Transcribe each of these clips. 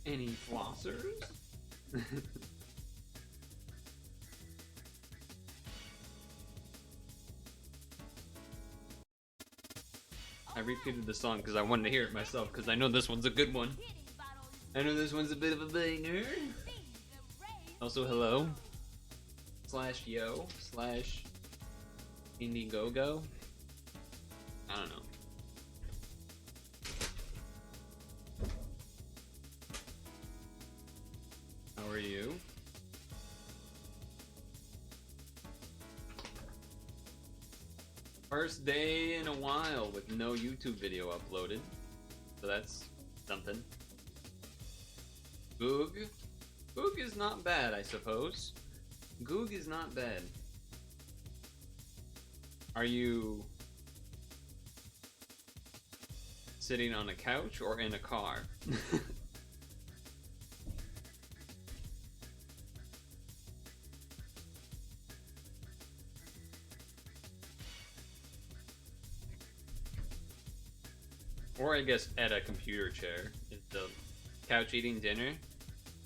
Any flossers? I repeated the song because I wanted to hear it myself, because I know this one's a good one. I know this one's a bit of a banger. Also, hello. Slash yo. Slash Indiegogo. I don't know. How are you? First day in a while with no YouTube video uploaded. So that's something. Goog? Goog is not bad, I suppose. Goog is not bad. Are you sitting on a couch or in a car? Or I guess at a computer chair. Is the couch eating dinner?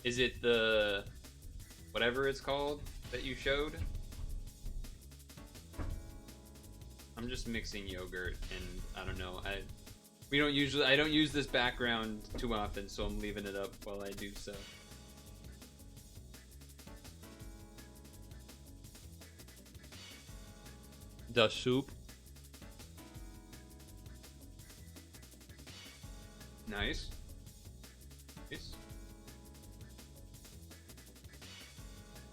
Is it the whatever it's called that you showed? I'm just mixing yogurt and I don't know. I don't use this background too often, so I'm leaving it up while I do so. The soup. Nice. Nice.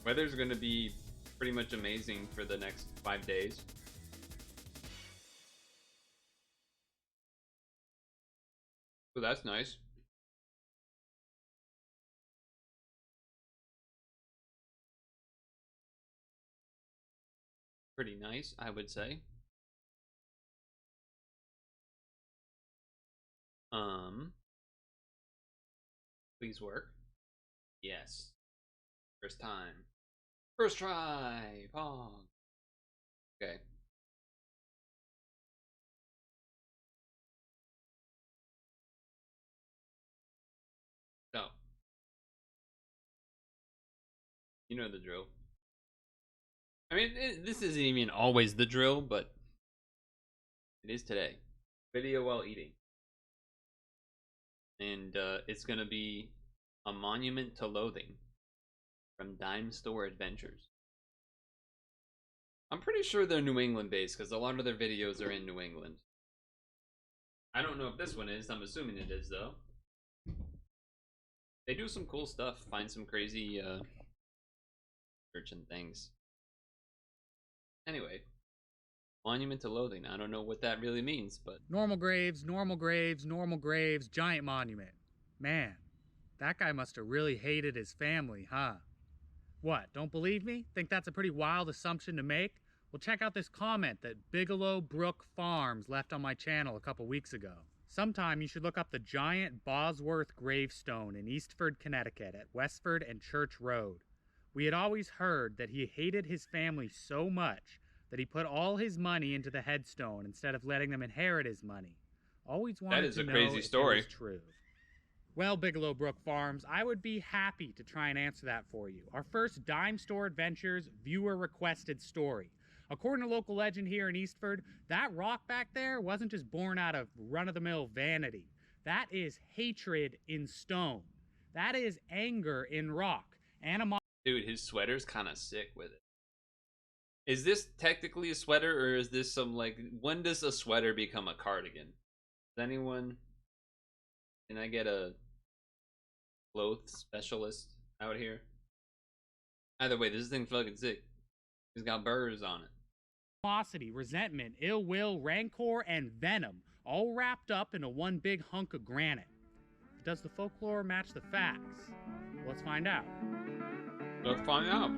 Weather's gonna be pretty much amazing for the next 5 days. So that's nice. Pretty nice, I would say. Please work. Yes. First time. First try. Pong. Okay. So, you know the drill. I mean, this isn't even always the drill, but it is today. Video while eating. And it's gonna be a monument to loathing from Dime Store Adventures. I'm pretty sure they're New England based because a lot of their videos are in New England. I don't know if this one is. I'm assuming it is though. They do some cool stuff. Find some crazy search and things. Anyway, monument to loathing. I don't know what that really means, but normal graves, normal graves, normal graves, giant monument. Man, that guy must have really hated his family, huh? What, don't believe me? Think that's a pretty wild assumption to make? Well, check out this comment that Bigelow Brook Farms left on my channel a couple weeks ago. Sometime you should look up the giant Bosworth gravestone in Eastford, Connecticut at Westford and Church Road. We had always heard that he hated his family so much that he put all his money into the headstone instead of letting them inherit his money. Always wanted to know if it was true. Well, Bigelow Brook Farms, I would be happy to try and answer that for you. Our first Dime Store Adventures viewer-requested story. According to local legend here in Eastford, that rock back there wasn't just born out of run-of-the-mill vanity. That is hatred in stone. That is anger in rock. Dude, his sweater's kind of sick with it. Is this technically a sweater, or is this some, like, when does a sweater become a cardigan? Does anyone... Can I get a clothes specialist out here? Either way, this thing's fucking sick. It's got burrs on it. Animosity, resentment, ill will, rancor, and venom, all wrapped up into one big hunk of granite. Does the folklore match the facts? Let's find out. Let's find out.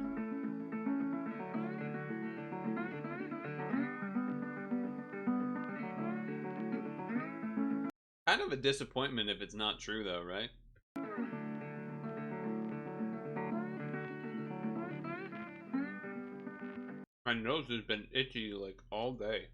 Kind of a disappointment if it's not true, though, right? My nose has been itchy like all day.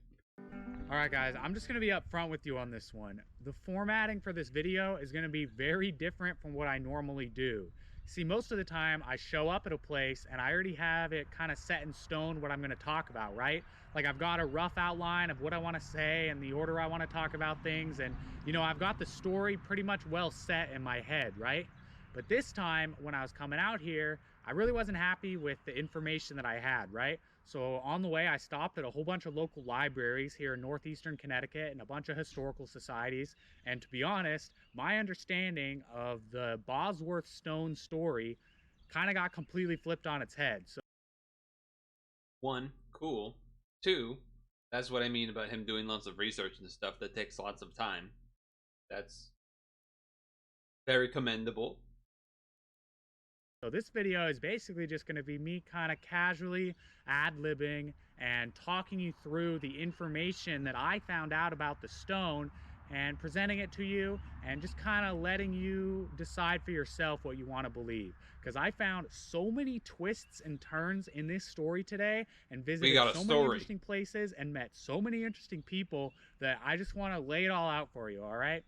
All right, guys, I'm just going to be upfront with you on this one. The formatting for this video is going to be very different from what I normally do. See, most of the time I show up at a place and I already have it kind of set in stone what I'm going to talk about, right? Like I've got a rough outline of what I want to say and the order I want to talk about things. And, you know, I've got the story pretty much well set in my head, right? But this time when I was coming out here, I really wasn't happy with the information that I had, right? So on the way, I stopped at a whole bunch of local libraries here in northeastern Connecticut and a bunch of historical societies. And to be honest, my understanding of the Bosworth Stone story kind of got completely flipped on its head. So One, cool. Two, that's what I mean about him doing lots of research and stuff that takes lots of time. That's very commendable. So this video is basically just going to be me kind of casually ad-libbing and talking you through the information that I found out about the stone and presenting it to you and just kind of letting you decide for yourself what you want to believe. Because I found so many twists and turns in this story today and visited so many interesting places and met so many interesting people that I just want to lay it all out for you, all right?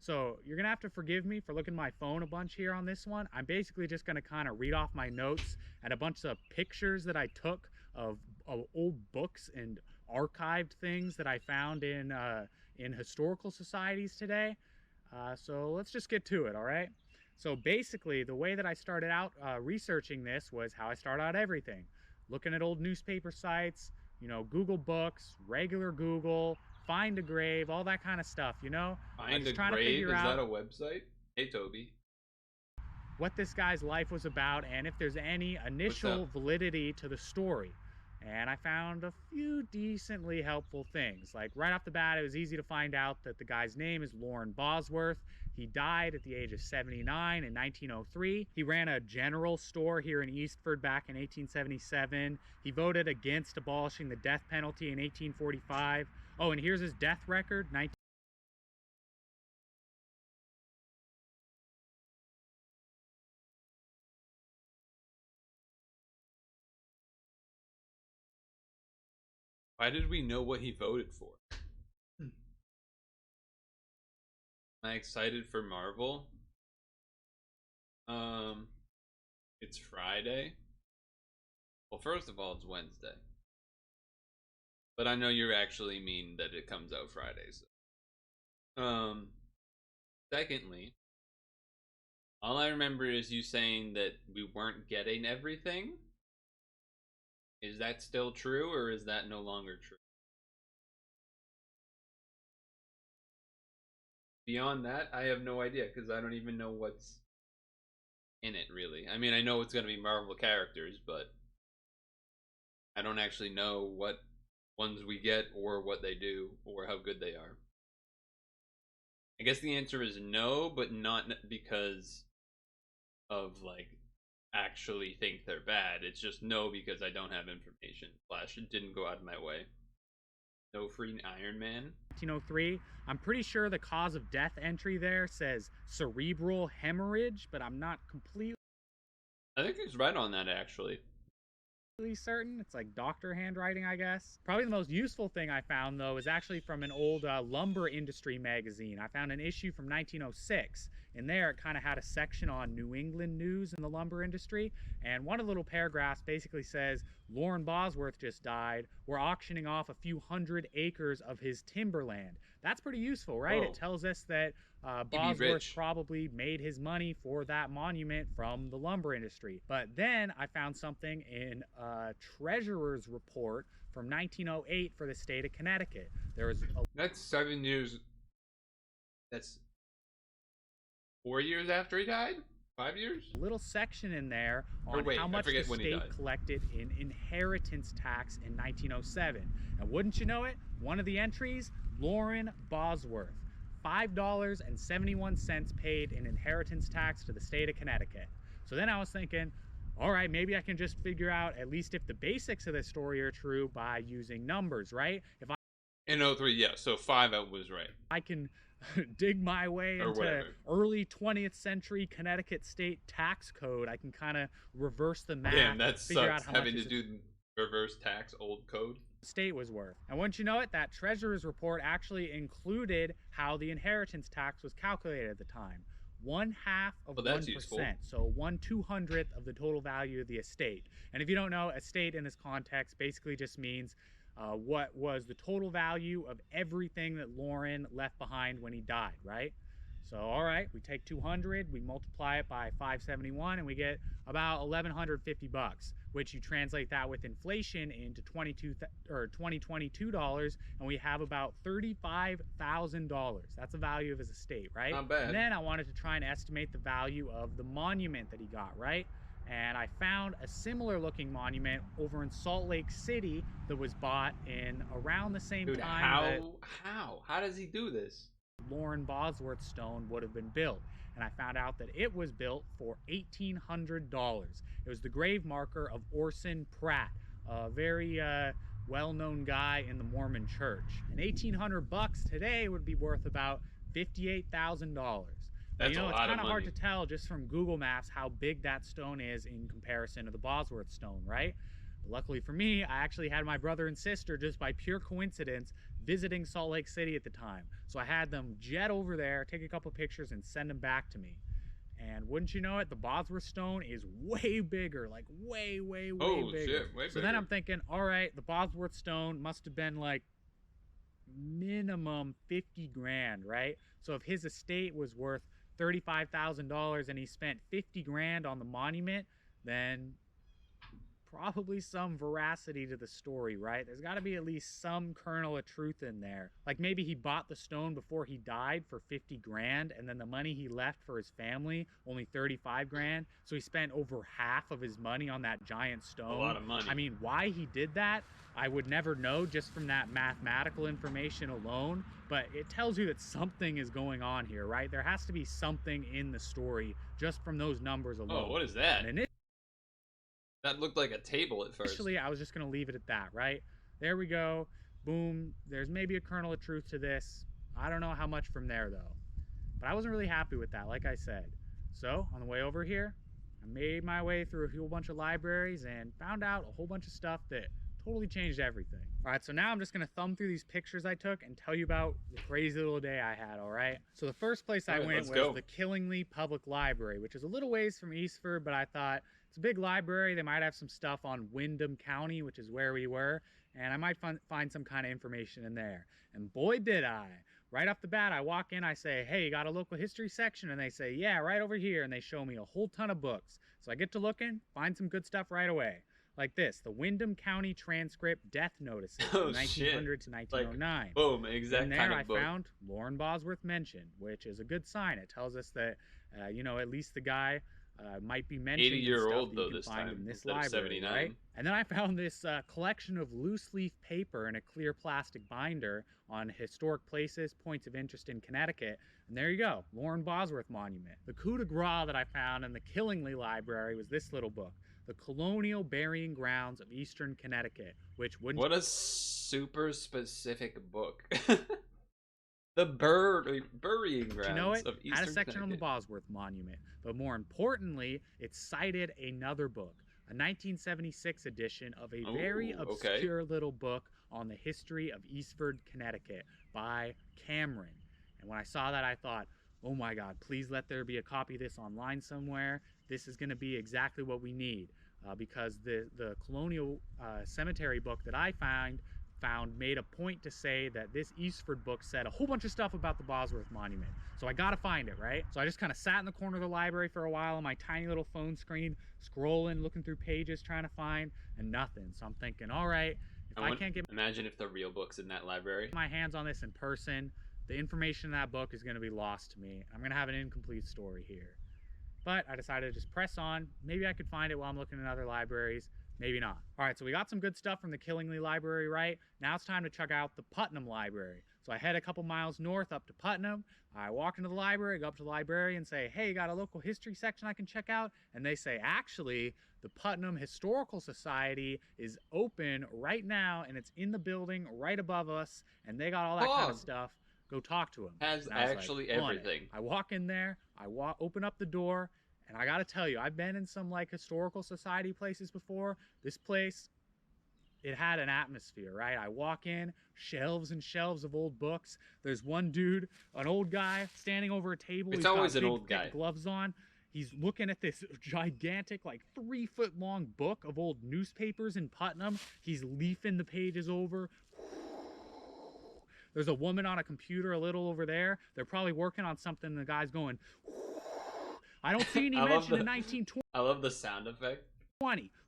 So you're gonna have to forgive me for looking at my phone a bunch here on this one. I'm basically just gonna kind of read off my notes and a bunch of pictures that I took of old books and archived things that I found in historical societies today. So let's just get to it, all right? So basically, the way that I started out researching this was how I start out everything. Looking at old newspaper sites, you know, Google Books, regular Google, Find a Grave, all that kind of stuff, you know? Find a Grave? Is that a website? Hey, Toby. What this guy's life was about and if there's any initial validity to the story. And I found a few decently helpful things. Like right off the bat, it was easy to find out that the guy's name is Lauren Bosworth. He died at the age of 79 in 1903. He ran a general store here in Eastford back in 1877. He voted against abolishing the death penalty in 1845. Oh, and here's his death record. Why did we know what he voted for? Am I excited for Marvel? It's Friday. Well, first of all, it's Wednesday. But I know you actually mean that it comes out Fridays. Secondly, all I remember is you saying that we weren't getting everything. Is that still true, or is that no longer true? Beyond that, I have no idea, because I don't even know what's in it, really. I mean, I know it's going to be Marvel characters, but I don't actually know what ones we get, or what they do, or how good they are. I guess the answer is no, but not because of, like, actually think they're bad. It's just no because I don't have information. Flash didn't go out of my way. No free Iron Man. 1903. I'm pretty sure the cause of death entry there says cerebral hemorrhage, but I'm not completely I think he's right on that, actually. Certain. It's like doctor handwriting, I guess. Probably the most useful thing I found, though, is actually from an old lumber industry magazine. I found an issue from 1906. In there, it kind of had a section on New England news in the lumber industry. And one of the little paragraphs basically says, Lauren Bosworth just died. We're auctioning off a few hundred acres of his timberland. That's pretty useful, right? Whoa. It tells us that Bosworth probably made his money for that monument from the lumber industry. But then I found something in a treasurer's report from 1908 for the state of Connecticut. There was That's 7 years. That's 4 years after he died? 5 years? A little section in there on how much the state collected in inheritance tax in 1907. And wouldn't you know it, one of the entries, Lauren Bosworth. $5.71 paid in inheritance tax to the state of Connecticut. So then I was thinking, all right, maybe I can just figure out at least if the basics of this story are true by using numbers, right? If I in 03, yeah, so 5 was right. I can dig my way into early 20th century Connecticut state tax code. I can kind of reverse the math. Damn, that sucks, having to do reverse tax old code. estate was worth. And once you know it, that treasurer's report actually included how the inheritance tax was calculated at the time. 1/2 of Well, that's useful. 1%, so 1/200th of the total value of the estate. And if you don't know, estate in this context basically just means what was the total value of everything that Lauren left behind when he died, right? So, all right, we take 200, we multiply it by 571, and we get about 1,150 bucks, which you translate that with inflation into 2022 dollars, and we have about $35,000. That's the value of his estate, right? Not bad. And then I wanted to try and estimate the value of the monument that he got, right? And I found a similar looking monument over in Salt Lake City that was bought in around the same Dude, time. how does he do this? Lauren Bosworth stone would have been built, and I found out that it was built for $1,800. It was the grave marker of Orson Pratt, a very well-known guy in the Mormon church. And 1,800 bucks today would be worth about $58,000. That's you know, a it's lot kind of of hard money. to tell just from Google Maps how big that stone is in comparison to the Bosworth stone, right? But luckily for me, I actually had my brother and sister, just by pure coincidence, visiting Salt Lake City at the time. So I had them jet over there, take a couple pictures, and send them back to me. And wouldn't you know it, the Bosworth stone is way bigger, like way Oh bigger. shit, way So bigger. then I'm thinking, all right, the Bosworth stone must have been like minimum 50 grand, right? So if his estate was worth $35,000 and he spent 50 grand on the monument, then probably some veracity to the story, right? There's got to be at least some kernel of truth in there. Like maybe he bought the stone before he died for 50 grand, and then the money he left for his family, only 35 grand. So he spent over half of his money on that giant stone. A lot of money. I mean, why he did that, I would never know just from that mathematical information alone, but it tells you that something is going on here, right? There has to be something in the story just from those numbers alone. Oh, what is that? And That looked like a table at first. initially, I was just going to leave it at that, right? There we go. Boom. There's maybe a kernel of truth to this. I don't know how much from there, though. But I wasn't really happy with that, like I said. So, on the way over here, I made my way through a whole bunch of libraries and found out a whole bunch of stuff that totally changed everything. All right, so now I'm just going to thumb through these pictures I took and tell you about the crazy little day I had, all right? So the first place I went was the Killingly Public Library, which is a little ways from Eastford, but I thought, it's a big library. They might have some stuff on Windham County, which is where we were, and I might find some kind of information in there. And boy, did I. Right off the bat, I walk in, I say, hey, you got a local history section? And they say, yeah, right over here. And they show me a whole ton of books. So I get to looking, find some good stuff right away. Like this, the Windham County Transcript Death Notices from 1900 to 1909. Like, boom, exact and there kind of I book. found Lauren Bosworth mentioned, which is a good sign. It tells us that, you know, at least the guy might be mentioned 80-year-old though this find time in this instead of library, 79. right? And then I found this collection of loose leaf paper in a clear plastic binder on historic places, points of interest in Connecticut. And there you go, Lauren Bosworth Monument. The coup de grace that I found in the Killingly Library was this little book, The Colonial Burying Grounds of Eastern Connecticut, which wouldn't... What a super specific book. The burying grounds you know it, of Eastern had a section on the Connecticut. Bosworth Monument, but more importantly, it cited another book, a 1976 edition of a very obscure little book on the history of Eastford, Connecticut by Cameron. And when I saw that, I thought, oh my God, please let there be a copy of this online somewhere. This is going to be exactly what we need, because the colonial cemetery book that I found made a point to say that this Eastford book said a whole bunch of stuff about the Bosworth Monument. So I gotta find it, right? So I just kind of sat in the corner of the library for a while on my tiny little phone screen, scrolling, looking through pages, trying to find, and nothing. So I'm thinking, all right, if I can't get... Imagine if the real book's in that library. My hands on this in person, the information in that book is going to be lost to me. I'm going to have an incomplete story here. But I decided to just press on. Maybe I could find it while I'm looking in other libraries. Maybe not. All right, so we got some good stuff from the Killingly Library, right? Now it's time to check out the Putnam Library. So I head a couple miles north up to Putnam. I walk into the library, go up to the librarian and say, hey, you got a local history section I can check out? And they say, actually, the Putnam Historical Society is open right now, and it's in the building right above us, and they got all that kind of stuff. Go talk to them. Has actually everything. I walk in there, open up the door, and I gotta tell you, I've been in some like historical society places before. This place it had an atmosphere, right? I walk in, shelves and shelves of old books. There's one dude, an old guy, standing over a table. It's He's got always an big, old guy. thick gloves on. He's looking at this gigantic, like 3-foot long book of old newspapers in Putnam. He's leafing the pages over. There's a woman on a computer a little over there. They're probably working on something. The guy's going, I don't see any mention in 1920. I love the sound effect.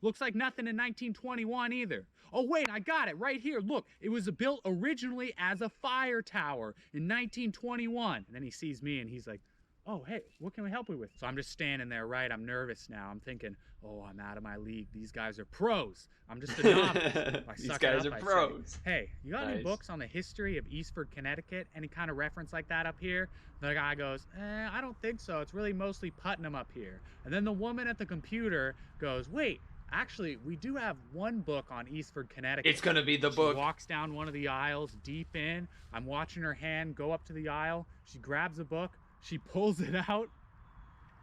Looks like nothing in 1921 either. Oh wait, I got it right here. Look, it was built originally as a fire tower in 1921. And then he sees me and he's like, oh, hey, what can we help you with? So I'm just standing there, right? I'm nervous now. I'm thinking, oh, I'm out of my league. These guys are pros. I'm just a novice. These guys are pros. Say, hey, you got any books on the history of Eastford, Connecticut? Any kind of reference like that up here? The guy goes, I don't think so. It's really mostly Putnam up here. And then the woman at the computer goes, wait, actually, we do have one book on Eastford, Connecticut. It's gonna be the book. She walks down one of the aisles deep in. I'm watching her hand go up to the aisle. She grabs a book. She pulls it out,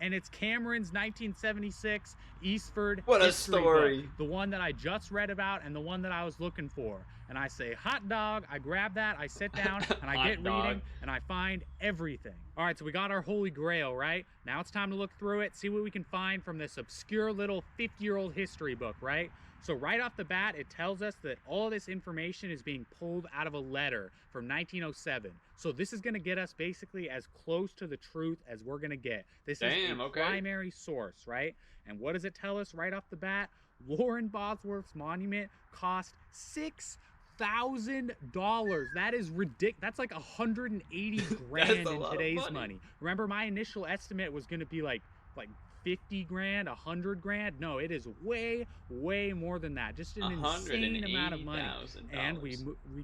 and it's Cameron's 1976 Eastford What a history story. book, the one that I just read about and the one that I was looking for. And I say, hot dog, I grab that, I sit down, and I get reading, and I find everything. All right, so we got our holy grail, right? Now it's time to look through it, see what we can find from this obscure little 50-year-old history book, right? So right off the bat, it tells us that all this information is being pulled out of a letter from 1907. So this is going to get us basically as close to the truth as we're going to get. This is a primary source, right? And what does it tell us right off the bat? Lauren Bosworth's monument cost $6,000. That is ridiculous. That's like 180 grand in today's money. Remember, my initial estimate was going to be like 50 grand, 100 grand. No, it is way more than that. Just an insane amount of money. And we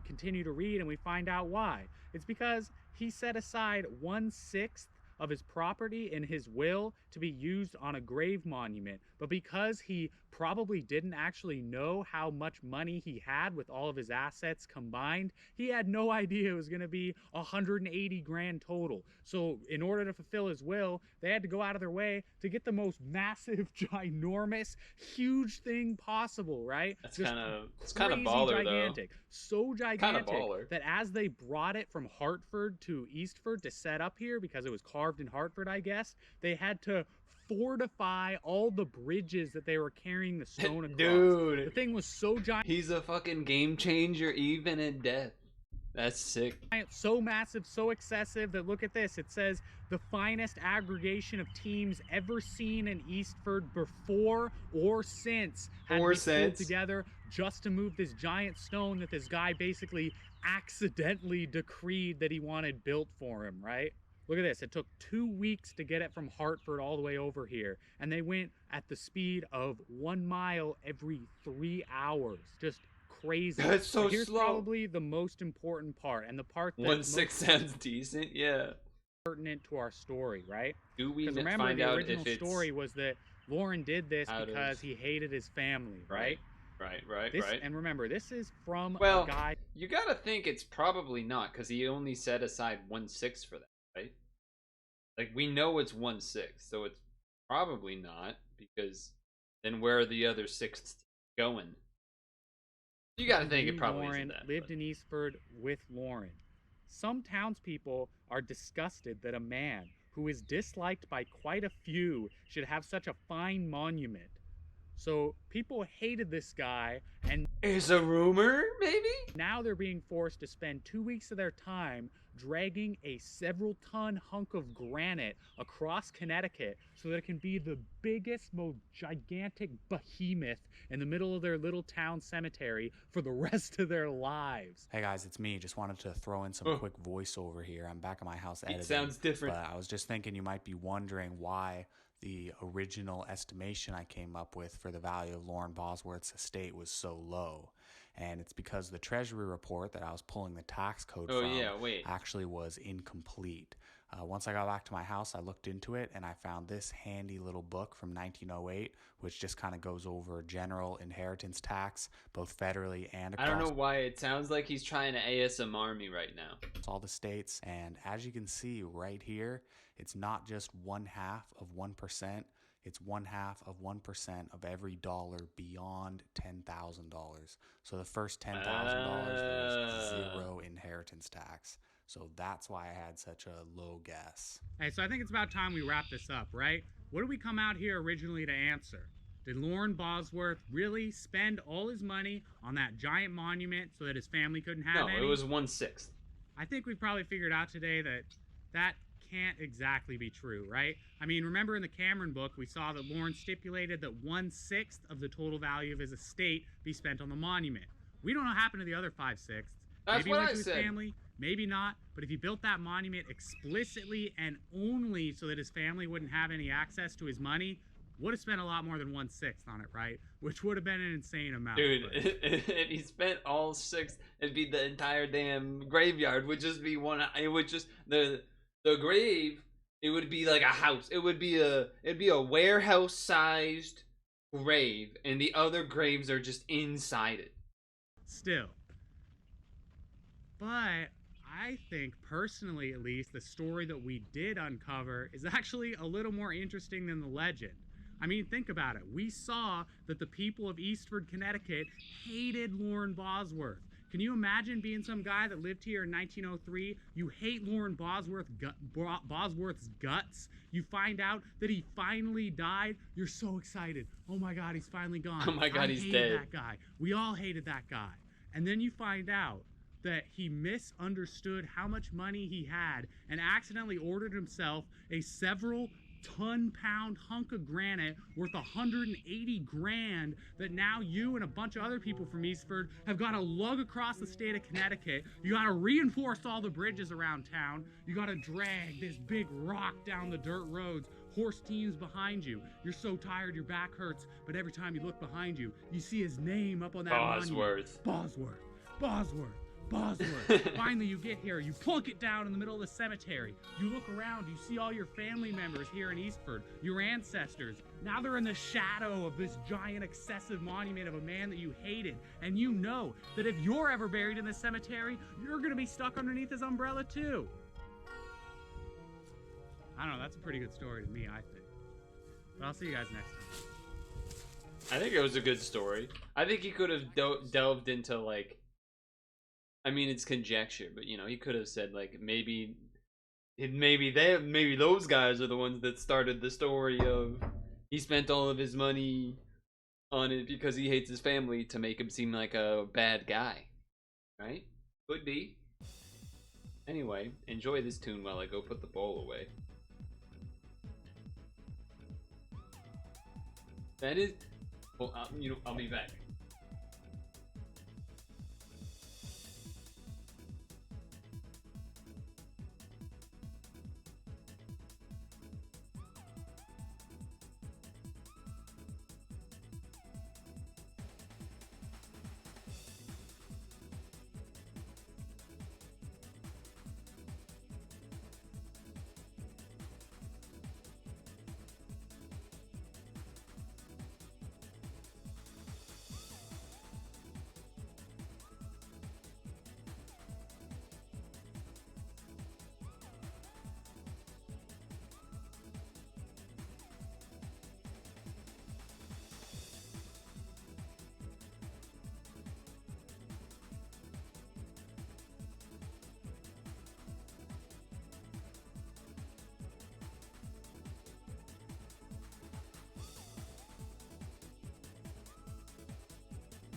continue to read and we find out why. It's because he set aside 1/6 of his property in his will to be used on a grave monument. But because he probably didn't actually know how much money he had with all of his assets combined, he had no idea it was going to be 180 grand total. So in order to fulfill his will, they had to go out of their way to get the most massive, ginormous, huge thing possible, right? That's kind of baller, gigantic. Though. So gigantic that as they brought it from Hartford to Eastford to set up here, because it was carved in Hartford, I guess, they had to fortify all the bridges that they were carrying the stone across. Dude, the thing was so giant. He's a fucking game changer, even in death. That's sick. So massive, so excessive that, look at this, it says the finest aggregation of teams ever seen in Eastford before or since had to be pulled together just to move this giant stone that this guy basically accidentally decreed that he wanted built for him, right? Look at this. It took 2 weeks to get it from Hartford all the way over here. And they went at the speed of 1 mile every 3 hours. Just crazy. That's so here's slow. Probably the most important part, and the part that 1/6 sounds decent, yeah. Pertinent to our story, right? Do we remember, find the out original if it's story was that Lauren did this because he hated his family, right? Right. And remember, this is from a guy. You gotta think it's probably not, because he only set aside 1/6 for that, right? Like, we know it's 1/6, so it's probably not, because then where are the other sixths going? You gotta think it probably isn't that. Lived in Eastford with Lauren. Some townspeople are disgusted that a man who is disliked by quite a few should have such a fine monument. So people hated this guy, and is a rumor, maybe? Now they're being forced to spend 2 weeks of their time dragging a several-ton hunk of granite across Connecticut so that it can be the biggest, most gigantic behemoth in the middle of their little town cemetery for the rest of their lives. Hey guys, it's me. Just wanted to throw in some quick voiceover here. I'm back at my house editing. It sounds different. But I was just thinking you might be wondering why the original estimation I came up with for the value of Lauren Bosworth's estate was so low. And it's because the Treasury report that I was pulling the tax code from actually was incomplete. Once I got back to my house, I looked into it and I found this handy little book from 1908, which just kind of goes over general inheritance tax, both federally and across. I don't know why it sounds like he's trying to ASMR me right now. All the states. And as you can see right here, it's not just 1/2 of 1%. It's 1/2 of 1% of every dollar beyond $10,000. So the first $10,000, there's zero inheritance tax. So that's why I had such a low guess. Hey, so I think it's about time we wrap this up, right? What did we come out here originally to answer? Did Lorne Bosworth really spend all his money on that giant monument so that his family couldn't have any? No, it was 1/6. I think we probably figured out today that that can't exactly be true, right? I mean, remember in the Cameron book, we saw that Lorne stipulated that 1/6 of the total value of his estate be spent on the monument. We don't know what happened to the other 5/6. That's maybe what he went I to his said. family, maybe not. But if he built that monument explicitly and only so that his family wouldn't have any access to his money, would have spent a lot more than 1/6 on it, right? Which would have been an insane amount. Dude, if he spent all 6, it'd be the entire damn graveyard. Would just be one. It would just the grave. It would be like a house. It'd be a warehouse sized grave, and the other graves are just inside it. Still. But I think, personally at least, the story that we did uncover is actually a little more interesting than the legend. I mean, think about it. We saw that the people of Eastford, Connecticut hated Lorne Bosworth. Can you imagine being some guy that lived here in 1903? You hate Lorne Bosworth's guts. You find out that he finally died. You're so excited. Oh my God, he's finally gone. Oh my God, he's dead. I hated that guy. We all hated that guy. And then you find out that he misunderstood how much money he had and accidentally ordered himself a several ton-pound hunk of granite worth 180 grand that now you and a bunch of other people from Eastford have got to lug across the state of Connecticut. You got to reinforce all the bridges around town. You got to drag this big rock down the dirt roads. Horse teams behind you. You're so tired your back hurts, but every time you look behind you, you see his name up on that Bosworth. monument. Bosworth. Bosworth. Finally, you get here. You plunk it down in the middle of the cemetery. You look around. You see all your family members here in Eastford, your ancestors. Now they're in the shadow of this giant, excessive monument of a man that you hated. And you know that if you're ever buried in this cemetery, you're going to be stuck underneath his umbrella, too. I don't know. That's a pretty good story to me, I think. But I'll see you guys next time. I think it was a good story. I think he could have delved into, like, I mean, it's conjecture, but you know, he could have said like maybe those guys are the ones that started the story of he spent all of his money on it because he hates his family to make him seem like a bad guy, right? Could be. Anyway, enjoy this tune while I go put the bowl away. That is, well, I'll be back.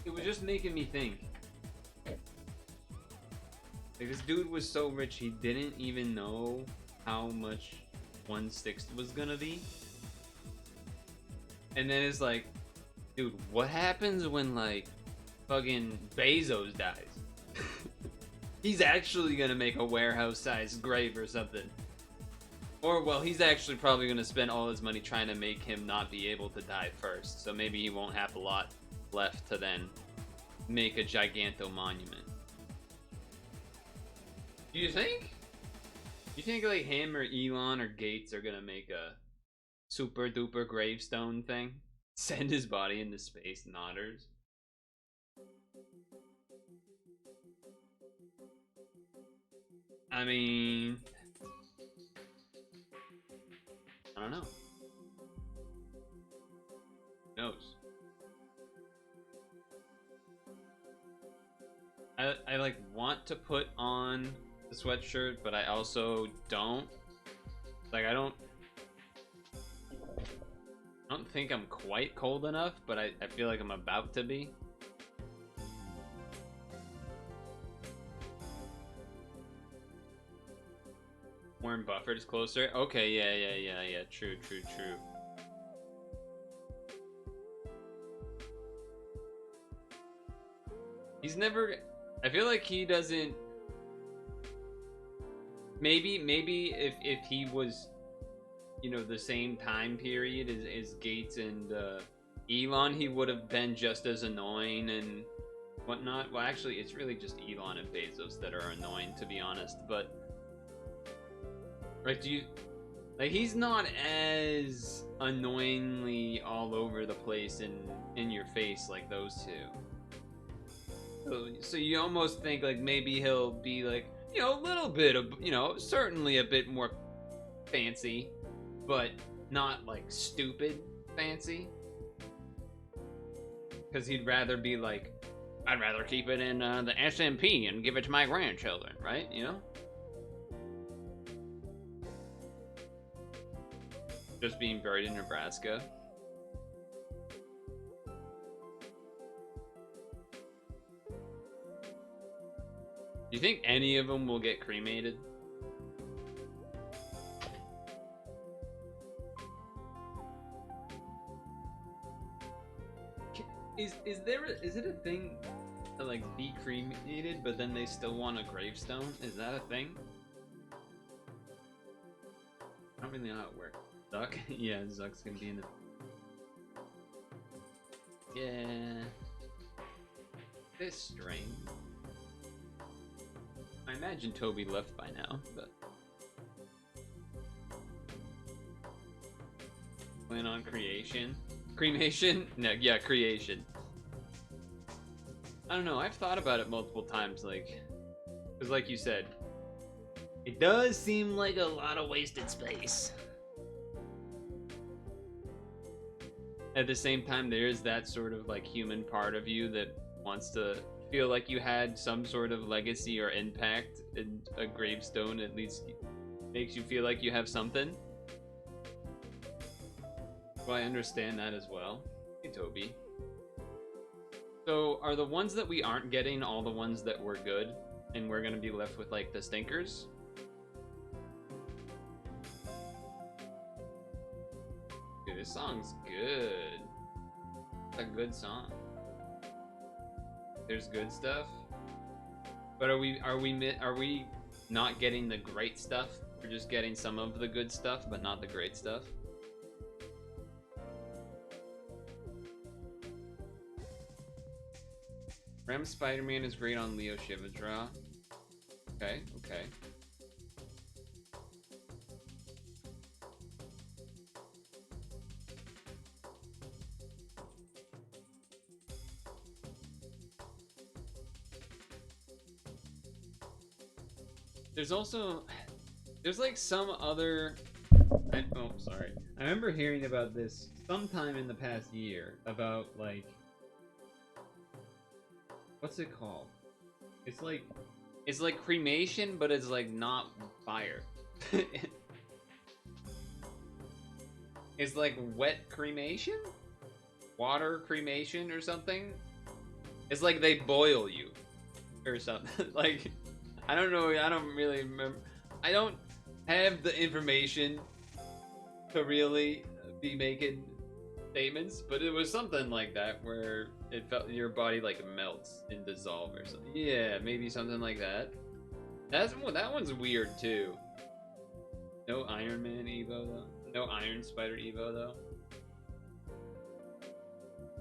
It was just making me think. Like, this dude was so rich, he didn't even know how much 1/6 was gonna be. And then it's like, dude, what happens when, like, fucking Bezos dies? He's actually gonna make a warehouse-sized grave or something. Or, well, he's actually probably gonna spend all his money trying to make him not be able to die first. So maybe he won't have a lot left to then make a giganto monument. Do you think? You think like him or Elon or Gates are gonna make a super duper gravestone thing? Send his body into space, nodders? I mean, I don't know. knows? I like want to put on the sweatshirt, but I also don't. Like I don't think I'm quite cold enough, but I feel like I'm about to be. Warren Buffett's closer. Okay, yeah. True. He's never. I feel like he doesn't. Maybe if he was, you know, the same time period as Gates and Elon, he would have been just as annoying and whatnot. Well, actually, it's really just Elon and Bezos that are annoying, to be honest. But like, he's not as annoyingly all over the place and in your face like those two. So you almost think like maybe he'll be like, you know, a little bit of, you know, certainly a bit more fancy, but not like stupid fancy. Because he'd rather be like, I'd rather keep it in the SMP and give it to my grandchildren, right? You know? Just being buried in Nebraska. Do you think any of them will get cremated? Is it a thing to like be cremated, but then they still want a gravestone? Is that a thing? I don't really know how it works. Zuck? Yeah, Zuck's gonna be in it. Yeah. This strange. I imagine Toby left by now, but plan on creation? Cremation? No, yeah, creation. I don't know, I've thought about it multiple times, like, because like you said, it does seem like a lot of wasted space. At the same time, there is that sort of like human part of you that wants to feel like you had some sort of legacy or impact, and a gravestone at least makes you feel like you have something. Well, I understand that as well. Hey, Toby. So, are the ones that we aren't getting all the ones that were good, and we're gonna be left with like the stinkers? Dude, this song's good. It's a good song. There's good stuff, but are we not getting the great stuff? We're just getting some of the good stuff, but not the great stuff. Rem Spider-Man is great on Leo Shivadra. Okay. There's like some other. Sorry. I remember hearing about this sometime in the past year about like. What's it called? It's like cremation, but it's like not fire. It's like wet cremation? Water cremation or something? It's like they boil you or something. Like, I don't know, I don't really remember. I don't have the information to really be making statements, but it was something like that where it felt your body like melts and dissolves or something. Yeah, maybe something like that. That one's weird too. No Iron Man Evo though. No Iron Spider Evo though.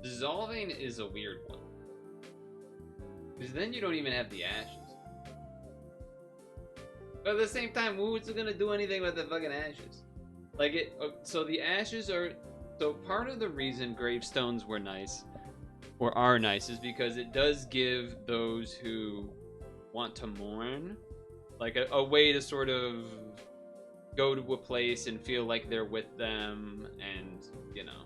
Dissolving is a weird one. Because then you don't even have the ashes. But at the same time, who's gonna do anything with the fucking ashes? Like it. So the ashes are. So part of the reason gravestones were nice, or are nice, is because it does give those who want to mourn, like a way to sort of go to a place and feel like they're with them, and you know,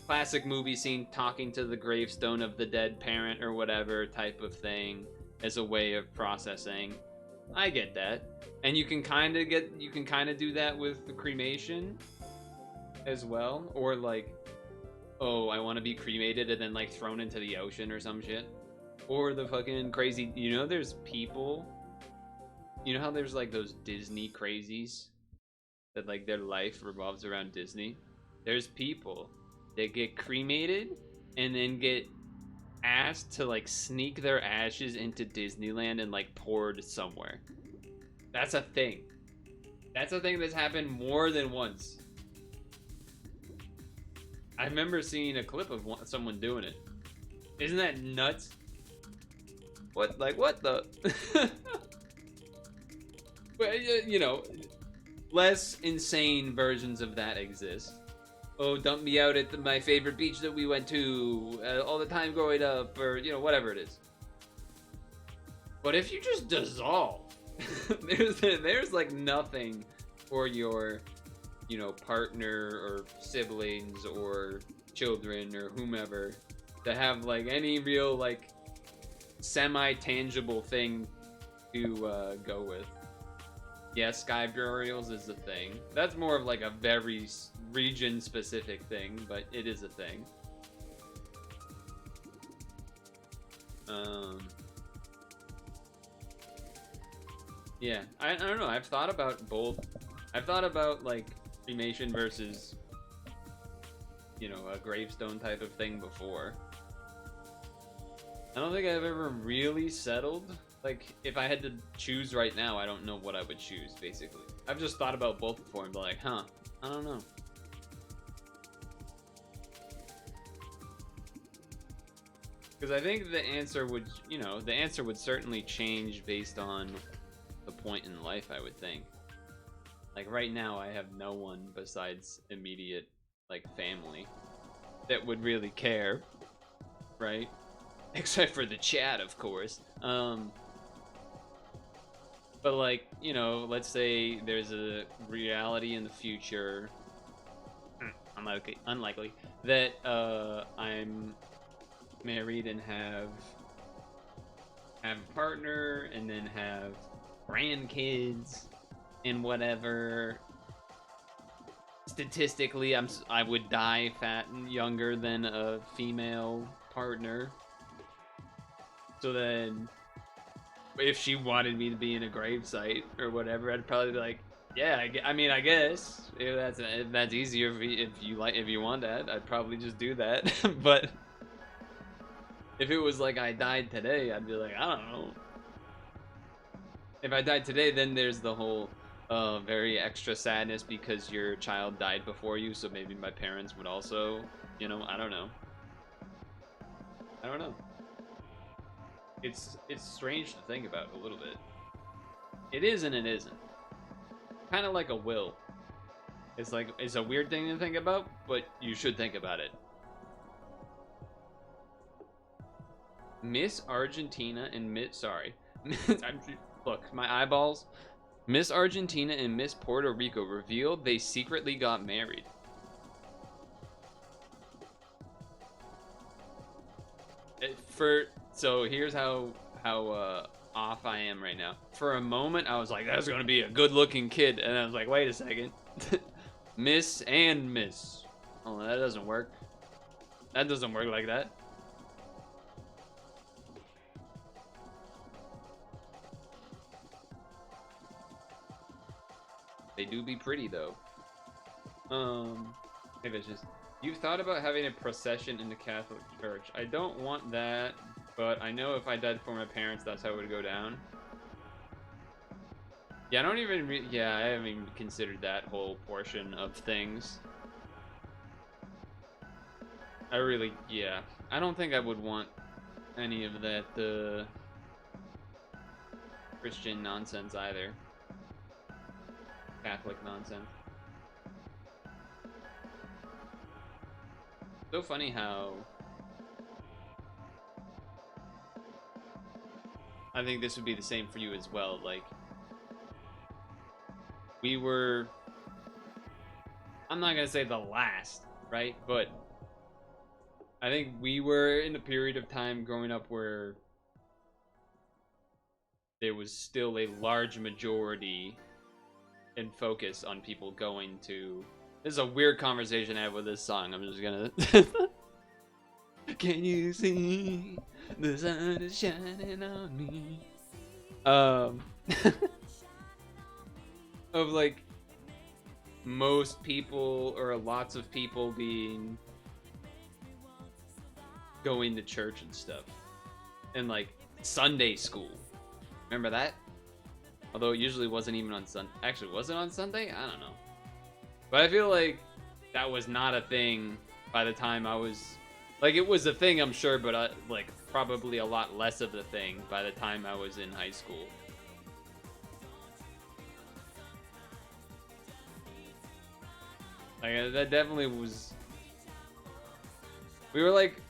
classic movie scene, talking to the gravestone of the dead parent or whatever type of thing as a way of processing. I get that. And you can kind of do that with the cremation as well, or like, oh, I want to be cremated and then like thrown into the ocean or some shit. Or the fucking crazy, there's people, how there's like those Disney crazies that like their life revolves around Disney. There's people that get cremated and then get asked to like sneak their ashes into Disneyland and like poured somewhere. That's a thing. That's a thing that's happened more than once. I remember seeing a clip of someone doing it. Isn't that nuts? What the? But, less insane versions of that exist. Oh, dump me out at my favorite beach that we went to all the time growing up, or, whatever it is. But if you just dissolve, there's like nothing for your, partner or siblings or children or whomever to have like any real like semi-tangible thing to go with. Yeah, sky burials is a thing. That's more of like a very region-specific thing, but it is a thing. Yeah, I don't know. I've thought about both. I've thought about like cremation versus, a gravestone type of thing before. I don't think I've ever really settled. Like, if I had to choose right now, I don't know what I would choose, basically. I've just thought about both before and be like, I don't know. Because I think the answer would certainly change based on the point in life, I would think. Like, right now, I have no one besides immediate, like, family that would really care, right? Except for the chat, of course. But like, let's say there's a reality in the future, unlikely, that I'm married and have a partner and then have grandkids and whatever. Statistically, I would die fat and younger than a female partner. So then, if she wanted me to be in a gravesite or whatever, I'd probably be like, yeah, I guess if that's easier if you want that, I'd probably just do that. But if it was like I died today, I'd be like, I don't know. If I died today, then there's the whole very extra sadness because your child died before you, so maybe my parents would also, I don't know. It's strange to think about a little bit. It is and it isn't. Kind of like a will. It's a weird thing to think about, but you should think about it. Miss Argentina and look, my eyeballs. Miss Argentina and Miss Puerto Rico revealed they secretly got married. So here's how off I am right now. For a moment, I was like, that's gonna be a good-looking kid, and I was like, wait a second, Miss and Miss. Oh, that doesn't work. That doesn't work like that. They do be pretty though. Maybe it's just. You've thought about having a procession in the Catholic Church. I don't want that, but I know if I died for my parents, that's how it would go down. Yeah, I don't even. I haven't even considered that whole portion of things. I don't think I would want any of that Christian nonsense either. Catholic nonsense. So funny how I think this would be the same for you as well. Like, we were, I'm not gonna say the last, right? But I think we were in a period of time growing up where there was still a large majority and focus on people going to. This is a weird conversation I have with this song. I'm just gonna. Can you see the sun is shining on me? Of like most people or lots of people being going to church and stuff, and like Sunday school. Remember that? Although it usually wasn't even on Sunday. Actually, was it on Sunday? I don't know. But I feel like that was not a thing by the time I was. Like, it was a thing, I'm sure, but like probably a lot less of the thing by the time I was in high school. Like, that definitely was. We were like,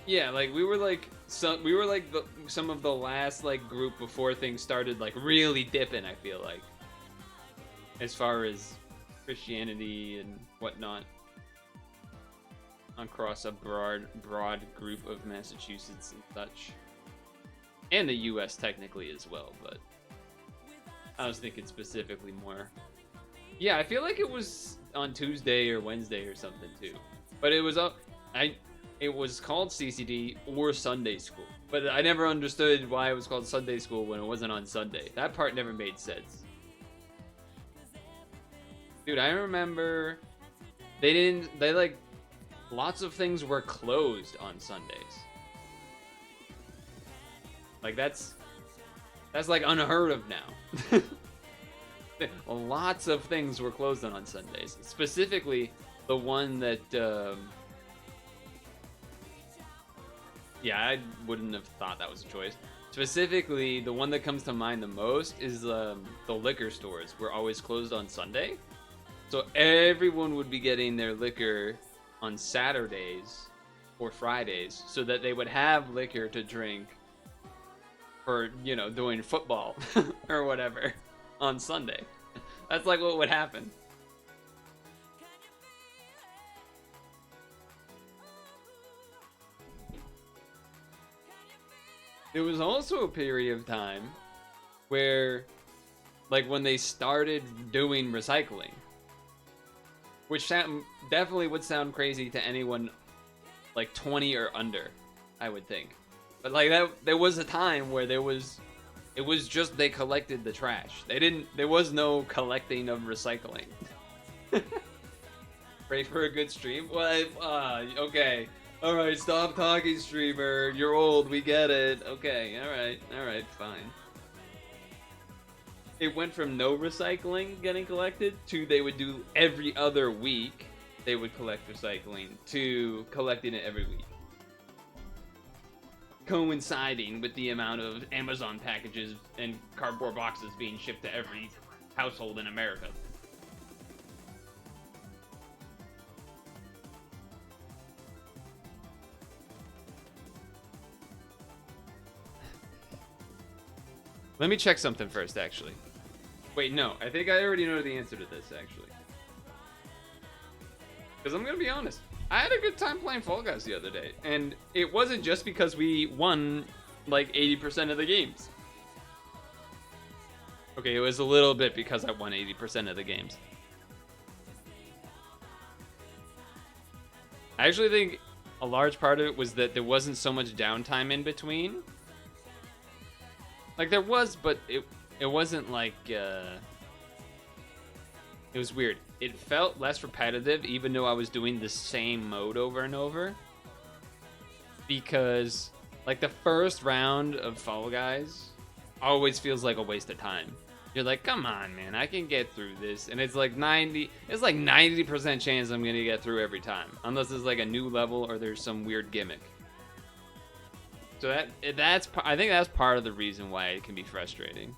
yeah, like we were like some of the last like group before things started like really dipping. I feel like, as far as Christianity and whatnot, across a broad group of Massachusetts and such, and the U.S. technically as well. But I was thinking specifically more. Yeah, I feel like it was on Tuesday or Wednesday or something too. But it was it was called CCD or Sunday school. But I never understood why it was called Sunday school when it wasn't on Sunday. That part never made sense. Dude, I remember they like lots of things were closed on Sundays. Like that's like unheard of now. Lots of things were closed on Sundays. Specifically, the one that yeah, I wouldn't have thought that was a choice. Specifically, the one that comes to mind the most is the liquor stores were always closed on Sunday. So everyone would be getting their liquor on Saturdays or Fridays so that they would have liquor to drink for, you know, doing football or whatever on Sunday. That's like what would happen. There was also a period of time where, like, when they started doing recycling, which definitely would sound crazy to anyone like 20 or under, I would think. But like that, there was a time where it was just they collected the trash. There was no collecting of recycling. Pray for a good stream? Well, okay. Alright, stop talking, streamer. You're old, we get it. Okay, alright, fine. It went from no recycling getting collected to they would do every other week they would collect recycling to collecting it every week. Coinciding with the amount of Amazon packages and cardboard boxes being shipped to every household in America. Let me check something first, actually. Wait, no. I think I already know the answer to this, actually. Because I'm going to be honest. I had a good time playing Fall Guys the other day. And it wasn't just because we won, like, 80% of the games. Okay, it was a little bit because I won 80% of the games. I actually think a large part of it was that there wasn't so much downtime in between. Like, there was, but it wasn't like, it was weird. It felt less repetitive, even though I was doing the same mode over and over. Because, like, the first round of Fall Guys always feels like a waste of time. You're like, come on, man, I can get through this. And it's like 90% chance I'm gonna get through every time. Unless there's like a new level or there's some weird gimmick. So I think that's part of the reason why it can be frustrating.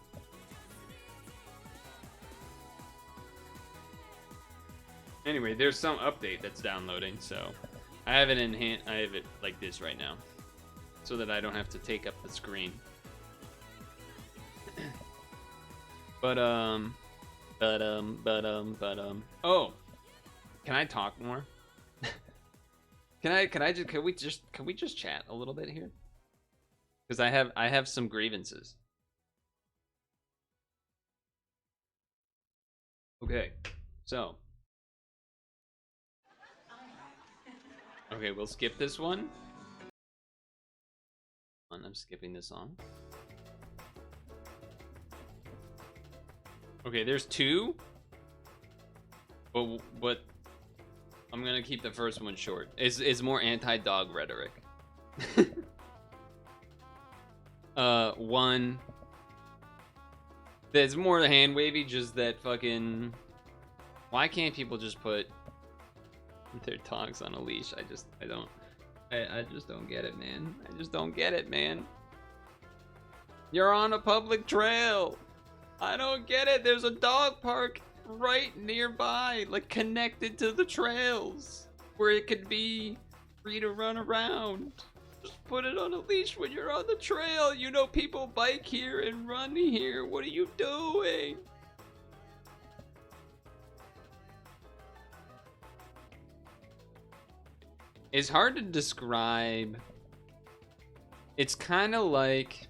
Anyway, there's some update that's downloading, so I have it in hand. I have it like this right now, so that I don't have to take up the screen. Oh, can I talk more? Can we just chat a little bit here? Because I have some grievances. Okay, so okay, we'll skip this one. I'm skipping this song. Okay, there's two, but I'm gonna keep the first one short. It's more anti-dog rhetoric. One that's more hand wavy, just that fucking. Why can't people just put their dogs on a leash? I just don't get it, man. I just don't get it, man. You're on a public trail. I don't get it. There's a dog park right nearby, like connected to the trails, where it could be free to run around. Just put it on a leash when you're on the trail. You know people bike here and run here. What are you doing? It's hard to describe. It's kind of like...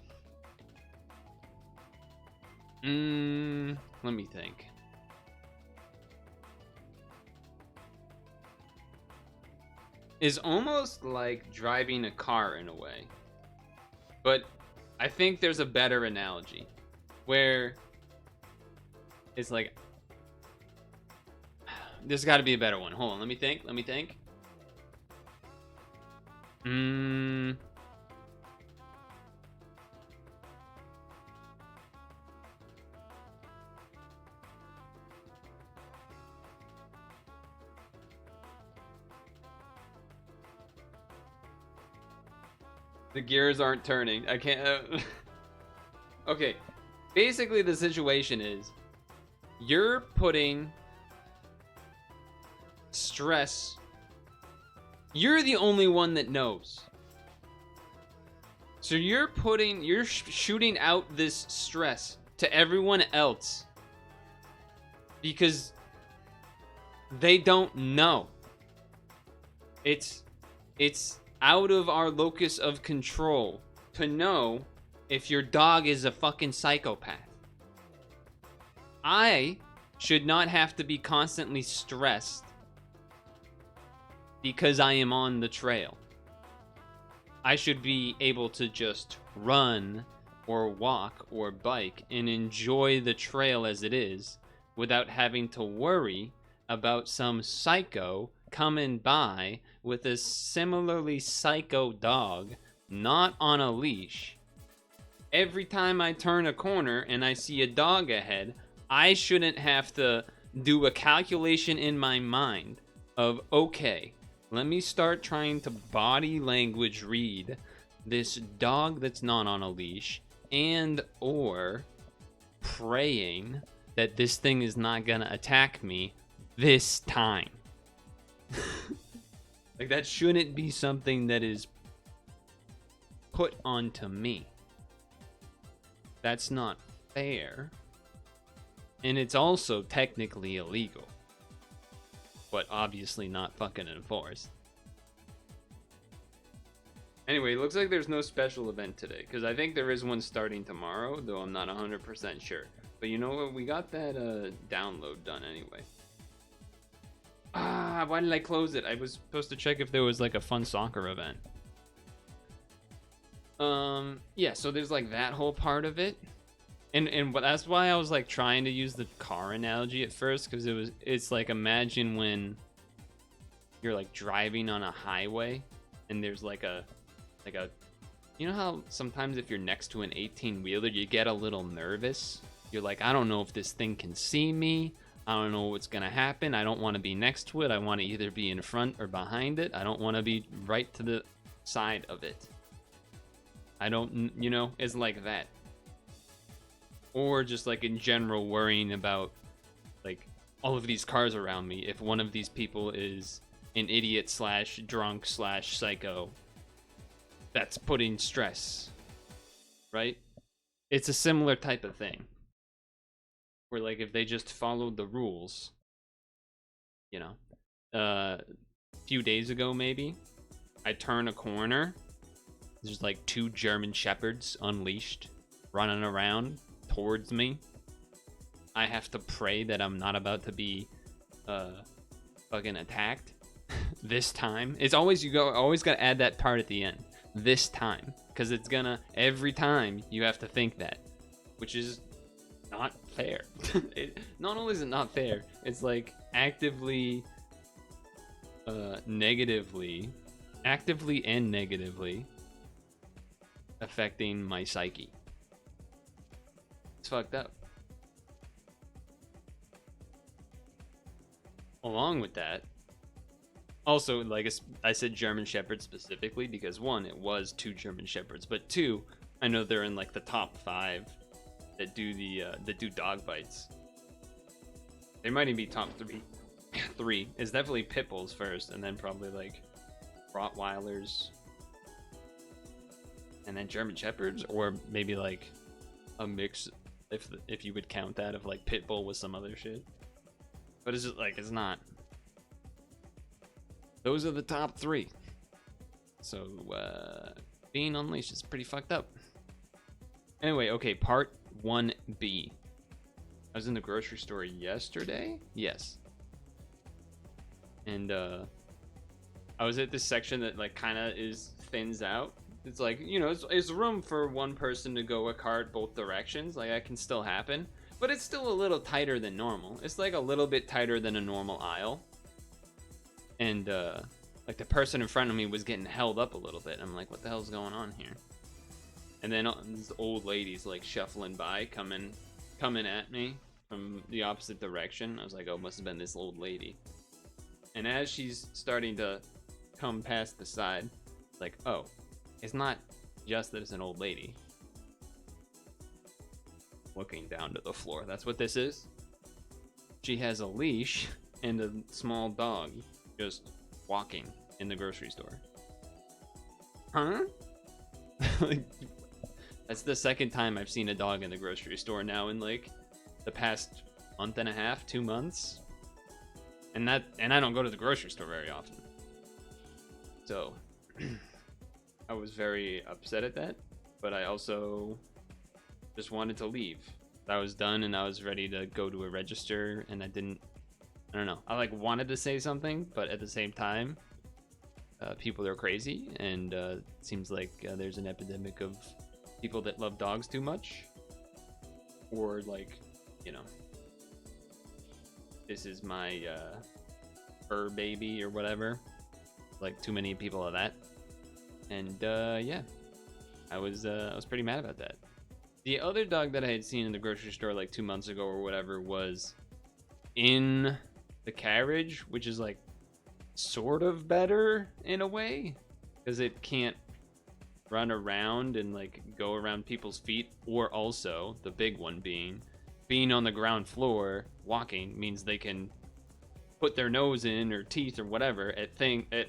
let me think. Is almost like driving a car in a way. But I think there's a better analogy where it's like, there's got to be a better one. Hold on, let me think. The gears aren't turning. I can't. Okay. Basically, the situation is you're putting stress. You're the only one that knows. So you're shooting out this stress to everyone else because they don't know. It's out of our locus of control to know if your dog is a fucking psychopath. I should not have to be constantly stressed because I am on the trail. I should be able to just run or walk or bike and enjoy the trail as it is without having to worry about some psycho coming by with a similarly psycho dog, not on a leash. Every time I turn a corner and I see a dog ahead, I shouldn't have to do a calculation in my mind of, okay, let me start trying to body language read this dog that's not on a leash and or praying that this thing is not gonna attack me this time. Like, that shouldn't be something that is put onto me. That's not fair. And it's also technically illegal. But obviously not fucking enforced. Anyway, it looks like there's no special event today. Because I think there is one starting tomorrow, though I'm not 100% sure. But you know what? We got that download done anyway. Why did I close it? I was supposed to check if there was like a fun soccer event. Yeah, so there's like that whole part of it. And that's why I was like trying to use the car analogy at first, because it's like, imagine when you're like driving on a highway and there's like a you know how sometimes if you're next to an 18-wheeler you get a little nervous? You're like, I don't know if this thing can see me. I don't know what's gonna happen. I don't want to be next to it. I want to either be in front or behind it. I don't want to be right to the side of it. I don't, you know, it's like that. Or just like in general worrying about like all of these cars around me. If one of these people is an idiot / drunk / psycho, that's putting stress, right? It's a similar type of thing. Where like if they just followed the rules, you know, a few days ago maybe, I turn a corner. There's like 2 German Shepherds unleashed, running around towards me. I have to pray that I'm not about to be fucking attacked this time. It's always, always gotta add that part at the end. This time. Because it's gonna, every time you have to think that. Which is not fair. Not only is it not fair, it's like actively and negatively affecting my psyche. It's fucked up. Along with that, also, like I said, German Shepherd specifically because 1, it was 2 German Shepherds, but 2, I know they're in like the top 5 that do dog bites. They might even be top 3. 3 is definitely pit bulls first, and then probably like Rottweilers, and then German Shepherds, or maybe like a mix, if you would count that, of like pit bull with some other shit. But it's just like, it's not. Those are the top 3. So being unleashed is pretty fucked up. Anyway, okay, part 1B. I was in the grocery store yesterday. Yes. And I was at this section that like kind of thins out. It's like, you know, it's room for one person to go a cart both directions. Like, that can still happen, but it's still a little tighter than normal. It's like a little bit tighter than a normal aisle. And like the person in front of me was getting held up a little bit. I'm like, what the hell's going on here? And then this old lady's like shuffling by, coming at me from the opposite direction. I was like, oh, must have been this old lady. And as she's starting to come past the side, like, oh, it's not just that it's an old lady. Looking down to the floor. That's what this is. She has a leash and a small dog just walking in the grocery store. Huh? That's the second time I've seen a dog in the grocery store now in like the past month and a half, 2 months. And I don't go to the grocery store very often. So I was very upset at that, but I also just wanted to leave. I was done and I was ready to go to a register, and I don't know. I like wanted to say something, but at the same time, people are crazy, and it seems like there's an epidemic of people that love dogs too much, or like, you know, this is my fur baby or whatever. Like, too many people of that. And yeah, I was pretty mad about that. The other dog that I had seen in the grocery store like 2 months ago or whatever was in the carriage, which is like sort of better in a way, because it can't run around and like go around people's feet. Or also, the big one being on the ground floor walking means they can put their nose in or teeth or whatever at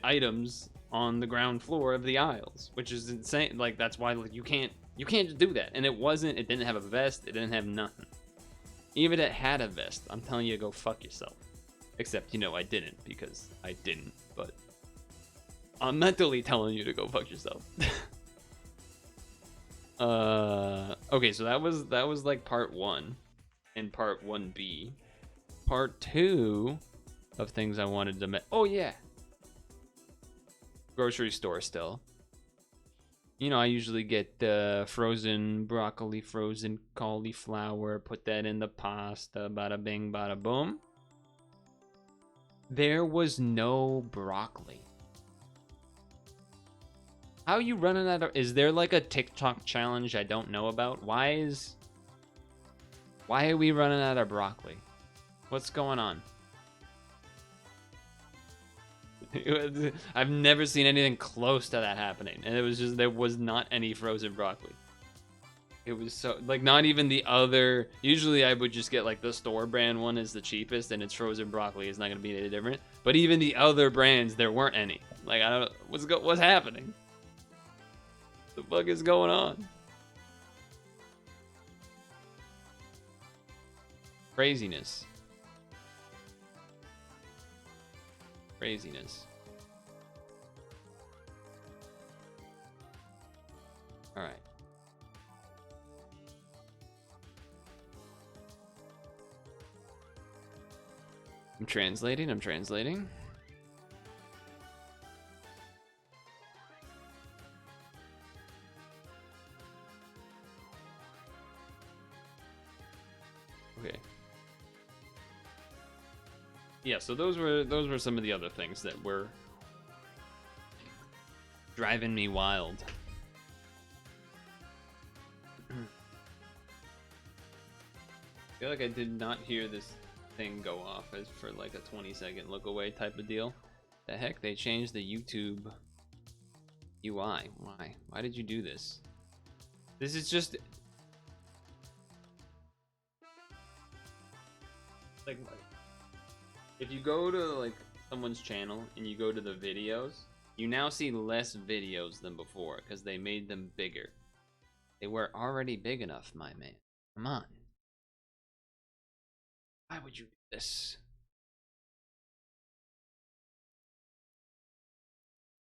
items on the ground floor of the aisles, which is insane. Like, that's why, like, you can't do that. And it didn't have a vest, it didn't have nothing. Even if it had a vest, I'm telling you, go fuck yourself. Except, you know, I didn't, because I didn't, but I'm mentally telling you to go fuck yourself. Okay, so that was like part 1 and part 1B. Part 2 of things I wanted to oh yeah, grocery store still. You know, I usually get frozen broccoli, frozen cauliflower, put that in the pasta, bada bing, bada boom. There was no broccoli. How are you running out of... Is there like a TikTok challenge I don't know about? Why are we running out of broccoli? What's going on? I've never seen anything close to that happening, and it was just, there was not any frozen broccoli. It was so, like, not even the other. Usually I would just get like the store brand one is the cheapest, and it's frozen broccoli. It's not gonna be any different. But even the other brands, there weren't any. Like, I don't know what's happening. The fuck is going on? Craziness. translating. I'm translating. Okay. Yeah, so those were some of the other things that were driving me wild. I feel like I did not hear this thing go off as for like a 20-second look away type of deal. The heck, they changed the YouTube UI. Why? Why did you do this? This is just like if you go to like someone's channel and you go to the videos, you now see less videos than before because they made them bigger. They were already big enough, my man. Come on. Why would you do this?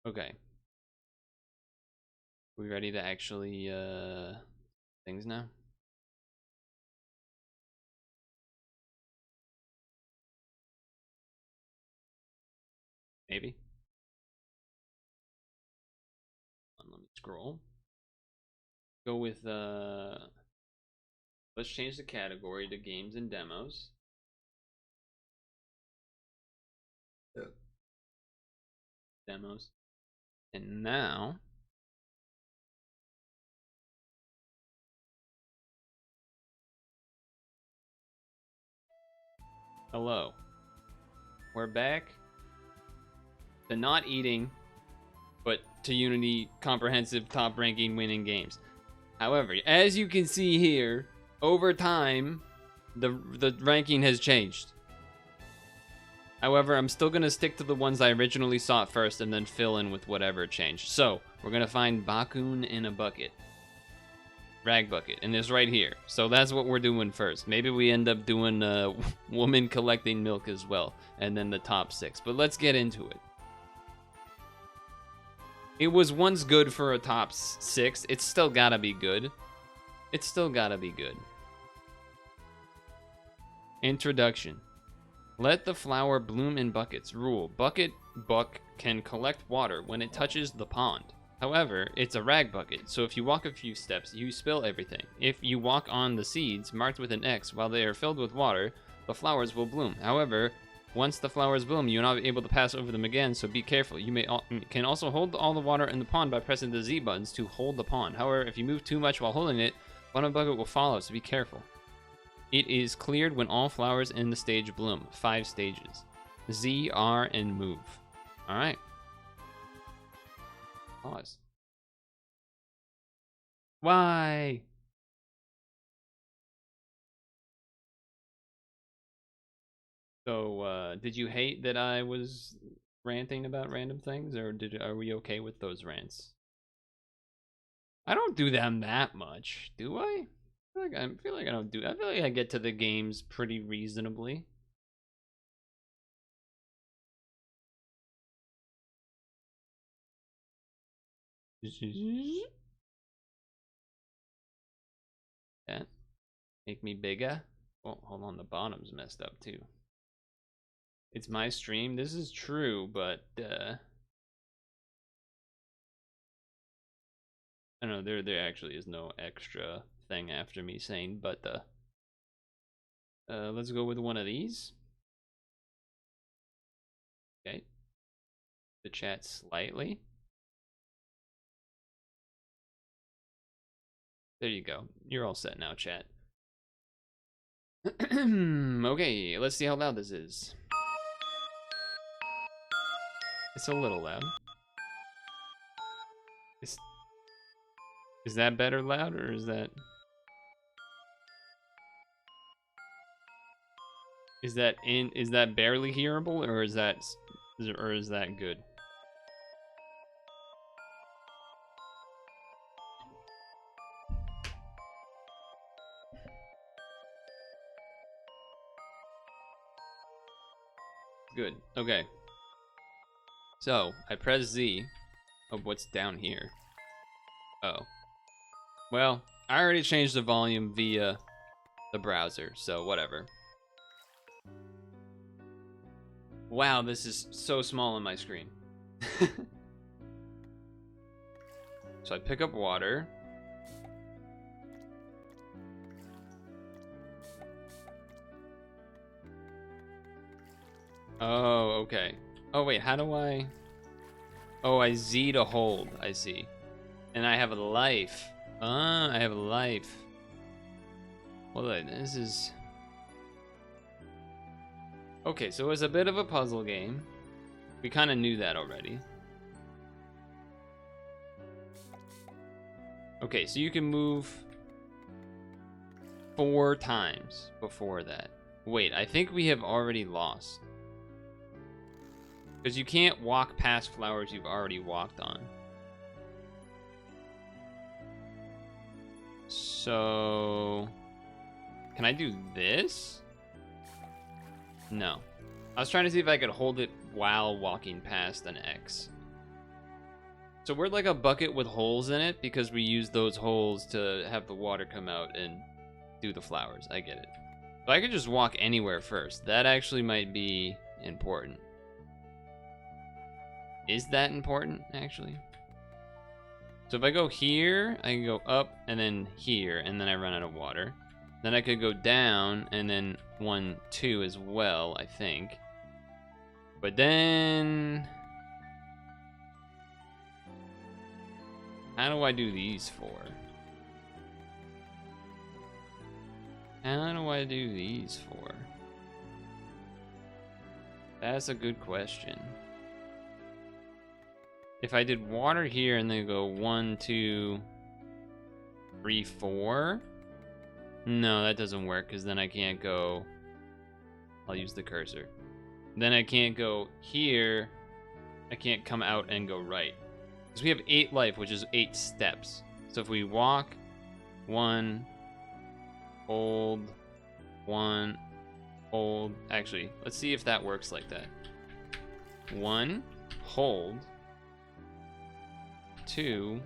Okay. We ready to actually things now? Maybe. Let me scroll. Go with let's change the category to games and demos. Yeah. Demos. And now hello. We're back to not eating, but to Unity comprehensive top ranking winning games. However, as you can see here, over time, the ranking has changed. However, I'm still gonna stick to the ones I originally sought first and then fill in with whatever changed. So, we're gonna find Bakun in a bucket. Rag bucket, and it's right here. So that's what we're doing first. Maybe we end up doing woman collecting milk as well, and then the top 6. But let's get into it. It was once good for a top 6. It's still gotta be good. It's still gotta be good. Introduction. Let the flower bloom in buckets. Rule. Bucket buck can collect water when it touches the pond. However, it's a rag bucket, so if you walk a few steps, you spill everything. If you walk on the seeds marked with an X while they are filled with water, the flowers will bloom. However, once the flowers bloom, you're not able to pass over them again, so be careful. You can also hold all the water in the pond by pressing the Z buttons to hold the pond. However, if you move too much while holding it, one bucket will follow, so be careful. It is cleared when all flowers in the stage bloom. 5 stages. Z, R, and move. Alright. Pause. Why? So, did you hate that I was ranting about random things, or are we okay with those rants? I don't do them that much, do I? I feel like I don't do. I feel like I get to the games pretty reasonably. That make me bigger. Oh, hold on, the bottom's messed up too. It's my stream. This is true, but I don't know. There actually is no extra thing after me saying, but let's go with one of these. Okay. The chat slightly. There you go. You're all set now, chat. Okay, let's see how loud this is. It's a little loud. Is that better loud, or is that... Is that barely hearable, or is that good? Good. Okay. So, I press Z. Oh, what's down here? Oh. Well, I already changed the volume via the browser, so whatever. Wow, this is so small on my screen. So I pick up water. Oh, okay. Oh, wait, how do I... Oh, I Z to hold, I see. And I have a life. Ah, I have a life. Well, this is... Okay, so it was a bit of a puzzle game. We kind of knew that already. Okay, so you can move 4 times before that. Wait, I think we have already lost. Because you can't walk past flowers you've already walked on. So... Can I do this? No. I was trying to see if I could hold it while walking past an X. So we're like a bucket with holes in it because we use those holes to have the water come out and do the flowers. I get it. So I could just walk anywhere first. That actually might be important. Is that important, actually? So if I go here, I can go up and then here, and then I run out of water. Then I could go down and then 1, 2 as well, I think. But then... How do I do these 4? How do I do these 4? That's a good question. If I did water here and then go 1, 2, 3, 4. No, that doesn't work because then I can't go. I'll use the cursor. Then I can't go here. I can't come out and go right. Because we have 8 life, which is 8 steps. So if we walk, 1, hold, 1, hold. Actually, let's see if that works like that. 1, hold. 2.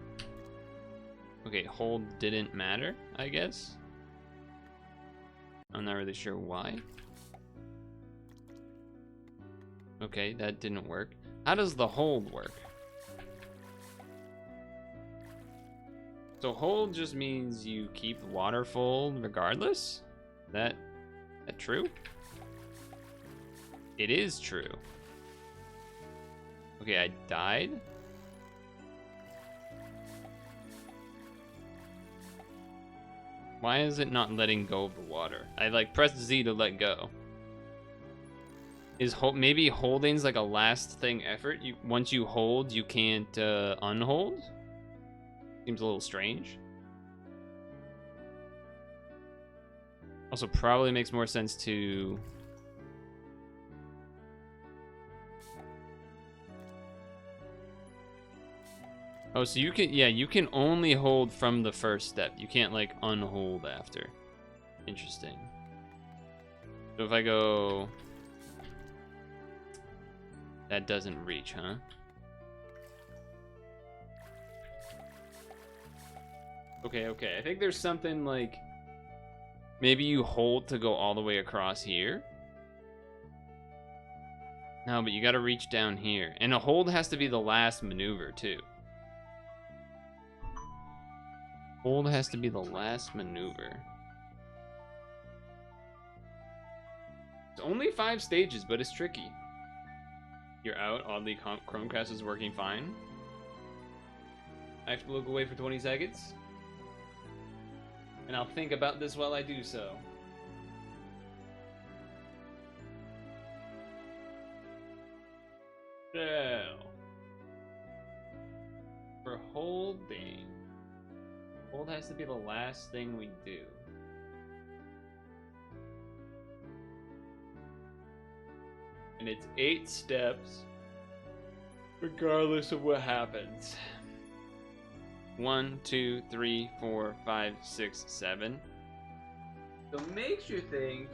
Okay, hold didn't matter, I guess. I'm not really sure why. Okay, that didn't work. How does the hold work? So hold just means you keep the water full regardless? That true? It is true. Okay, I died. Why is it not letting go of the water? I like press Z to let go. Is maybe holding's like a last thing effort? Once you hold, you can't unhold? Seems a little strange. Also, probably makes more sense to... Oh, so you can, yeah, you can only hold from the first step. You can't, like, unhold after. Interesting. So if I go... That doesn't reach, huh? Okay, okay. I think there's something like... Maybe you hold to go all the way across here? No, but you gotta reach down here. And a hold has to be the last maneuver, too. Hold has to be the last maneuver. It's only 5 stages, but it's tricky. You're out. Oddly, Chromecast is working fine. I have to look away for 20 seconds. And I'll think about this while I do so. So, for holding, hold has to be the last thing we do. And it's 8 steps, regardless of what happens. 1, 2, 3, 4, 5, 6, 7. So it makes you think.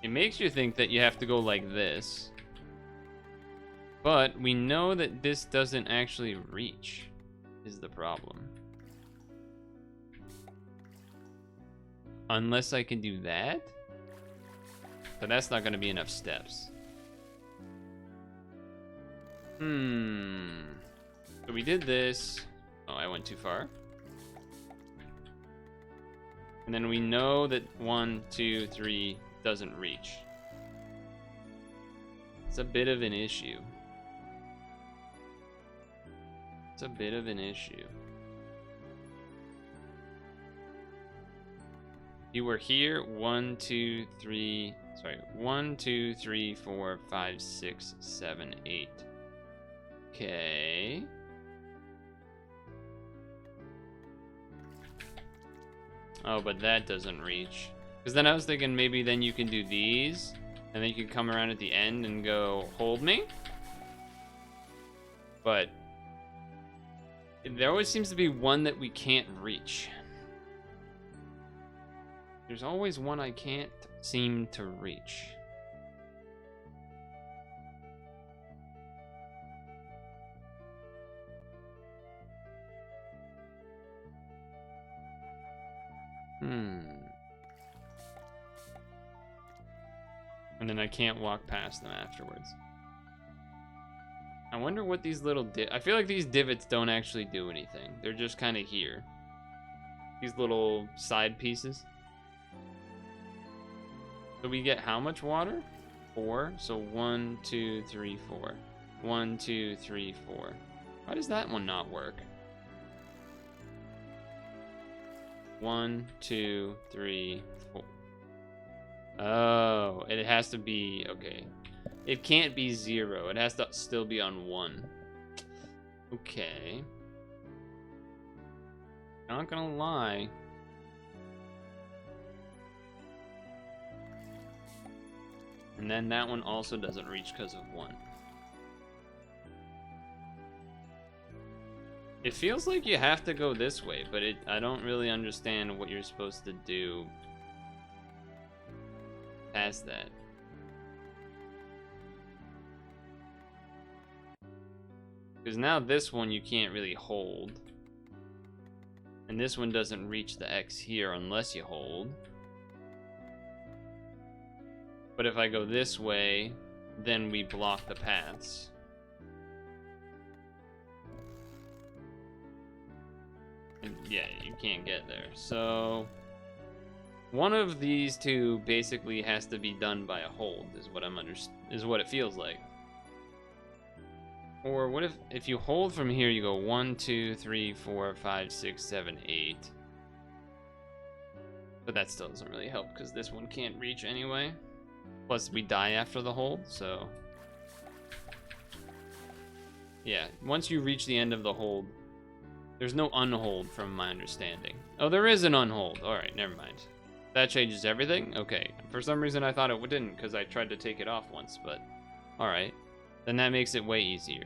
It makes you think that you have to go like this. But we know that this doesn't actually reach, is the problem. Unless I can do that? But that's not gonna be enough steps. So we did this. Oh, I went too far. And then we know that 1, 2, 3 doesn't reach. It's a bit of an issue. It's a bit of an issue. You were here 1, 2, 3. Sorry, 1, 2, 3, 4, 5, 6, 7, 8. Okay. Oh, but that doesn't reach. Because then I was thinking maybe then you can do these, and then you can come around at the end and go, hold me? But there always seems to be one that we can't reach. There's always one I can't seem to reach. And then I can't walk past them afterwards. I wonder what these little I feel like these divots don't actually do anything. They're just kind of here. These little side pieces. So we get how much water? 4. So 1, 2, 3, 4. 1, 2, 3, 4. Why does that one not work? 1, 2, 3, 4. Oh, it has to be, okay. It can't be 0. It has to still be on 1. Okay. Not gonna lie. And then that one also doesn't reach because of 1. It feels like you have to go this way, but I don't really understand what you're supposed to do past that. Because now this one you can't really hold. And this one doesn't reach the X here unless you hold. But if I go this way, then we block the paths. And yeah, you can't get there. So one of these two basically has to be done by a hold, is what it feels like. Or what if you hold from here, you go 1, 2, 3, 4, 5, 6, 7, 8. But that still doesn't really help because this one can't reach anyway. Plus we die after the hold, so yeah, once you reach the end of the hold, there's no unhold from my understanding. Oh, there is an unhold. Alright, never mind. That changes everything? Okay. For some reason I thought it didn't because I tried to take it off once, but alright. Then that makes it way easier.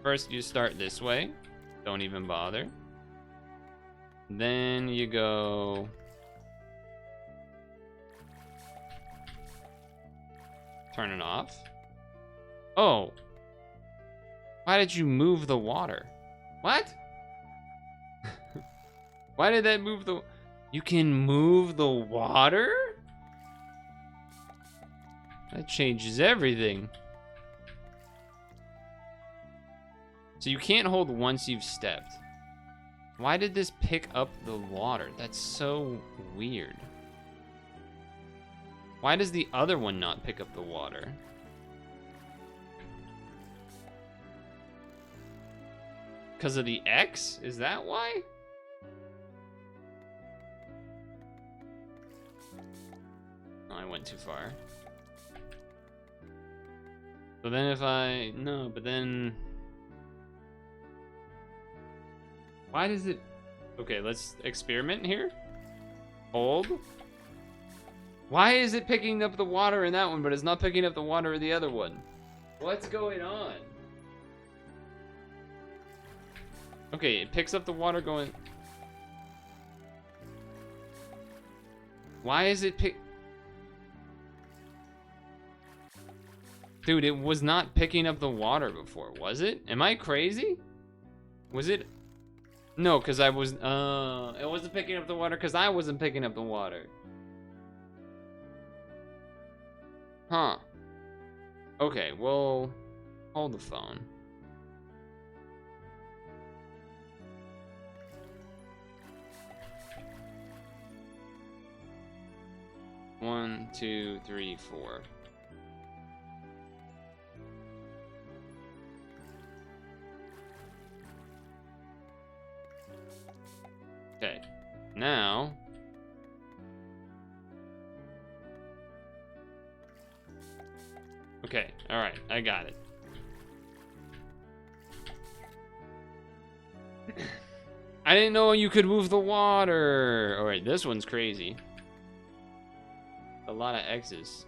First you start this way. Don't even bother. Then you go... Turn it off. Oh. Why did you move the water? What? Why did that move the... You can move the water? That changes everything. So you can't hold once you've stepped. Why did this pick up the water? That's so weird. Why does the other one not pick up the water? Because of the X? Is that why? Oh, I went too far. So then if I... No, but then... Why does it... Okay, let's experiment here. Hold. Why is it picking up the water in that one, but it's not picking up the water in the other one? What's going on? Okay, it picks up the water going... Why is it Dude, it was not picking up the water before, was it? Am I crazy? Was it... No, because I wasn't picking up the water because I wasn't picking up the water. Huh. Okay, well, hold the phone. One, two, three, four. Okay, now. Okay, alright, I got it. I didn't know you could move the water. Alright, this one's crazy. A lot of X's.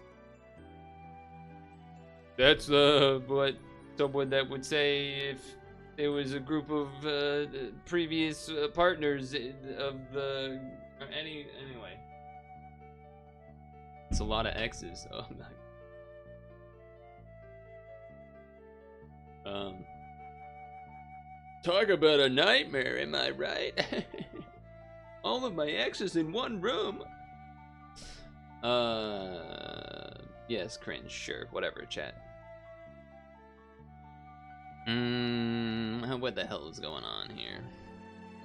That's what someone that would say if there was a group of previous partners of the anyway. It's a lot of X's. Oh my. Talk about a nightmare, am I right? All of my exes in one room. Yes, cringe, sure, whatever, chat. What the hell is going on here?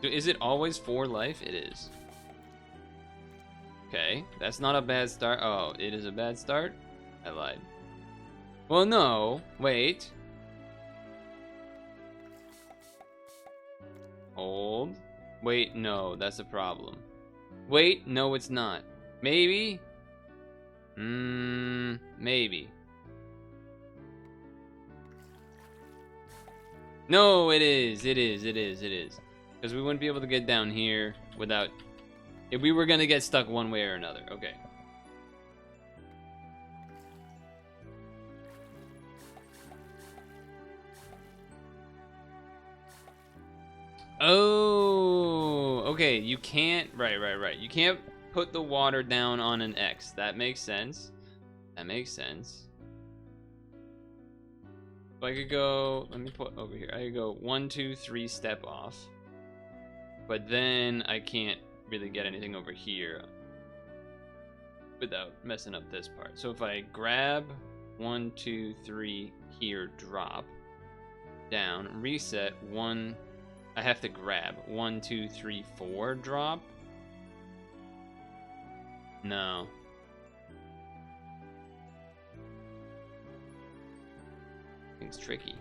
Is it always 4 life? It is. Okay, that's not a bad start. Oh, it is a bad start? I lied. Well, no, wait. Hold. Wait, no, that's a problem. Wait, no, it's not. Maybe? Maybe. No, it is. Because we wouldn't be able to get down here without... If we were going to get stuck one way or another. Okay. Oh, okay. You can't... Right. You can't put the water down on an X. That makes sense. So I could go, let me put over here. I could go 1, 2, 3 step off. But then I can't really get anything over here without messing up this part. So if I grab 1, 2, 3 here, drop down, reset 1, I have to grab 1, 2, 3, 4, drop. No. It's tricky.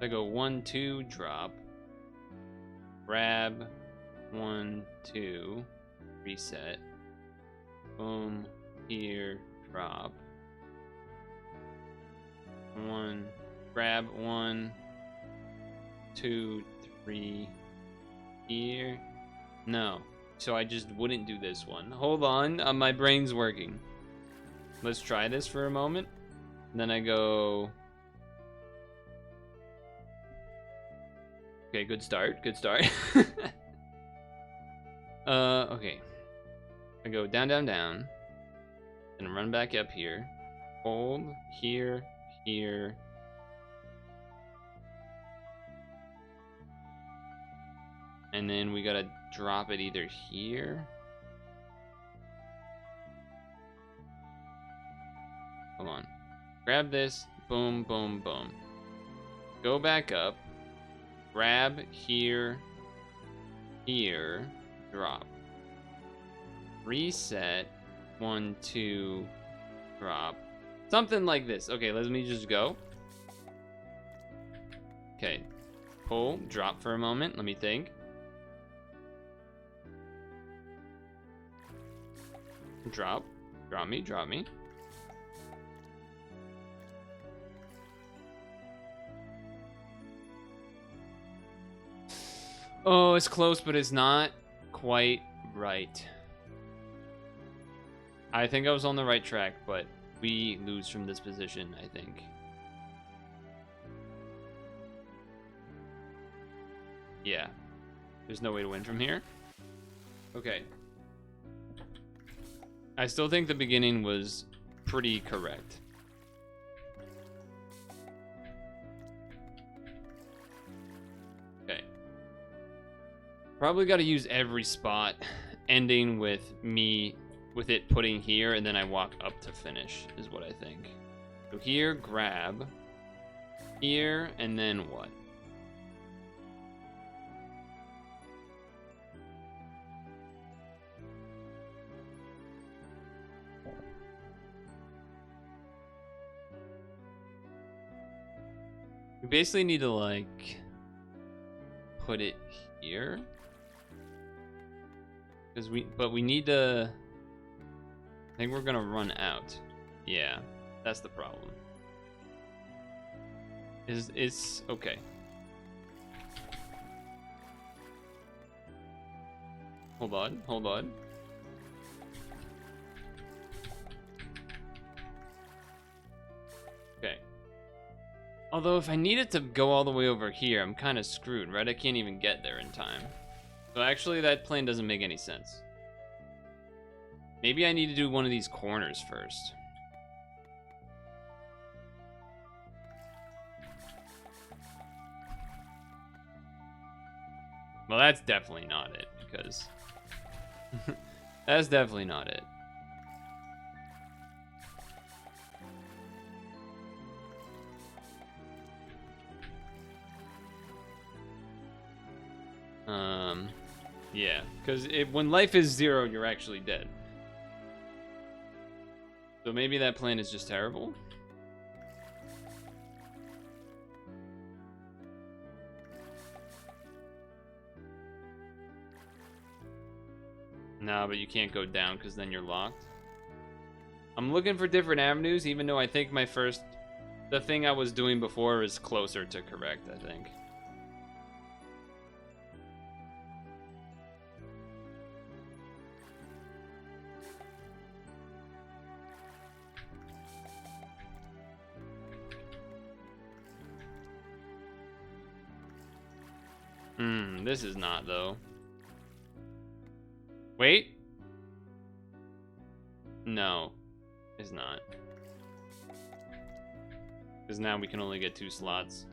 I go 1, 2, drop, grab 1, 2, reset, boom, here, drop, 1, grab 1, 2, 3, here. No, so I just wouldn't do this one. Hold on, my brain's working. Let's try this for a moment. Then I go... Okay, good start. Okay. I go down, and run back up here. Hold, here. And then we gotta drop it either here. Come on. Grab this. Boom. Go back up. Grab here. Drop. Reset. 1, 2. Drop. Something like this. Okay, let me just go. Okay. Pull. Drop for a moment. Let me think. Drop. Drop me. Oh, it's close, but it's not quite right. I think I was on the right track, but we lose from this position, I think. Yeah. There's no way to win from here. Okay. I still think the beginning was pretty correct. Probably got to use every spot, ending with it putting here, and then I walk up to finish, is what I think. So here, grab. Here, and then what? We basically need to, like, put it here. But we need to... I think we're gonna run out. Yeah, that's the problem. It's okay. Hold on, hold on. Okay. Although if I needed to go all the way over here, I'm kind of screwed, right? I can't even get there in time. So actually that plan doesn't make any sense. Maybe I need to do one of these corners first. Well, that's definitely not it, because... that's definitely not it. Yeah, because when life is 0, you're actually dead. So maybe that plan is just terrible? No, but you can't go down because then you're locked. I'm looking for different avenues, even though I think the thing I was doing before is closer to correct, I think. This is not, though. Wait. No, it's not. Because now we can only get 2 slots.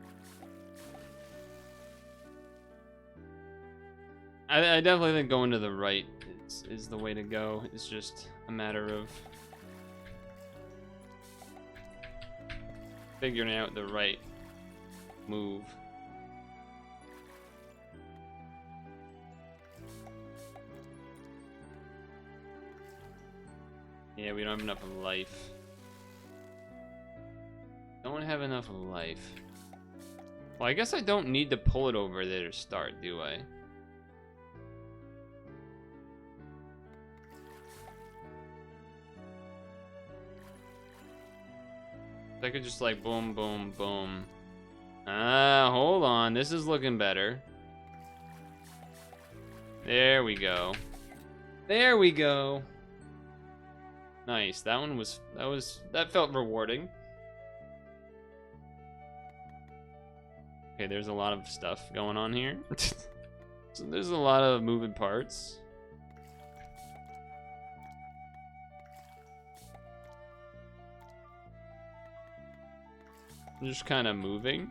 I definitely think going to the right is the way to go. It's just a matter of figuring out the right move. Yeah, we don't have enough life. Don't have enough life. Well, I guess I don't need to pull it over there to start, do I? I could just like boom, boom, boom. Hold on. This is looking better. There we go. There we go. Nice. That felt rewarding. Okay, there's a lot of stuff going on here. So there's a lot of moving parts. I'm just kind of moving.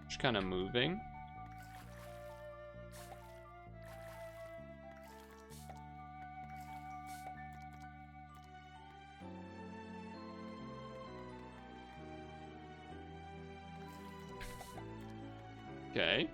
Just kind of moving. Okay.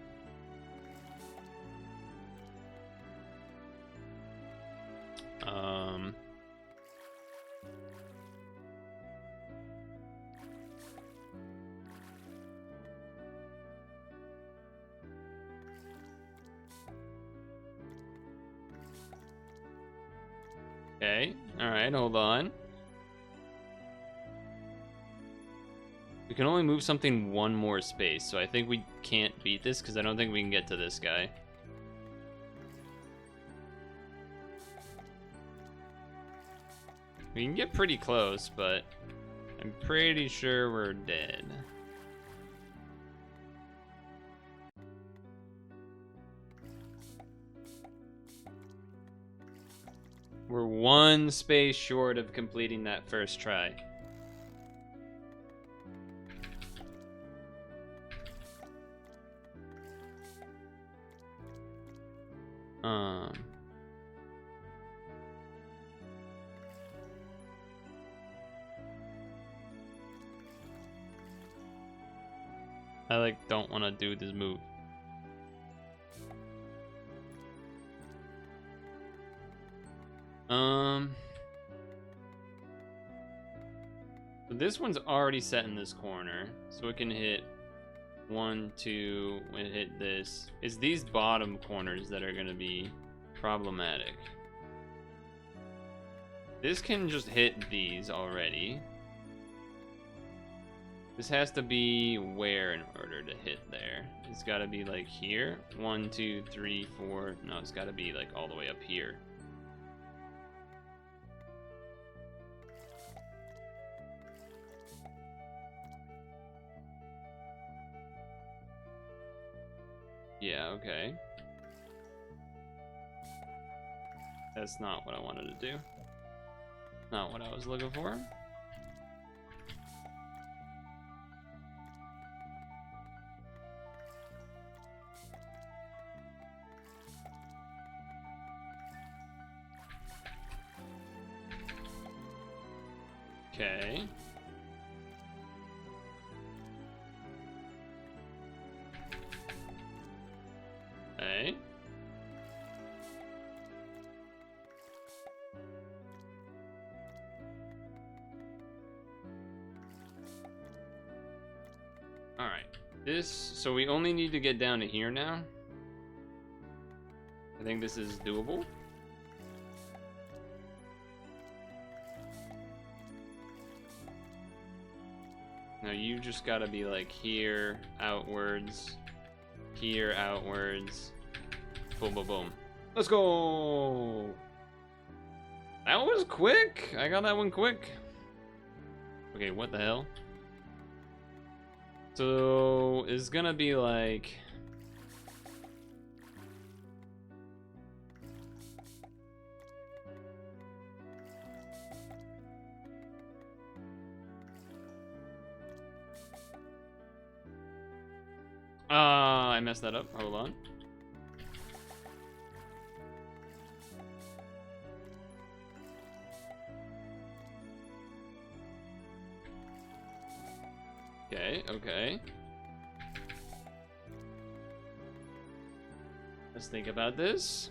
Okay. All right, hold on. We can only move something 1 more space, so I think we can't beat this because I don't think we can get to this guy. We can get pretty close, but I'm pretty sure we're dead. We're 1 space short of completing that first try. Um. I like don't want to do this move. So this one's already set in this corner, so it can hit 1, 2, and hit this. It's these bottom corners that are gonna be problematic. This can just hit these already. This has to be where in order to hit there? It's gotta be like here. 1, 2, 3, 4. No, it's gotta be like all the way up here. Yeah, okay. That's not what I wanted to do. Not what I was looking for. Okay. Okay. Alright. So we only need to get down to here now. I think this is doable. Now you just gotta be like here, outwards, here, outwards. Boom, boom, boom. Let's go! That was quick! I got that one quick. Okay, what the hell? So, it's gonna be like... I messed that up. Hold on. Okay, okay. Let's think about this.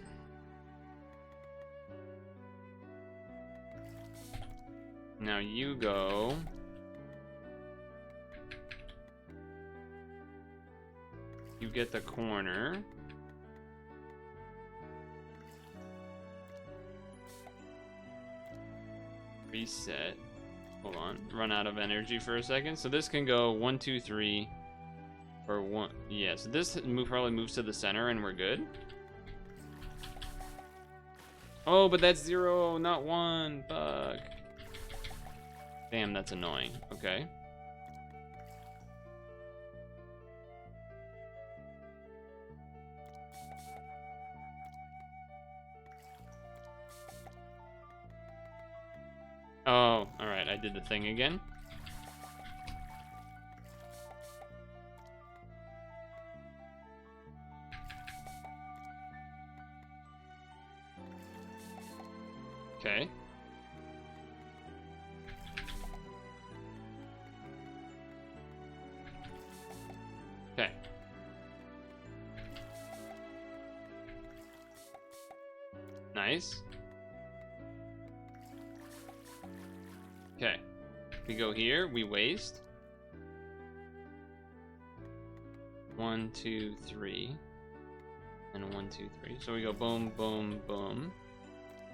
Now you go. You get the corner. Reset. Hold on. Run out of energy for a second. So this can go 1, 2, 3. Or 1. Yeah, so this probably moves to the center and we're good. Oh, but that's 0, not 1. Fuck. Damn, that's annoying. Okay. Oh, alright, I did the thing again. Okay. Okay. Nice. Okay. We go here, we waste. 1, 2, 3. And 1, 2, 3. So we go boom, boom, boom.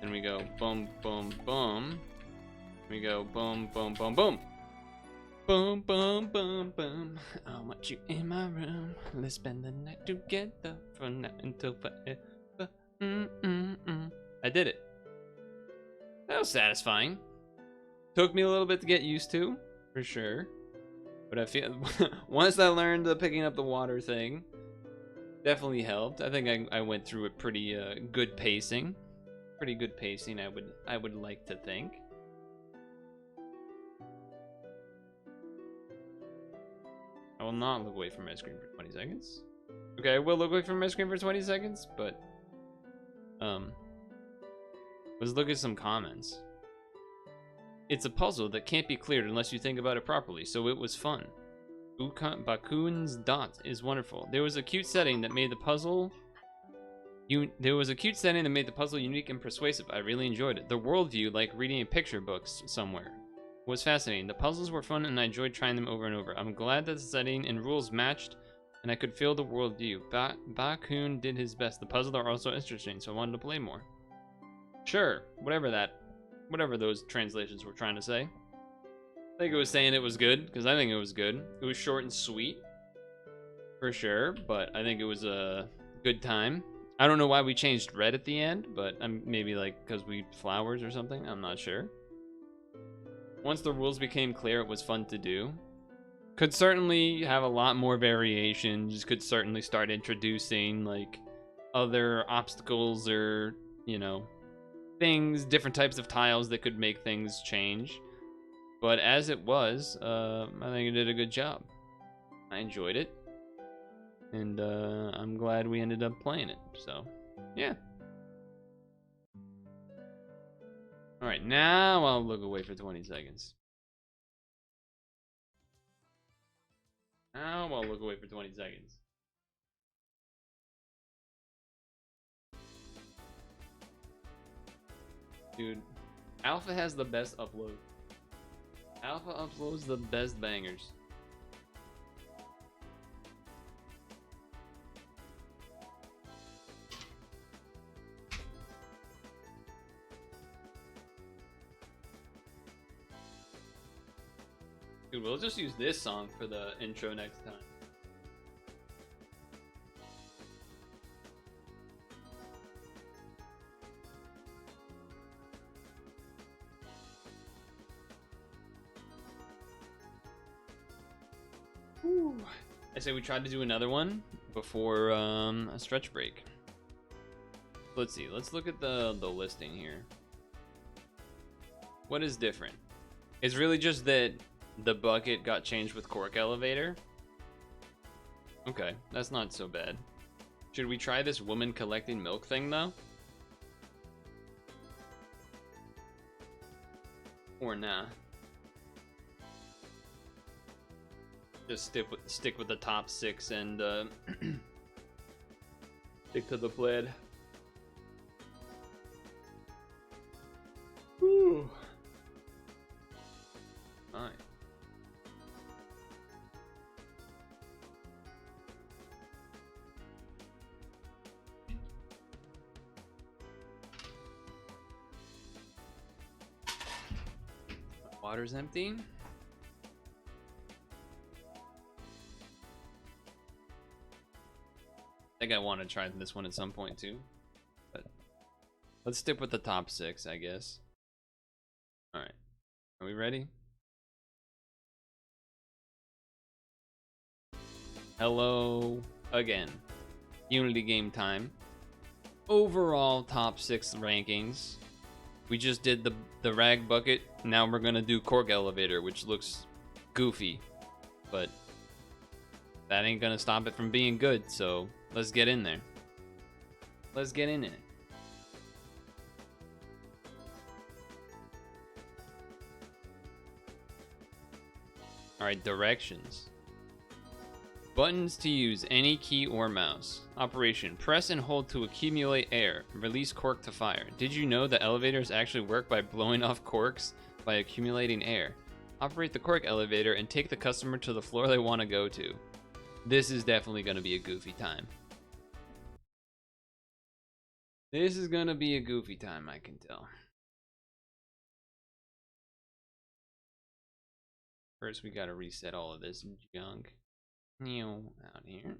Then we go boom, boom, boom. We go boom, boom, boom, boom. Boom, boom, boom, boom. I want you in my room. Let's spend the night together from now until forever. I did it. That was satisfying. Took me a little bit to get used to, for sure. But I feel once I learned the picking up the water thing, definitely helped. I think I went through it pretty good pacing. Pretty good pacing, I would like to think. I will not look away from my screen for 20 seconds. Okay, I will look away from my screen for 20 seconds, but Let's look at some comments. It's a puzzle that can't be cleared unless you think about it properly, so it was fun. Bakun's dot is wonderful. There was a cute setting that made the puzzle unique and persuasive. I really enjoyed it. The worldview, like reading a picture book somewhere, was fascinating. The puzzles were fun and I enjoyed trying them over and over. I'm glad that the setting and rules matched and I could feel the worldview. Bakun did his best. The puzzles are also interesting, so I wanted to play more. Sure, whatever those translations were trying to say. I think it was saying it was good, because I think it was good. It was short and sweet, for sure, but I think it was a good time. I don't know why we changed red at the end, but maybe like because we flowers or something. I'm not sure. Once the rules became clear, it was fun to do. Could certainly have a lot more variations. Could certainly start introducing like other obstacles or, you know, things, different types of tiles that could make things change. But as it was, I think it did a good job. I enjoyed it. And I'm glad we ended up playing it. So, yeah. Alright, now I'll look away for 20 seconds. Now I'll look away for 20 seconds. Dude, Alpha has the best upload. Alpha uploads the best bangers. Dude, we'll just use this song for the intro next time. Whew. I say we tried to do another one before a stretch break. Let's see. Let's look at the listing here. What is different? It's really just that the bucket got changed with cork elevator. Okay, that's not so bad. Should we try this woman collecting milk thing though? Or nah? Just stick with the top 6 and stick to the plan. Whew. Alright. Water's empty. I think I want to try this one at some point too, but let's stick with the top 6, I guess. All right, are we ready? Hello again. Unity game time. Overall top 6 rankings. We just did the rag bucket. Now we're gonna do cork elevator, which looks goofy, but that ain't gonna stop it from being good. So let's get in there. Let's get in it. All right, directions. Buttons to use any key or mouse. Operation: press and hold to accumulate air. Release cork to fire. Did you know that elevators actually work by blowing off corks by accumulating air? Operate the cork elevator and take the customer to the floor they want to go to. This is definitely going to be a goofy time. This is going to be a goofy time, I can tell. First, we got to reset all of this junk. Out here.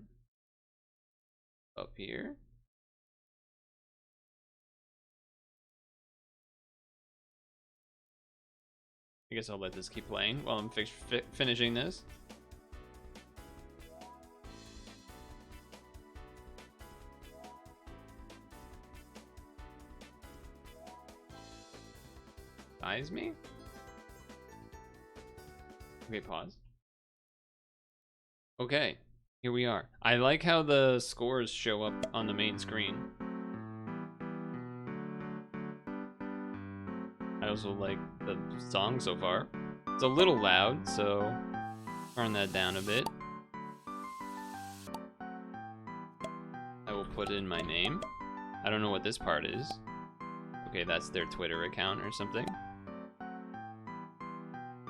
Up here. I guess I'll let this keep playing while I'm finishing this. Eyes me? Okay, pause. Okay, here we are. I like how the scores show up on the main screen. I also like the song so far. It's a little loud, so turn that down a bit. I will put in my name. I don't know what this part is. Okay, that's their Twitter account or something.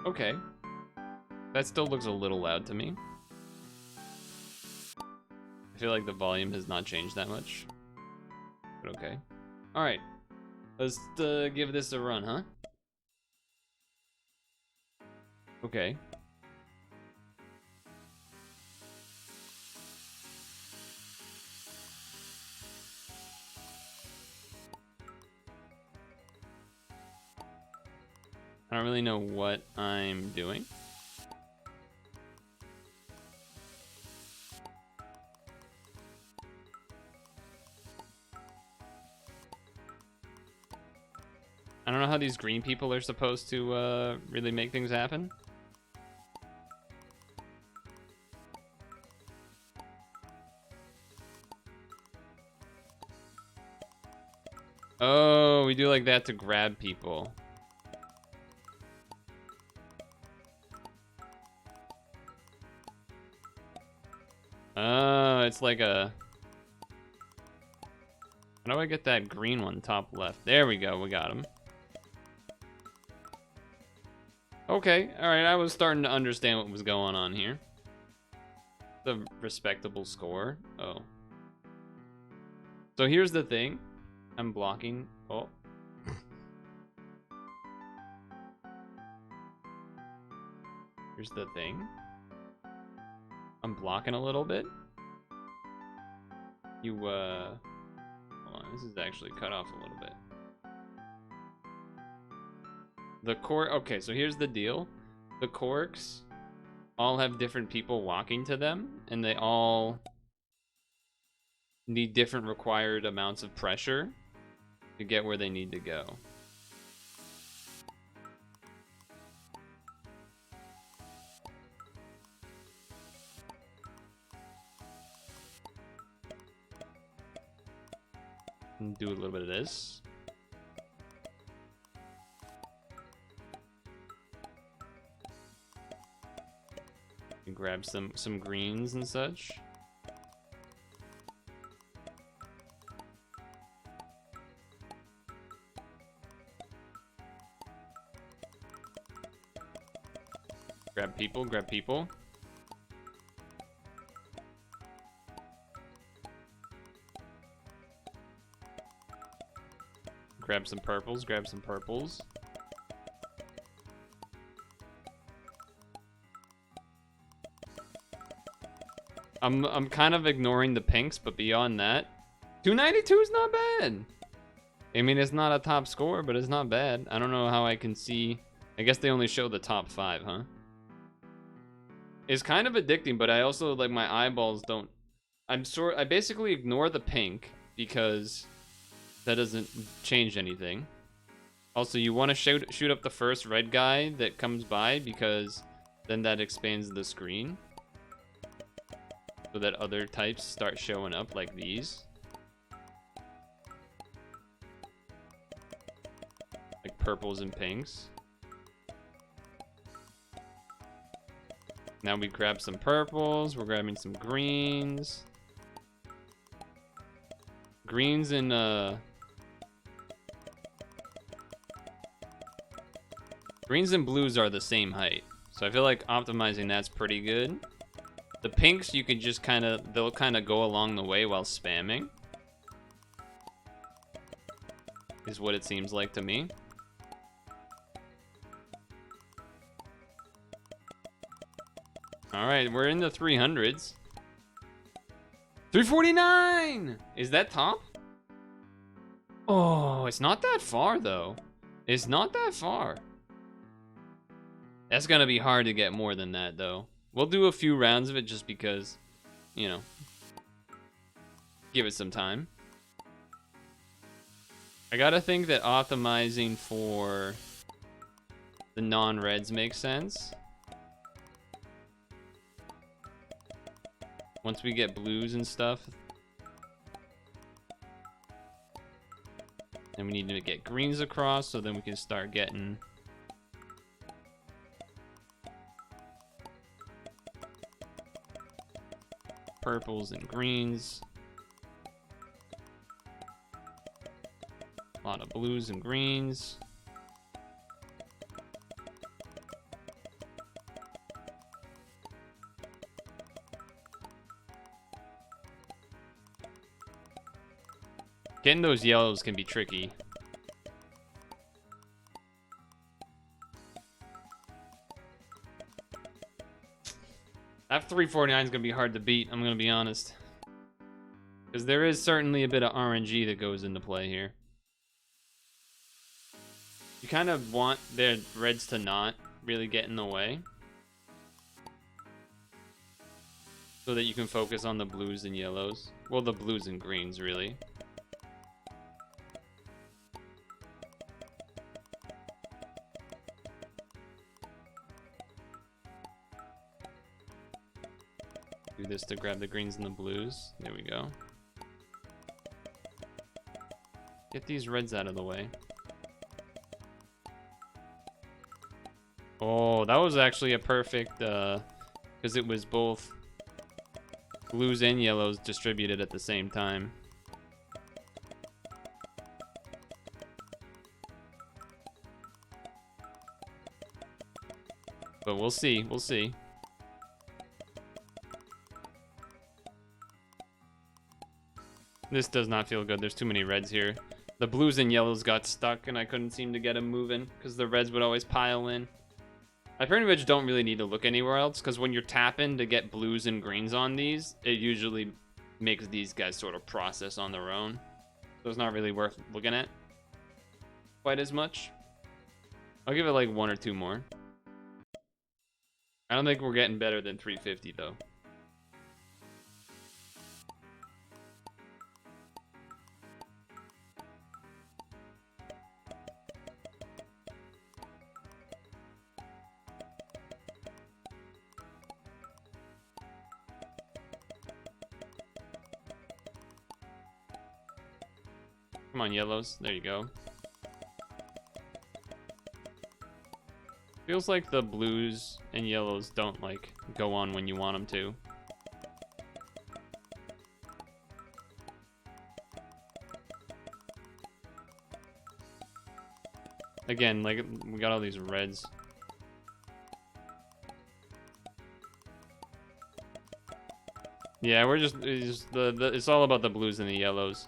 Okay. That still looks a little loud to me. I feel like the volume has not changed that much. But okay. Alright. Let's give this a run, huh? Okay. I don't really know what I'm doing. I don't know how these green people are supposed to really make things happen. Oh, we do like that to grab people. Oh, it's like a... How do I get that green one top left? There we go, we got him. Okay, alright, I was starting to understand what was going on here. The respectable score. Oh. So here's the thing. I'm blocking. Oh. Here's the thing. I'm blocking a little bit. You, hold on, this is actually cut off a little bit. The cork, okay, so here's the deal. The corks all have different people walking to them, and they all need different required amounts of pressure to get where they need to go. And do a little bit of this. And grab some greens and such. Grab people, grab people. Grab some purples, grab some purples. I'm kind of ignoring the pinks, but beyond that, 292 is not bad. I mean, it's not a top score, but it's not bad. I don't know how I can see. I guess they only show the top 5, huh? It's kind of addicting, but I also, like, my eyeballs don't... I basically ignore the pink because that doesn't change anything. Also, you want to shoot up the first red guy that comes by because then that expands the screen so that other types start showing up, like these. Like purples and pinks. Now we grab some purples, we're grabbing some greens. Greens and greens and blues are the same height. So I feel like optimizing that's pretty good. The pinks you can just they'll kind of go along the way while spamming. Is what it seems like to me. All right, we're in the 300s. 349! Is that top? Oh, it's not that far, though. It's not that far. That's gonna be hard to get more than that, though. We'll do a few rounds of it just because, you know, give it some time. I gotta think that optimizing for the non-reds makes sense. Once we get blues and stuff. And we need to get greens across so then we can start getting purples and greens. A lot of blues and greens. Getting those yellows can be tricky. That 349 is going to be hard to beat, I'm going to be honest. Because there is certainly a bit of RNG that goes into play here. You kind of want their reds to not really get in the way. So that you can focus on the blues and yellows. Well, the blues and greens, really. Do this to grab the greens and the blues. There we go. Get these reds out of the way. Oh, that was actually a perfect, because it was both blues and yellows distributed at the same time. But we'll see, we'll see. This does not feel good. There's too many reds here. The blues and yellows got stuck and I couldn't seem to get them moving because the reds would always pile in. I pretty much don't really need to look anywhere else because when you're tapping to get blues and greens on these, it usually makes these guys sort of process on their own. So it's not really worth looking at quite as much. I'll give it like one or two more. I don't think we're getting better than 350 though. Come on, yellows. There you go. Feels like the blues and yellows don't, like, go on when you want them to. Again, like, we got all these reds. Yeah, it's all about the blues and the yellows.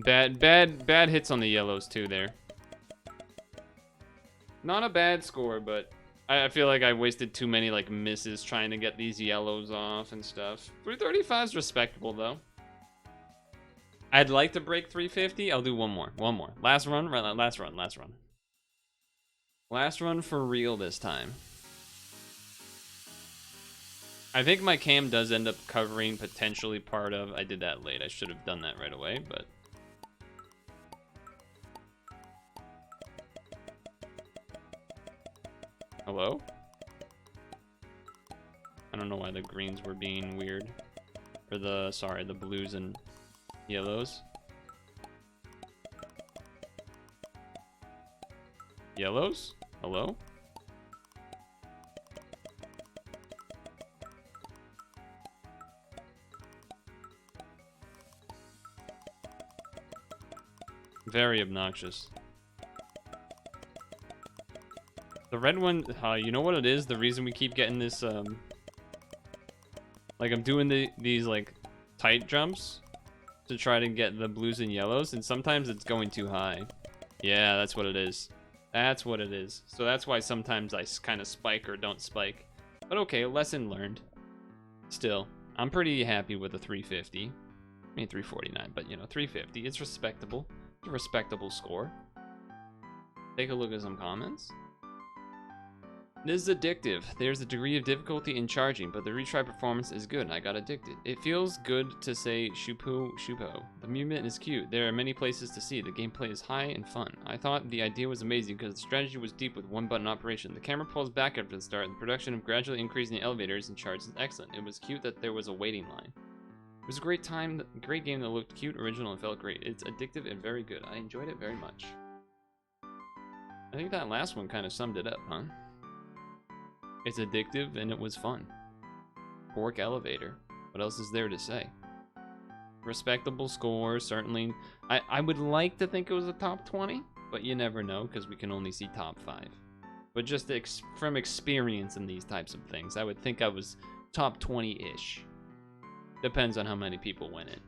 Bad hits on the yellows too there. Not a bad score, but I feel like I wasted too many like misses trying to get these yellows off and stuff. 335 is respectable though. I'd like to break 350. I'll do one more. Last run. Last run for real this time. I think my cam does end up covering potentially part of. I did that late. I should have done that right away, but. Hello? I don't know why the greens were being weird. Or the blues and yellows. Yellows? Hello? Very obnoxious. The red one, you know what it is? The reason we keep getting this, like I'm doing these like tight jumps to try to get the blues and yellows, and sometimes it's going too high. Yeah, that's what it is. That's what it is. So that's why sometimes I kind of spike or don't spike. But okay, lesson learned. Still, I'm pretty happy with the 350. I mean 349, but you know, 350. It's respectable. It's a respectable score. Take a look at some comments. This is addictive. There's a degree of difficulty in charging, but the retry performance is good. I got addicted. It feels good to say shupo. The movement is cute. There are many places to see. The gameplay is high and fun. I thought the idea was amazing because the strategy was deep with one button operation. The camera pulls back after the start, and the production of gradually increasing the elevators and charts is excellent. It was cute that there was a waiting line. It was a great time, great game that looked cute, original, and felt great. It's addictive and very good. I enjoyed it very much. I think that last one kind of summed it up, huh? It's addictive and it was fun. Pork elevator. What else is there to say? Respectable score, certainly. I would like to think it was a top 20, but you never know because we can only see top 5. But just from experience in these types of things, I would think I was top 20-ish. Depends on how many people went in.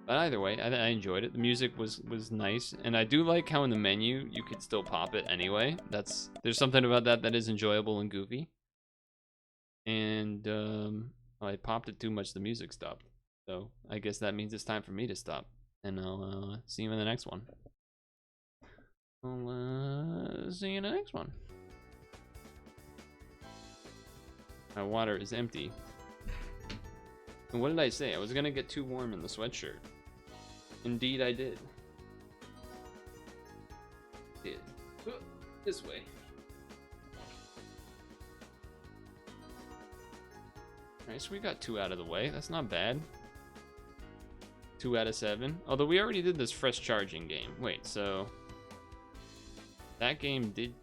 But either way, I enjoyed it. The music was nice, and I do like how in the menu you could still pop it anyway. There's something about that is enjoyable and goofy. And I popped it too much, the music stopped. So I guess that means it's time for me to stop, and I'll see you in the next one. I'll see you in the next one. My water is empty. And what did I say? I was gonna get too warm in the sweatshirt. Indeed I did. This way. Alright, so we got 2 out of the way. That's not bad. 2 out of 7. Although we already did this fresh charging game. Wait, so... that game did...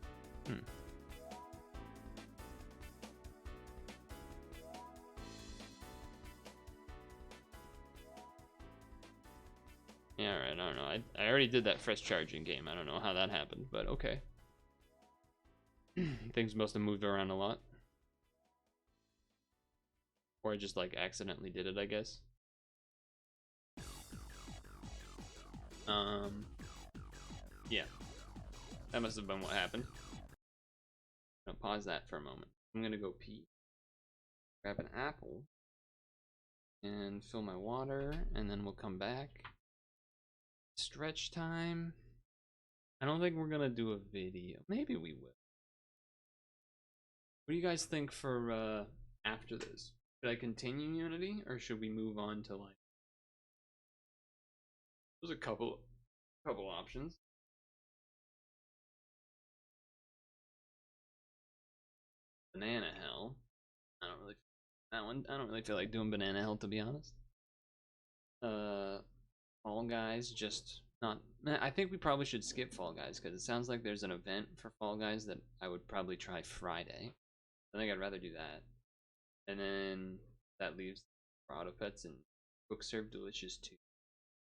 Yeah, alright, I don't know. I already did that fresh charging game. I don't know how that happened, but okay. Things must have moved around a lot. Or I just, like, accidentally did it, I guess. Yeah. That must have been what happened. I'm gonna pause that for a moment. I'm gonna go pee. Grab an apple. And fill my water, and then we'll come back. Stretch time. I don't think we're gonna do a video. Maybe we will. What do you guys think for after this? Should I continue Unity, or should we move on to like? There's a couple options. Banana Hell. I don't really that one. I don't really feel like doing Banana Hell, to be honest. Fall Guys, just not. I think we probably should skip Fall Guys because it sounds like there's an event for Fall Guys that I would probably try Friday. I think I'd rather do that. And then that leaves Auto Pets and Cook Serve Delicious 2.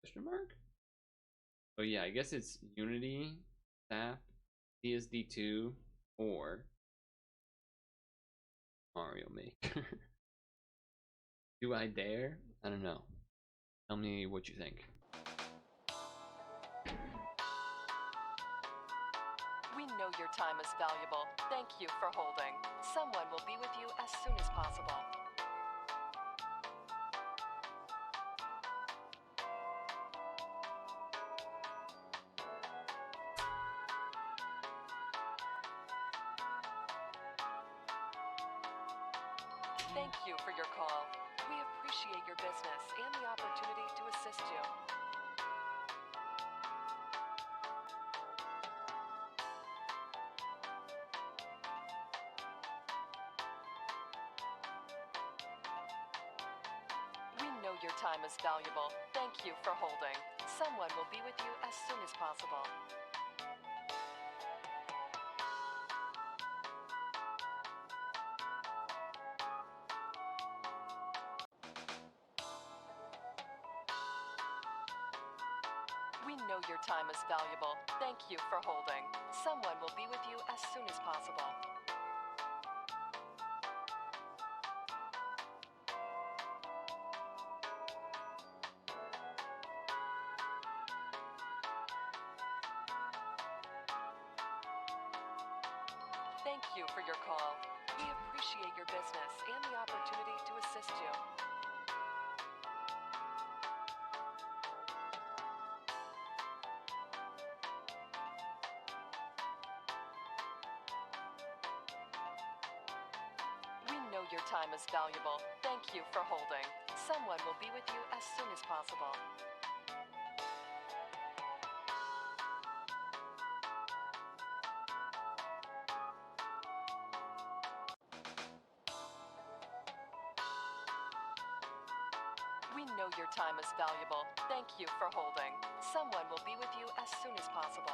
Question mark? Oh yeah, I guess it's Unity, Staff, CSD2, or Mario Maker. Do I dare? I don't know. Tell me what you think. We know your time is valuable. Thank you for holding. Someone will be with you as soon as possible. Thank you for your call. We appreciate your business and the opportunity to assist you. We know your time is valuable. Thank you for holding. Someone will be with you as soon as possible. We know your time is valuable. Thank you for holding. Someone will be with you as soon as possible. Thank you for your call. We appreciate your business and the opportunity to assist you. We know your time is valuable. Thank you for holding. Someone will be with you as soon as possible. We We know your time is valuable. Thank you for holding. Someone will be with you as soon as possible.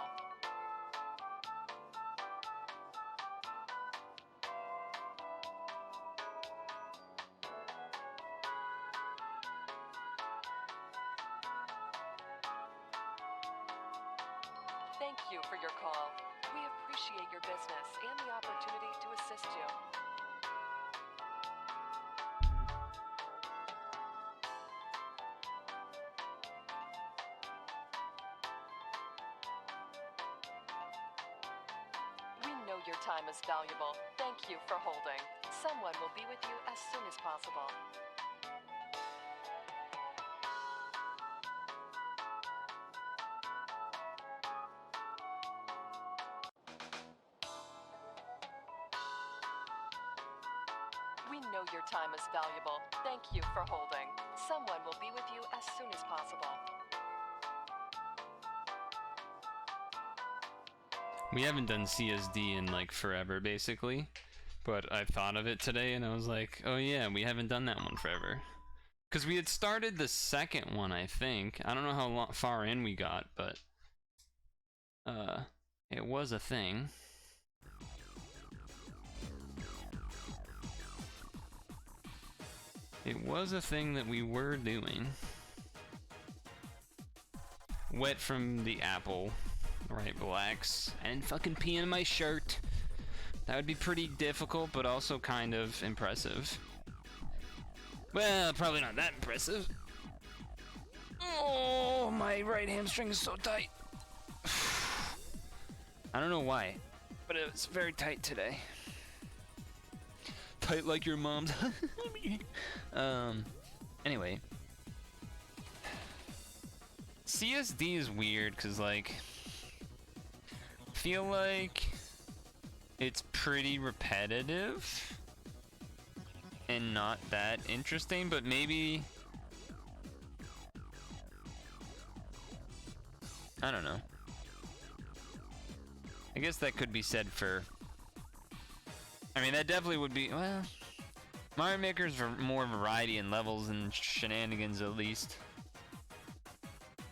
Thank you for your call. We appreciate your business and the opportunity to assist you. We know your time is valuable. Thank you for holding. Someone will be with you as soon as possible. We know your time is valuable. Thank you for holding. Someone will be with you as soon as possible. We haven't done CSD in like forever, basically. But I thought of it today and I was like, oh yeah, we haven't done that one forever. Because we had started the second one, I think. I don't know how far in we got, but it was a thing. It was a thing that we were doing. Wet from the apple. Right, relax. And fucking pee in my shirt. That would be pretty difficult, but also kind of impressive. Well, probably not that impressive. Oh, my right hamstring is so tight. I don't know why, but it's very tight today. Tight like your mom's. Anyway. CSD is weird, cause like, feel like it's pretty repetitive and not that interesting, but maybe I don't know. I guess that could be said for, I mean, that definitely would be, well, Mario Maker's for more variety in levels and shenanigans at least.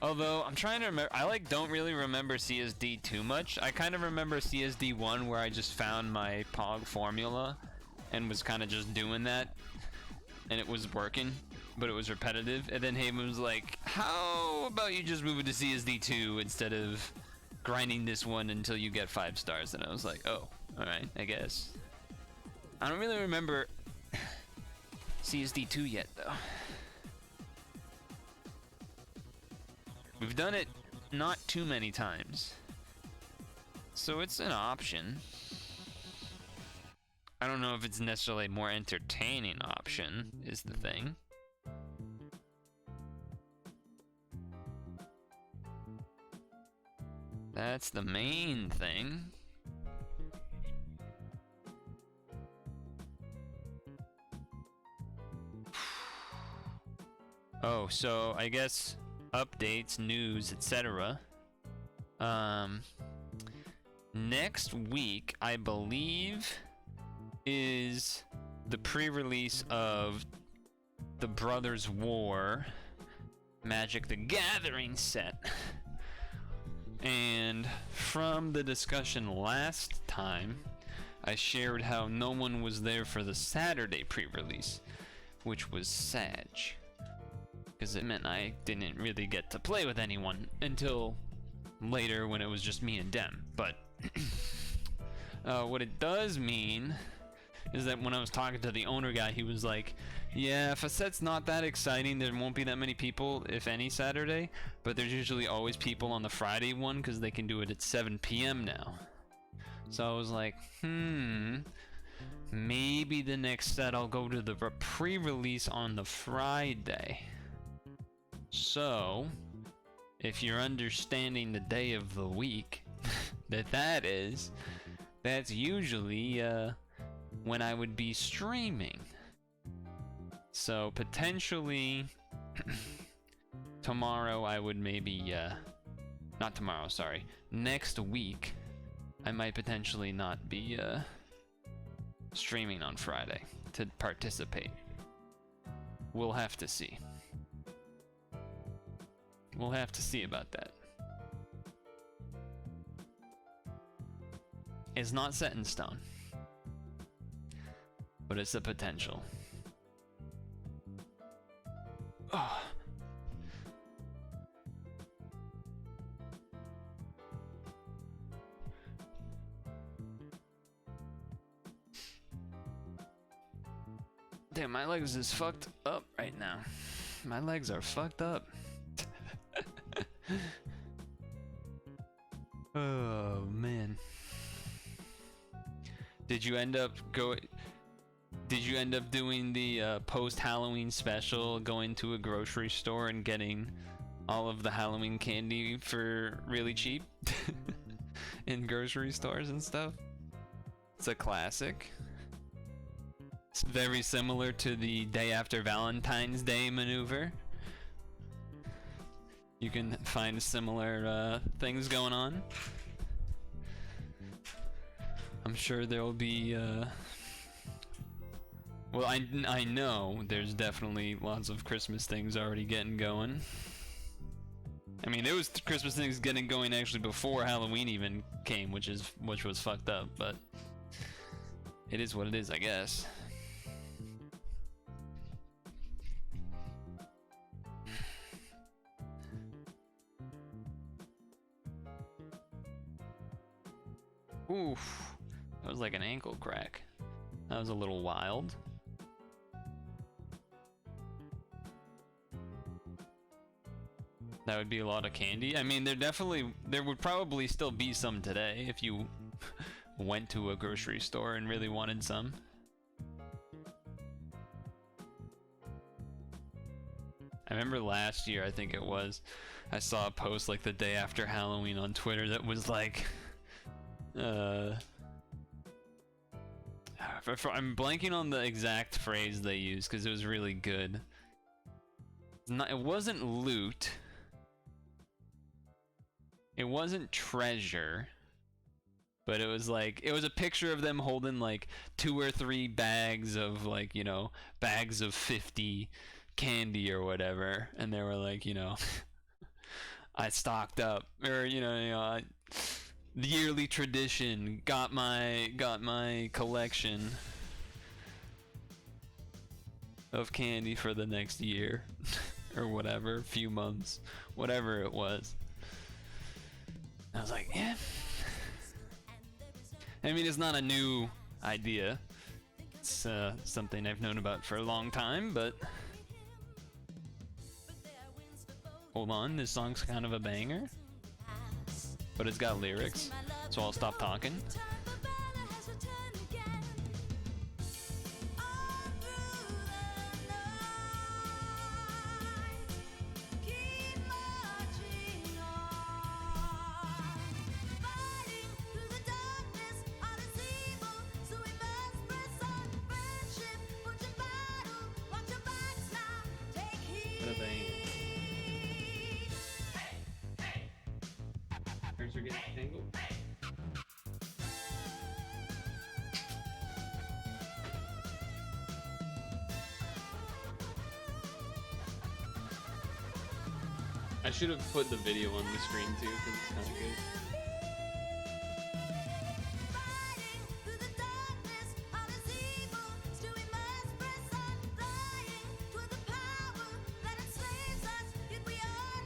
Although, I'm trying to remember, I like don't really remember CSD too much. I kind of remember CSD 1 where I just found my Pog formula and was kind of just doing that. And it was working, but it was repetitive. And then Haven was like, how about you just move it to CSD 2 instead of grinding this one until you get 5 stars? And I was like, oh, alright, I guess. I don't really remember CSD 2 yet, though. We've done it not too many times, so it's an option. I don't know if it's necessarily a more entertaining option, is the thing. That's the main thing. Oh, so I guess updates, news, etc. Next week, I believe, is the pre-release of the Brothers War Magic the Gathering set. And from the discussion last time, I shared how no one was there for the Saturday pre-release, which was sad. Because it meant I didn't really get to play with anyone until later when it was just me and Dem. But what it does mean is that when I was talking to the owner guy, he was like, yeah, if a set's not that exciting, there won't be that many people, if any, Saturday. But there's usually always people on the Friday one because they can do it at 7 p.m. now. So I was like, maybe the next set I'll go to the pre-release on the Friday. So, if you're understanding the day of the week that is, that's usually when I would be streaming. So potentially tomorrow I would maybe not tomorrow, sorry, next week I might potentially not be streaming on Friday to participate. We'll have to see. We'll have to see about that. It's not set in stone, but it's a potential. Oh. Damn, my legs is fucked up right now. My legs are fucked up. Oh man. Did you end up doing the post Halloween special, going to a grocery store and getting all of the Halloween candy for really cheap in grocery stores and stuff? It's a classic. It's very similar to the day after Valentine's Day maneuver. You can find similar things going on. I'm sure there will be well, I know there's definitely lots of Christmas things already getting going. I mean, there was Christmas things getting going actually before Halloween even came, which was fucked up, but it is what it is, I guess. Oof, that was like an ankle crack. That was a little wild. That would be a lot of candy. I mean, there would probably still be some today if you went to a grocery store and really wanted some. I remember last year, I think it was, I saw a post like the day after Halloween on Twitter that was like, I'm blanking on the exact phrase they used because it was really good. It wasn't loot. It wasn't treasure. But it was like, it was a picture of them holding like 2 or 3 bags of like, you know, bags of 50 candy or whatever. And they were like, you know, I stocked up, or, the yearly tradition, got my collection of candy for the next year or whatever, few months, whatever it was. I was like, yeah. I mean, it's not a new idea. It's something I've known about for a long time, but hold on, this song's kind of a banger. But it's got lyrics, so I'll stop talking. What a banger. Are getting tangled. I should have put the video on the screen too, because it's kind of good.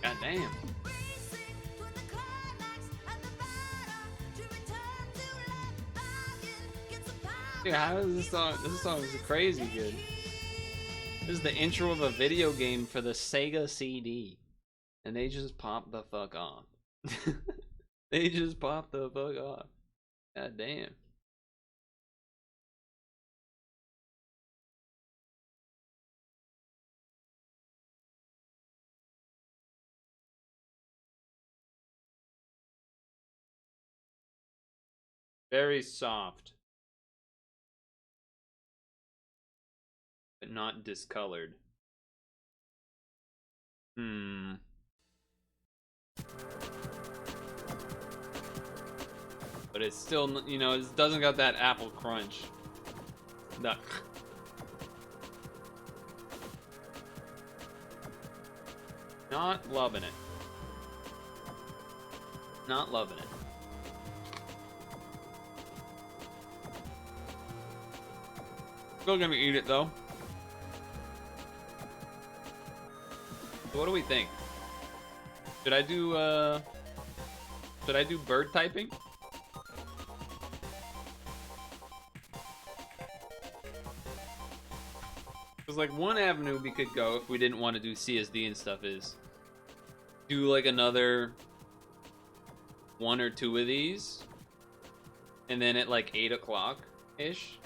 God damn. Dude, how is this song? This song is crazy good. This is the intro of a video game for the Sega CD. And they just popped the fuck off. They just popped the fuck off. God damn. Very soft. But not discolored. But it's still, it doesn't got that apple crunch. Not loving it. Not loving it. Still gonna eat it though. So what do we think? Should I do bird typing? Cause like one avenue we could go if we didn't want to do CSD and stuff is do like another 1 or 2 of these, and then at like 8 o'clock ish,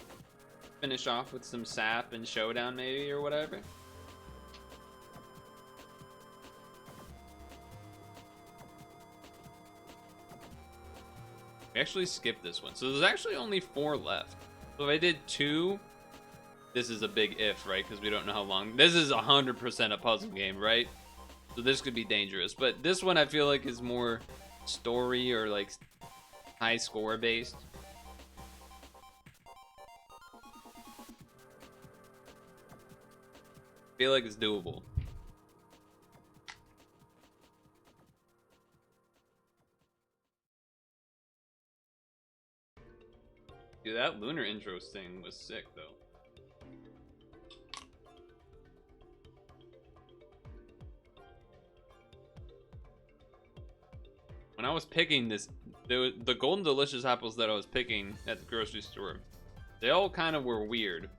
finish off with some sap and showdown maybe or whatever. We actually skipped this one, so there's actually only 4 left. So if I did 2, this is a big if, right? Because we don't know how long. This is 100% a puzzle game, right? So this could be dangerous. But this one I feel like is more story or like high score based. I feel like it's doable. Dude, that lunar intro thing was sick though. When I was picking this, the Golden Delicious apples that I was picking at the grocery store, they all kind of were weird.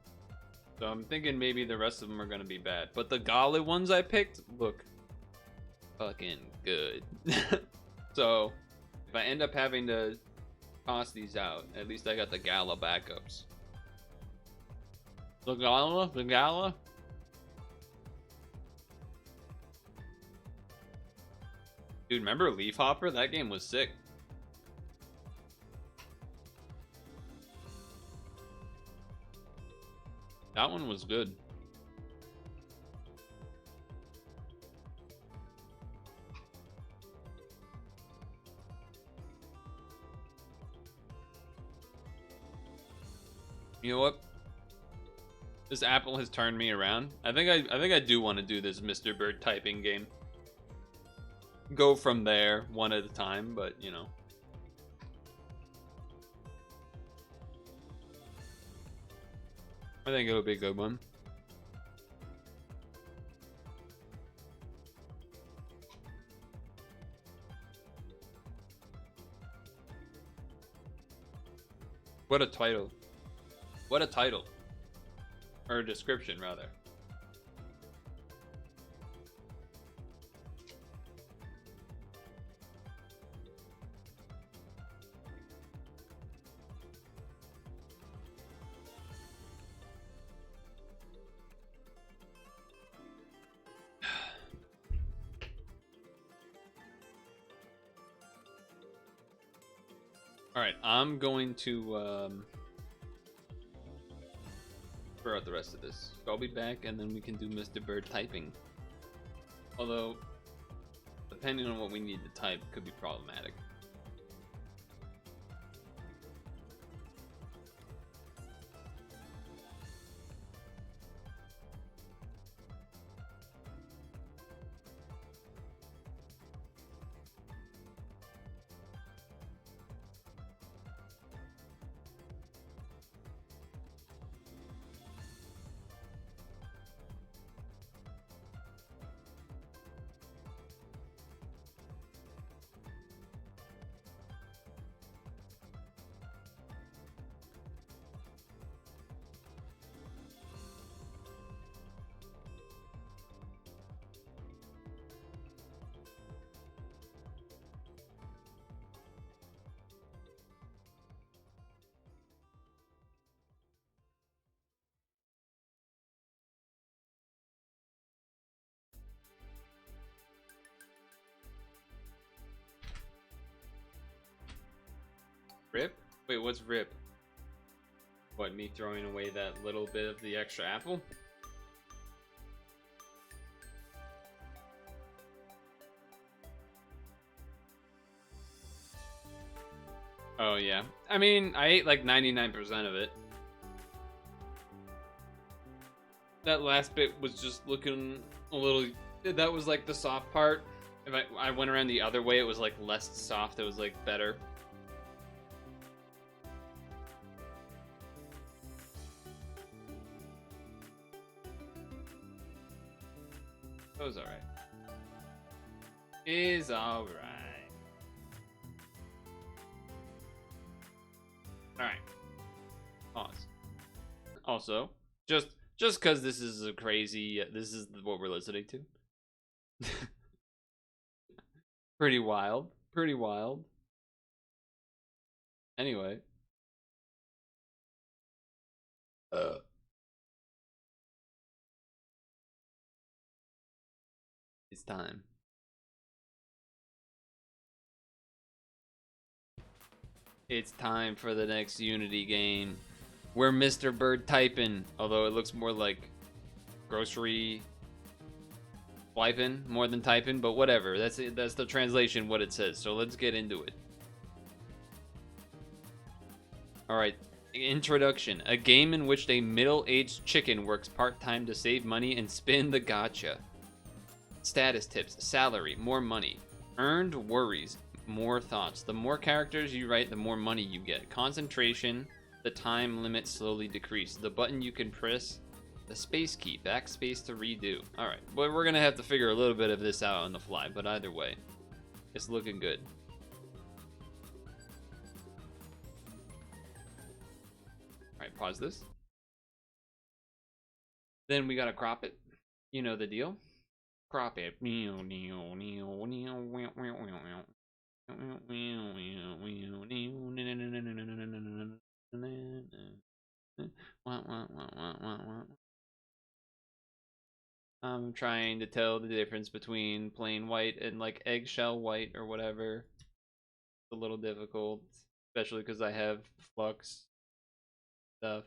So I'm thinking maybe the rest of them are going to be bad. But the Gala ones I picked look fucking good. So if I end up having to toss these out, at least I got the Gala backups. The Gala? Dude, remember Leaf Hopper? That game was sick. That one was good. You know what? This apple has turned me around. I think I do want to do this Mr. Bird typing game. Go from there one at a time, but you know. I think it'll be a good one. What a title. What a title. Or a description, rather. Alright, I'm going to throw out the rest of this. So I'll be back and then we can do Mr. Bird typing. Although, depending on what we need to type, could be problematic. Rip? Wait, what's rip? What, me throwing away that little bit of the extra apple? Oh yeah. I mean, I ate like 99% of it. That last bit was just looking a little... That was like the soft part. If I went around the other way, it was like less soft. It was like better. It was alright. Is alright. Alright. Pause. Also, just because this is a crazy, this is what we're listening to. Pretty wild. Pretty wild. Anyway. It's time. It's time for the next Unity game. We're Mr. Bird typing, although it looks more like grocery swiping more than typing, but whatever. That's it. That's the translation, what it says. So let's get into it. All right. Introduction. A game in which a middle-aged chicken works part-time to save money and spin the gacha. Status tips. Salary. More money. Earned worries. More thoughts. The more characters you write, the more money you get. Concentration. The time limit slowly decreases. The button you can press. The space key. Backspace to redo. Alright. But we're going to have to figure a little bit of this out on the fly. But either way. It's looking good. Alright. Pause this. Then we got to crop it. You know the deal. Crop it. I'm trying to tell the difference between plain white and like eggshell white or whatever. It's a little difficult, especially because I have flux stuff.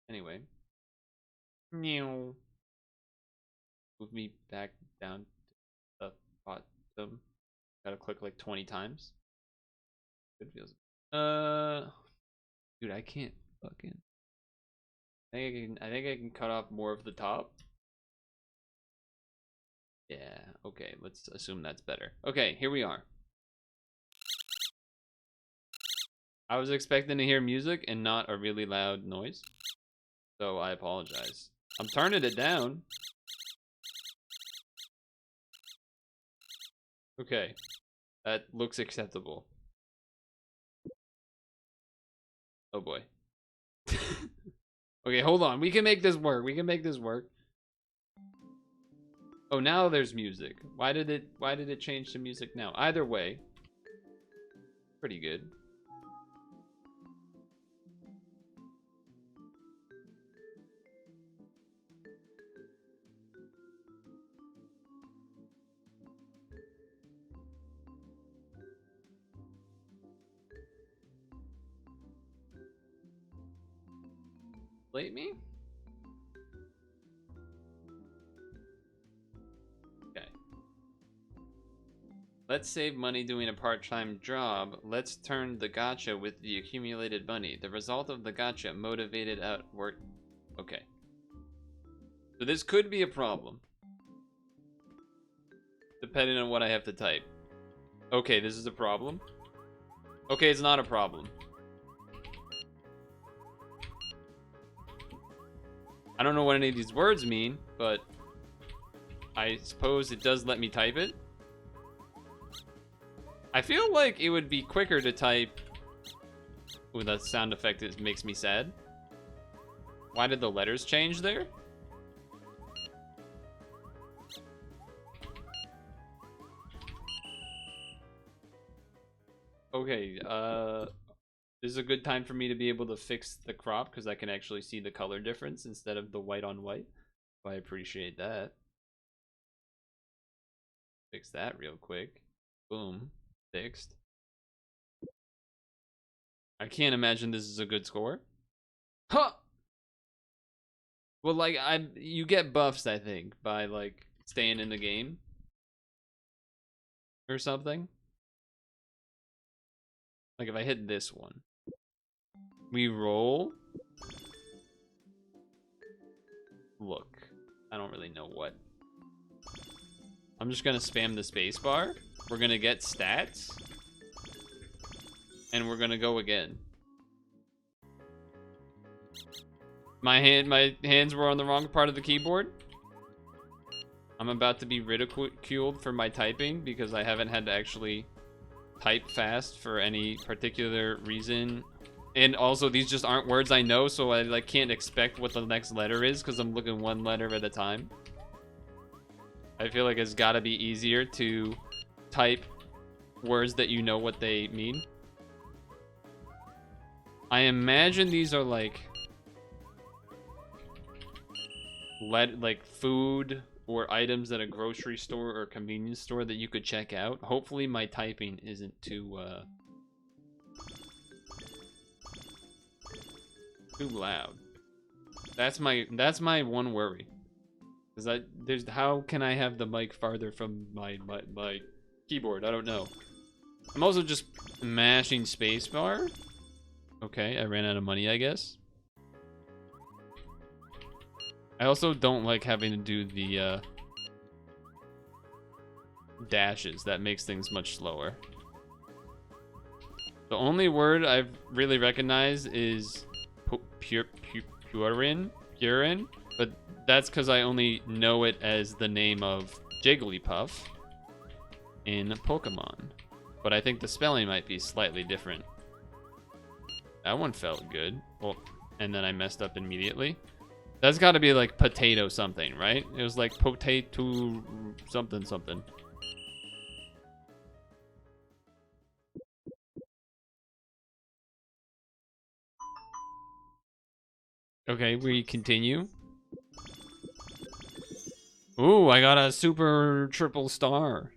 Anyway. Move me back down to the bottom. Gotta click like 20 times. Good feels. Dude, I can't fucking. I think I can cut off more of the top. Yeah. Okay. Let's assume that's better. Okay. Here we are. I was expecting to hear music and not a really loud noise, so I apologize. I'm turning it down. Okay. That looks acceptable. Oh boy. Okay, hold on. We can make this work. We can make this work. Oh, now there's music. Why did it change to music now? Either way, pretty good. Blame me? Okay. Let's save money doing a part-time job. Let's turn the gacha with the accumulated money. The result of the gacha motivated out work. Okay. So this could be a problem. Depending on what I have to type. Okay, this is a problem. Okay, it's not a problem. I don't know what any of these words mean, but I suppose it does let me type it. I feel like it would be quicker to type. Ooh, that sound effect makes me sad. Why did the letters change there? Okay, this is a good time for me to be able to fix the crop because I can actually see the color difference instead of the white on white. I appreciate that. Fix that real quick. Boom. Fixed. I can't imagine this is a good score. Huh! Well, like, you get buffs, I think, by, like, staying in the game. Or something. Like, if I hit this one. We roll. Look. I don't really know what. I'm just gonna spam the spacebar. We're gonna get stats. And we're gonna go again. My hands were on the wrong part of the keyboard. I'm about to be ridiculed for my typing because I haven't had to actually type fast for any particular reason. And also, these just aren't words I know, so I like can't expect what the next letter is because I'm looking one letter at a time. I feel like it's gotta be easier to type words that you know what they mean. I imagine these are like food or items at a grocery store or convenience store that you could check out. Hopefully my typing isn't too loud. That's my one worry. Cuz how can I have the mic farther from my keyboard? I don't know. I'm also just mashing spacebar. Okay, I ran out of money, I guess. I also don't like having to do the dashes. That makes things much slower. The only word I've really recognized is Purin, but that's because I only know it as the name of Jigglypuff in Pokemon. But I think the spelling might be slightly different. That one felt good. Well, and then I messed up immediately. That's got to be like potato something, right? It was like potato something something. Okay, we continue. Ooh, I got a super triple star.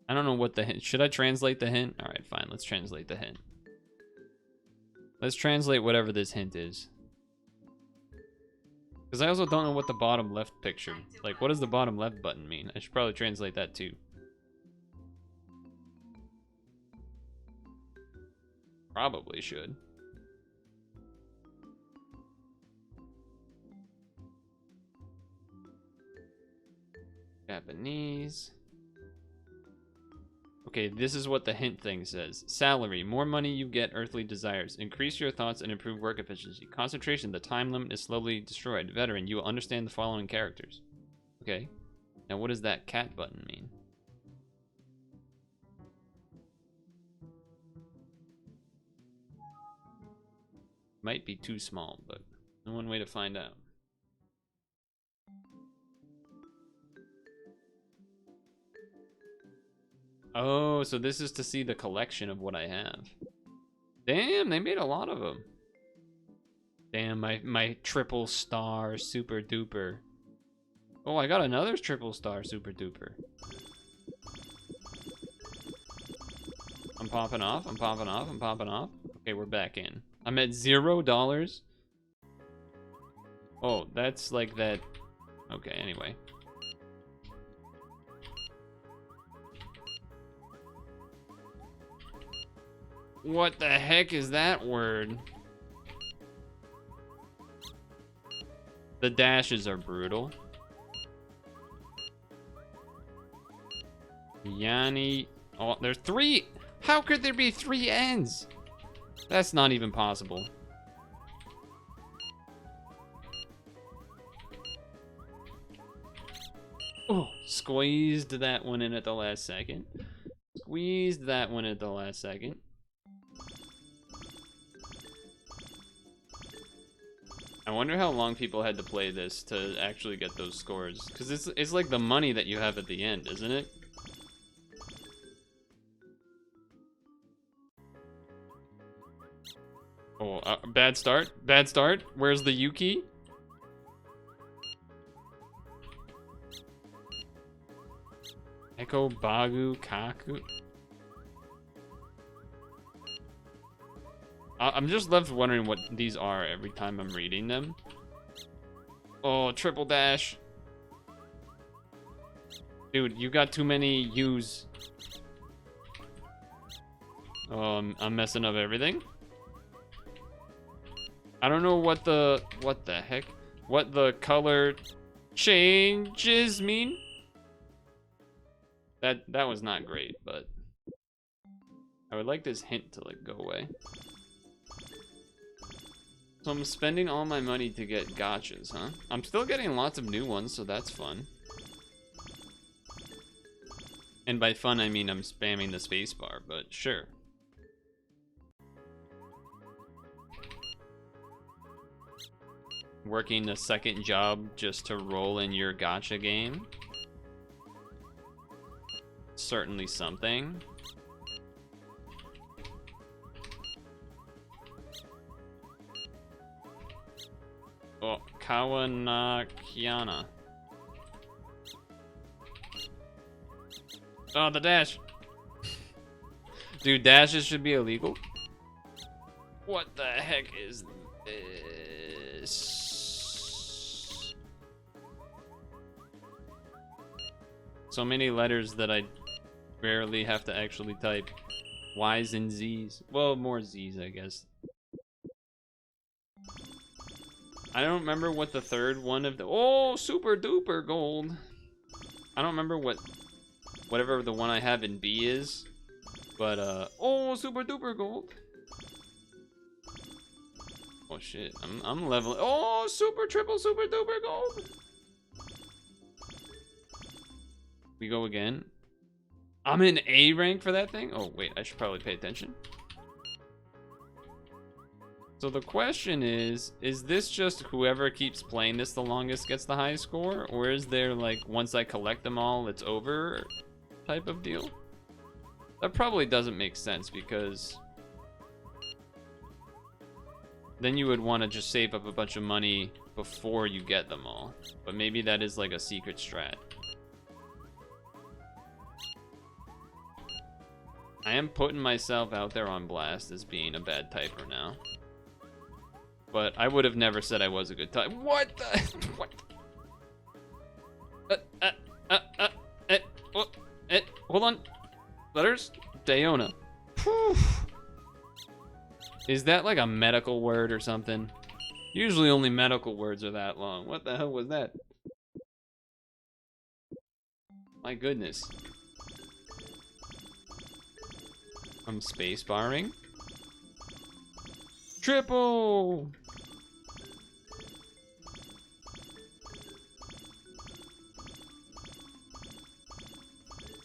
I don't know what the hint. Should I translate the hint? All right, fine. Let's translate the hint. Let's translate whatever this hint is. Because I also don't know what the bottom left picture. Like, what does the bottom left button mean? I should probably translate that too. Probably should. Japanese. Okay, this is what the hint thing says. Salary. More money you get, earthly desires. Increase your thoughts and improve work efficiency. Concentration. The time limit is slowly destroyed. Veteran. You will understand the following characters. Okay. Now what does that cat button mean? Might be too small, but no one way to find out. Oh, so this is to see the collection of what I have. Damn, they made a lot of them. Damn, my triple star super duper. Oh, I got another triple star super duper. I'm popping off, I'm popping off, I'm popping off. Okay, we're back in. I'm at $0. Oh, that's like that. Okay, anyway. What the heck is that word? The dashes are brutal. Yanni. Oh, there's 3. How could there be 3 N's? That's not even possible. Oh, squeezed that one in at the last second. Squeezed that one at the last second. I wonder how long people had to play this to actually get those scores. Because it's like the money that you have at the end, isn't it? Oh, bad start. Bad start. Where's the Yuki? Echo, Bagu, Kaku. I'm just left wondering what these are every time I'm reading them. Oh, triple dash. Dude, you got too many U's. Oh, I'm messing up everything. I don't know what the heck? What the color changes mean? That was not great, but I would like this hint to like go away. So I'm spending all my money to get gotchas, huh? I'm still getting lots of new ones, so that's fun. And by fun, I mean I'm spamming the spacebar, but sure. Working a second job just to roll in your gacha game. Certainly something. Oh, Kawanakiana. Oh, the dash. Dude, dashes should be illegal. What the heck is this? So many letters that I rarely have to actually type. Y's and Z's. Well, more Z's, I guess. I don't remember what the third one of the... Oh, super duper gold. I don't remember whatever the one I have in B is. But, oh, super duper gold. Oh, shit. I'm leveling... Oh, super triple super duper gold. We go again. I'm in A rank for that thing? Oh, wait. I should probably pay attention. So the question is this just whoever keeps playing this the longest gets the highest score? Or is there, like, once I collect them all, it's over type of deal? That probably doesn't make sense because then you would want to just save up a bunch of money before you get them all. But maybe that is like a secret strat. I am putting myself out there on blast as being a bad typer now. But I would have never said I was a good typer. What the? What? Hold on. Letters? Dayona. Whew. Is that like a medical word or something? Usually only medical words are that long. What the hell was that? My goodness. I'm space barring. Triple!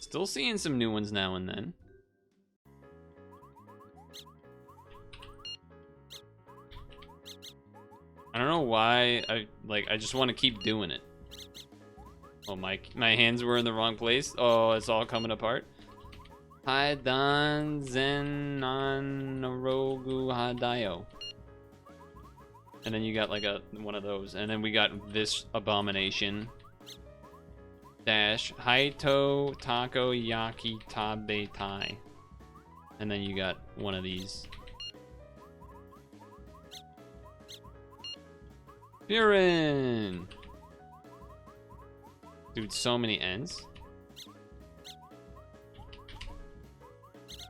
Still seeing some new ones now and then. I don't know why I just want to keep doing it. Oh, my hands were in the wrong place. Oh, it's all coming apart. Haidan Zen Nanarogu Hadayo. And then you got like one of those. And then we got this abomination. Dash Haito Taco Yaki Tabe Tai. And then you got one of these. Buren! Dude, so many N's.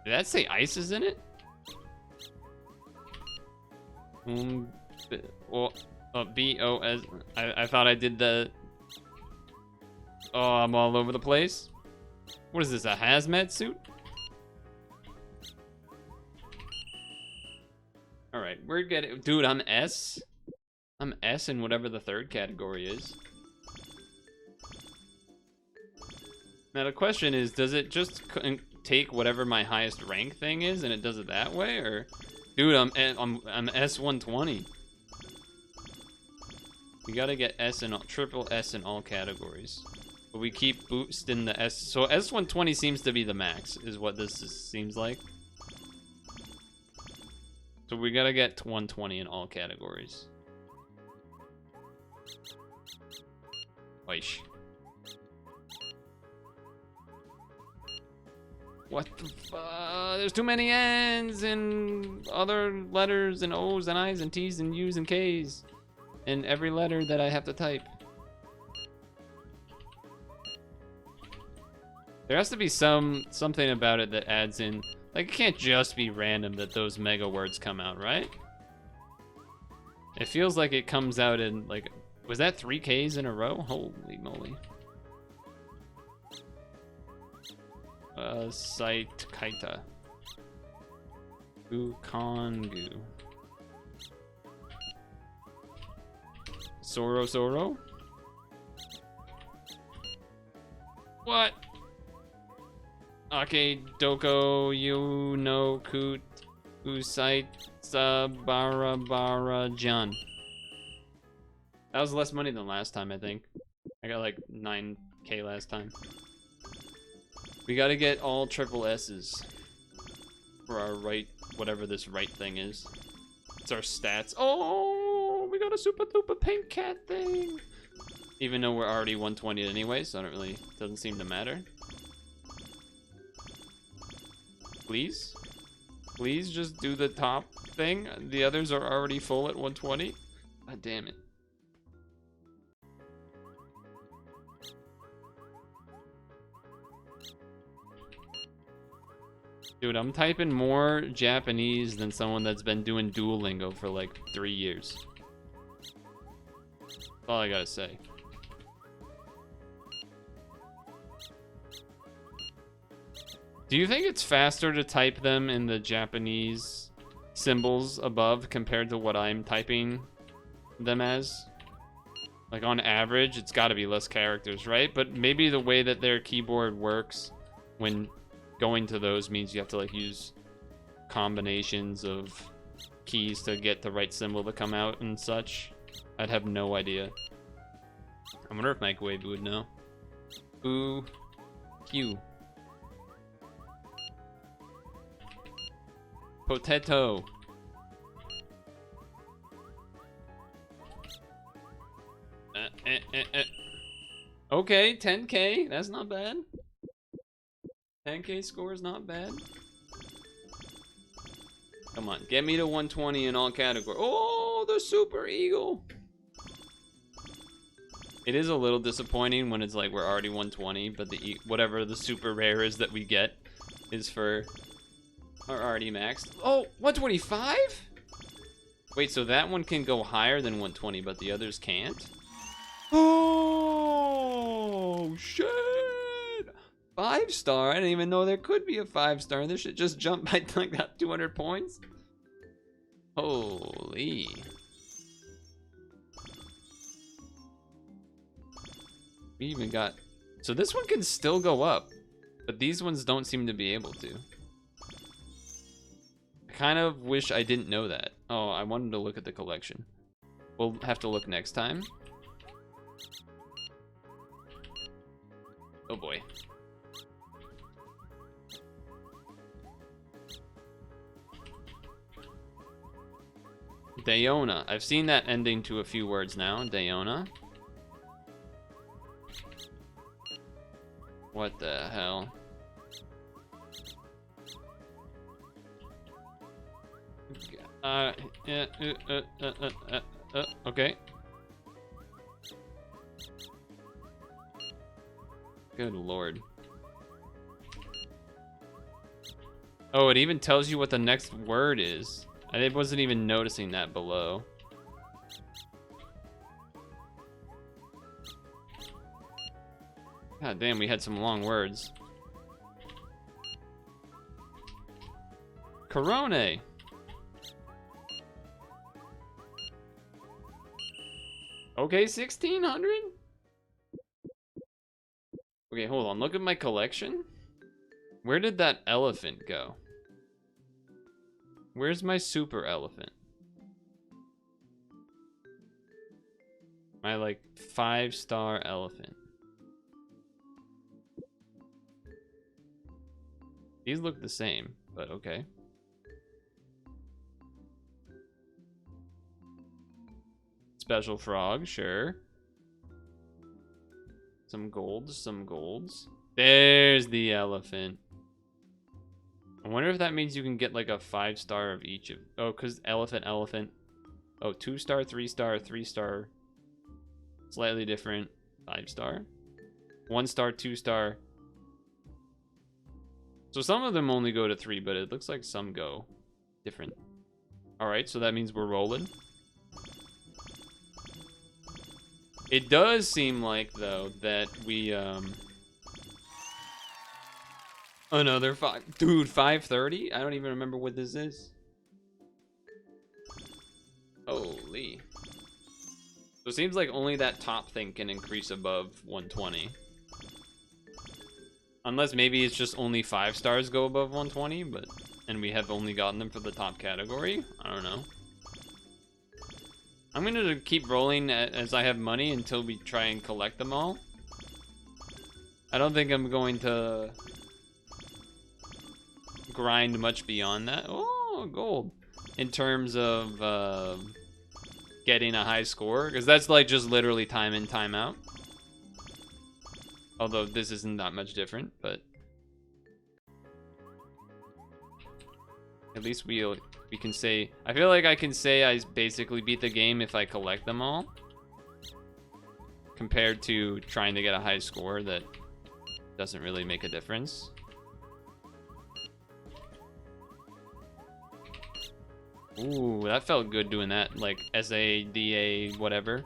Did that say ice is in it? B-O-S... I thought I did the... Oh, I'm all over the place. What is this, a hazmat suit? Alright, we're getting... Dude, I'm S? I'm S in whatever the third category is. Now the question is, does it just take whatever my highest rank thing is and it does it that way? Or... Dude, I'm S120. We gotta get S in triple S in all categories. But we keep boosting the S. So S120 seems to be the max, is what seems like. So we gotta get 120 in all categories. Weish. What the fuck? There's too many N's and other letters and O's and I's and T's and U's and K's. And every letter that I have to type. There has to be something about it that adds in. Like, it can't just be random that those mega words come out, right? It feels like it comes out in, like, Was that 3Ks in a row? Holy moly. Site Kaita. Ukongu. Soro. What? Ake Doko you no Kut Usait Sabara Jan. That was less money than last time, I think. I got like 9K last time. We gotta get all triple S's for our right, whatever this right thing is. It's our stats. Oh, we got a super duper pink cat thing. Even though we're already 120 anyway, so doesn't seem to matter. Please? Please just do the top thing. The others are already full at 120. God damn it. Dude, I'm typing more Japanese than someone that's been doing Duolingo for like 3 years. That's all I gotta say. Do you think it's faster to type them in the Japanese symbols above compared to what I'm typing them as? Like on average, it's gotta be less characters, right? But maybe the way that their keyboard works when going to those means you have to like use combinations of keys to get the right symbol to come out and such. I'd have no idea. I wonder if Microwave would know. Ooh, Q. Potato. Okay, 10K. That's not bad. 10K score is not bad. Come on, get me to 120 in all categories. Oh, the Super Eagle. It is a little disappointing when it's like we're already 120, but the whatever the super rare is that we get is for are already maxed. Oh, 125? Wait, so that one can go higher than 120, but the others can't? Oh, shit. 5-star? I didn't even know there could be a 5-star. This shit just jumped by like that 200 points. Holy. We even got... So this one can still go up, but these ones don't seem to be able to. I kind of wish I didn't know that. Oh, I wanted to look at the collection. We'll have to look next time. Oh boy. Dayona. I've seen that ending to a few words now. Dayona. What the hell? Okay. Good lord. Oh, it even tells you what the next word is. I wasn't even noticing that below. God damn, we had some long words. Corone. Okay, 1600? Okay, hold on. Look at my collection. Where did that elephant go? Where's my super elephant? My, like, 5-star elephant. These look the same, but okay. Special frog, sure. Some golds, some golds. There's the elephant. I wonder if that means you can get like a 5-star of each of... Oh, because elephant. Oh, 2-star, 3-star, 3-star. Slightly different. 5-star. 1-star, 2-star. So some of them only go to 3, but it looks like some go different. Alright, so that means we're rolling. It does seem like, though, that we, another 5... Dude, 530? I don't even remember what this is. Holy. So it seems like only that top thing can increase above 120. Unless maybe it's just only 5 stars go above 120, but... And we have only gotten them for the top category? I don't know. I'm gonna keep rolling as I have money until we try and collect them all. I don't think I'm going to grind much beyond that. Oh, gold. In terms of getting a high score, because that's like just literally time in, time out. Although this isn't that much different, but at least we can say, I feel like I can say I basically beat the game if I collect them all, compared to trying to get a high score that doesn't really make a difference. Ooh, that felt good doing that, like SADA whatever.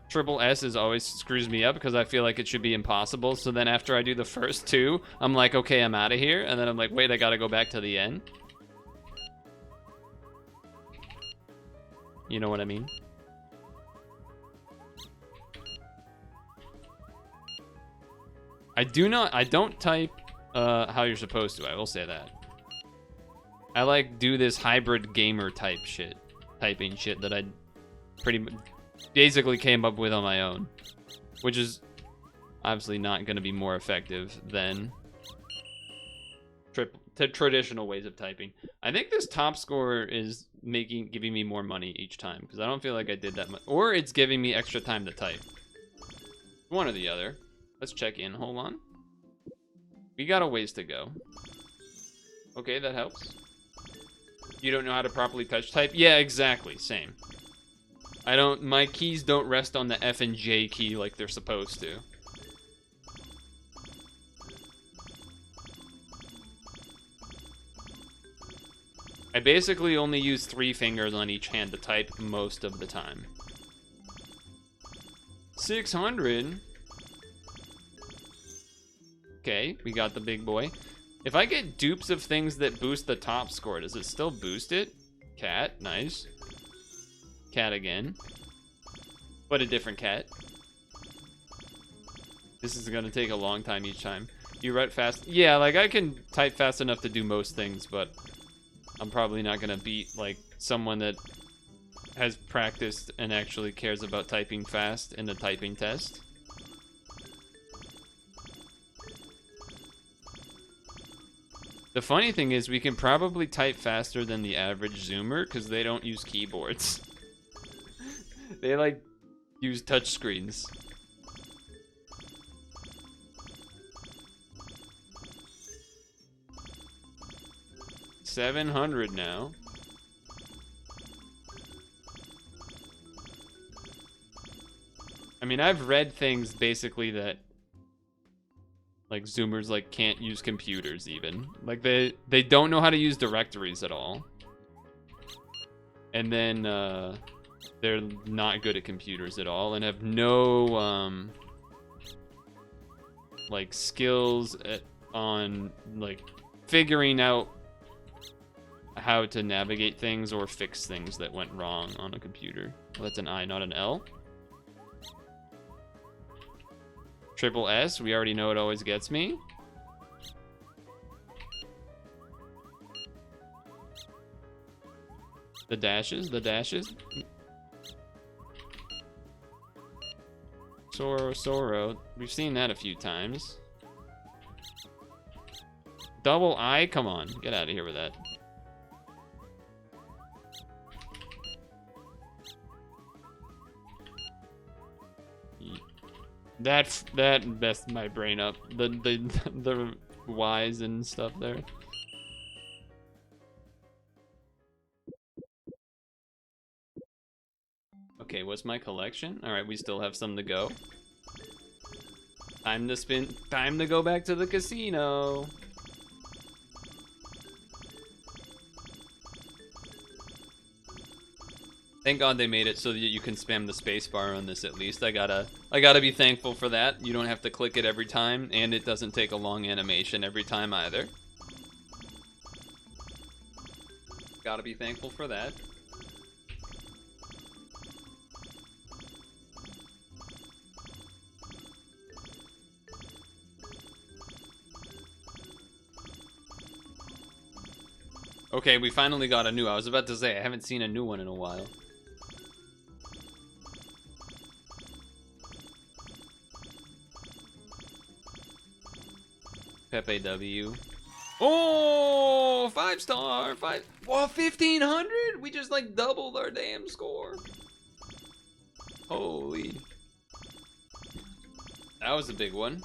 Triple S is always screws me up because I feel like it should be impossible. So then after I do the first 2, I'm like, okay, I'm out of here. And then I'm like, wait, I gotta go back to the end. You know what I mean? I don't type how you're supposed to, I will say that. I like do this hybrid gamer type shit, typing shit that I basically came up with on my own, which is obviously not going to be more effective than traditional ways of typing. I think this top score is giving me more money each time because I don't feel like I did that much, or it's giving me extra time to type. One or the other. Let's check in. Hold on. We got a ways to go. Okay, that helps. You don't know how to properly touch type? Yeah, exactly. Same. My keys don't rest on the F and J key like they're supposed to. I basically only use 3 fingers on each hand to type most of the time. 600? Okay, we got the big boy. If I get dupes of things that boost the top score, does it still boost it? Cat, nice. Cat again. But a different cat. This is gonna take a long time each time. You write fast? Yeah, like I can type fast enough to do most things, but I'm probably not gonna beat like someone that has practiced and actually cares about typing fast in a typing test. The funny thing is we can probably type faster than the average Zoomer because they don't use keyboards. They like use touch screens. $700 now. I mean, I've read things basically that like Zoomers like can't use computers even. Like they don't know how to use directories at all. And then they're not good at computers at all and have no like skills on like figuring out how to navigate things or fix things that went wrong on a computer. Well, that's an I, not an L. Triple S, we already know it always gets me. The dashes, the dashes. Soro. We've seen that a few times. Double I, come on, get out of here with that. That messed my brain up. The Y's and stuff there. Okay, what's my collection? All right, we still have some to go. Time to spin. Time to go back to the casino. Thank God they made it so that you can spam the space bar on this at least. I gotta be thankful for that. You don't have to click it every time, and it doesn't take a long animation every time either. Gotta be thankful for that. Okay, we finally got a new. I was about to say, I haven't seen a new one in a while. Pepe W. Oh, 5-star, Well, 1,500? We just like doubled our damn score. Holy. That was a big one.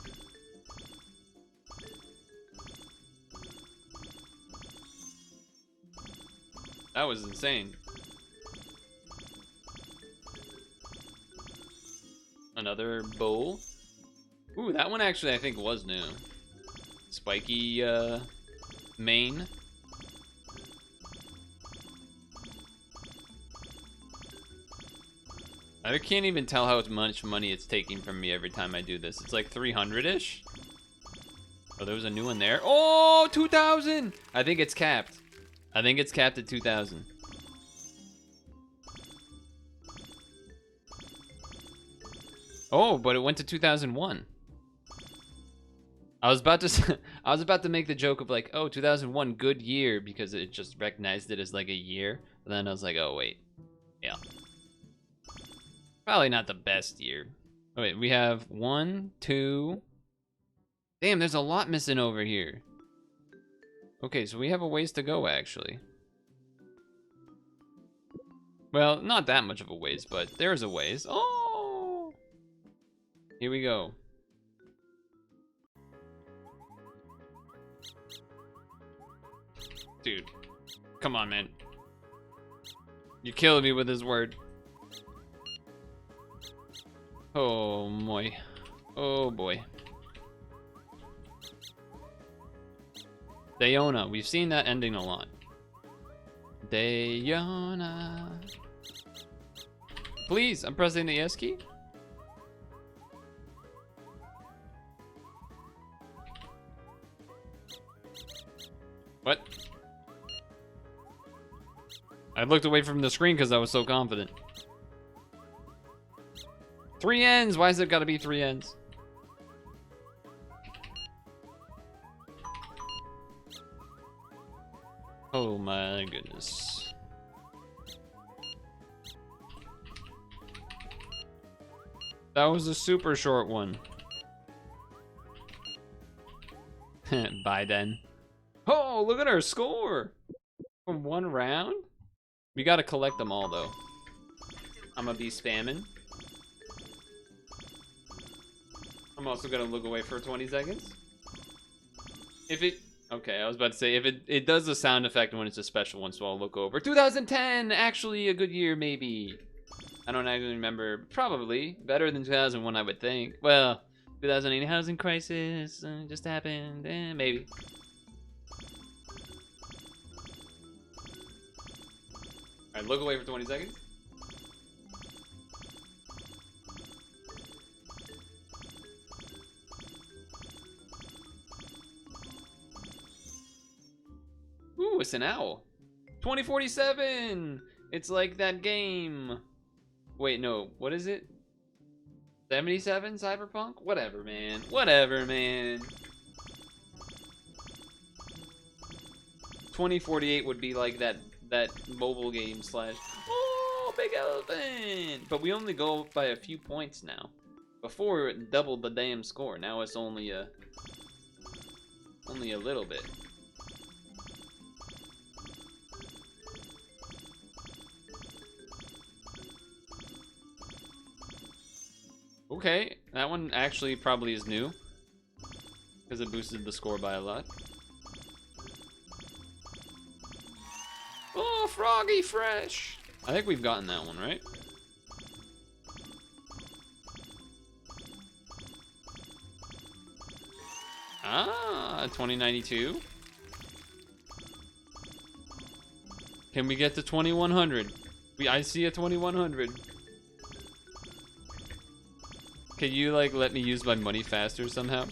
That was insane. Another bowl. Ooh, that one actually I think was new. Spiky main. I can't even tell how much money it's taking from me every time I do this. It's like 300-ish. Oh, there was a new one there. Oh, 2,000! I think it's capped. I think it's capped at 2,000. Oh, but it went to 2001. I was about to make the joke of like, oh, 2001, good year, because it just recognized it as like a year. But then I was like, oh wait, yeah, probably not the best year. Oh, wait, we have 1, 2. Damn, there's a lot missing over here. Okay, so we have a ways to go, actually. Well, not that much of a ways, but there's a ways. Oh! Here we go. Dude. Come on, man. You're killing me with this word. Oh, boy. Oh, boy. Dayona. We've seen that ending a lot. Dayona. Please, I'm pressing the S key. What? I looked away from the screen because I was so confident. 3 ends! Why has it gotta be 3 ends? Oh my goodness. That was a super short one. Bye then. Oh, look at our score! From 1 round? We gotta collect them all though. I'm gonna be spamming. I'm also gonna look away for 20 seconds. If it... Okay, I was about to say, if it does the sound effect when it's a special one, so I'll look over. 2010! Actually a good year, maybe. I don't actually remember. Probably. Better than 2001, I would think. Well, 2008 housing crisis just happened. Maybe. Alright, look away for 20 seconds. Ooh, it's an owl. 2047! It's like that game. Wait, no. What is it? 77 Cyberpunk? Whatever, man. Whatever, man. 2048 would be like that mobile game slash... Oh, big elephant! But we only go by a few points now. Before, it doubled the damn score. Now it's only a little bit. Okay, that one actually probably is new. Because it boosted the score by a lot. Oh, Froggy Fresh! I think we've gotten that one, right? Ah, 2092. Can we get to 2100? I see a 2100. Can you like let me use my money faster somehow?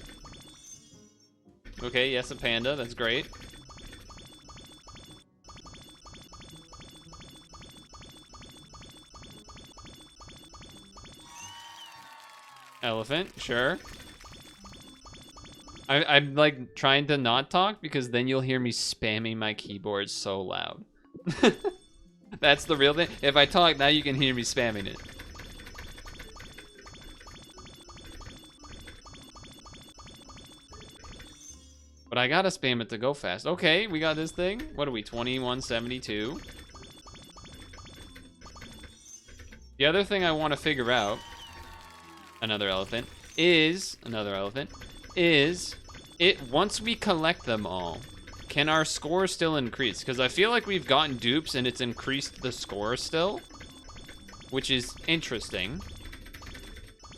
Okay, yes, a panda. That's great. Elephant, sure. I'm like trying to not talk because then you'll hear me spamming my keyboard so loud. That's the real thing. If I talk, now you can hear me spamming it. But I gotta spam it to go fast. Okay, we got this thing. What are we, 2172? The other thing I want to figure out, another elephant, is it once we collect them all, can our score still increase? Because I feel like we've gotten dupes and it's increased the score still, which is interesting.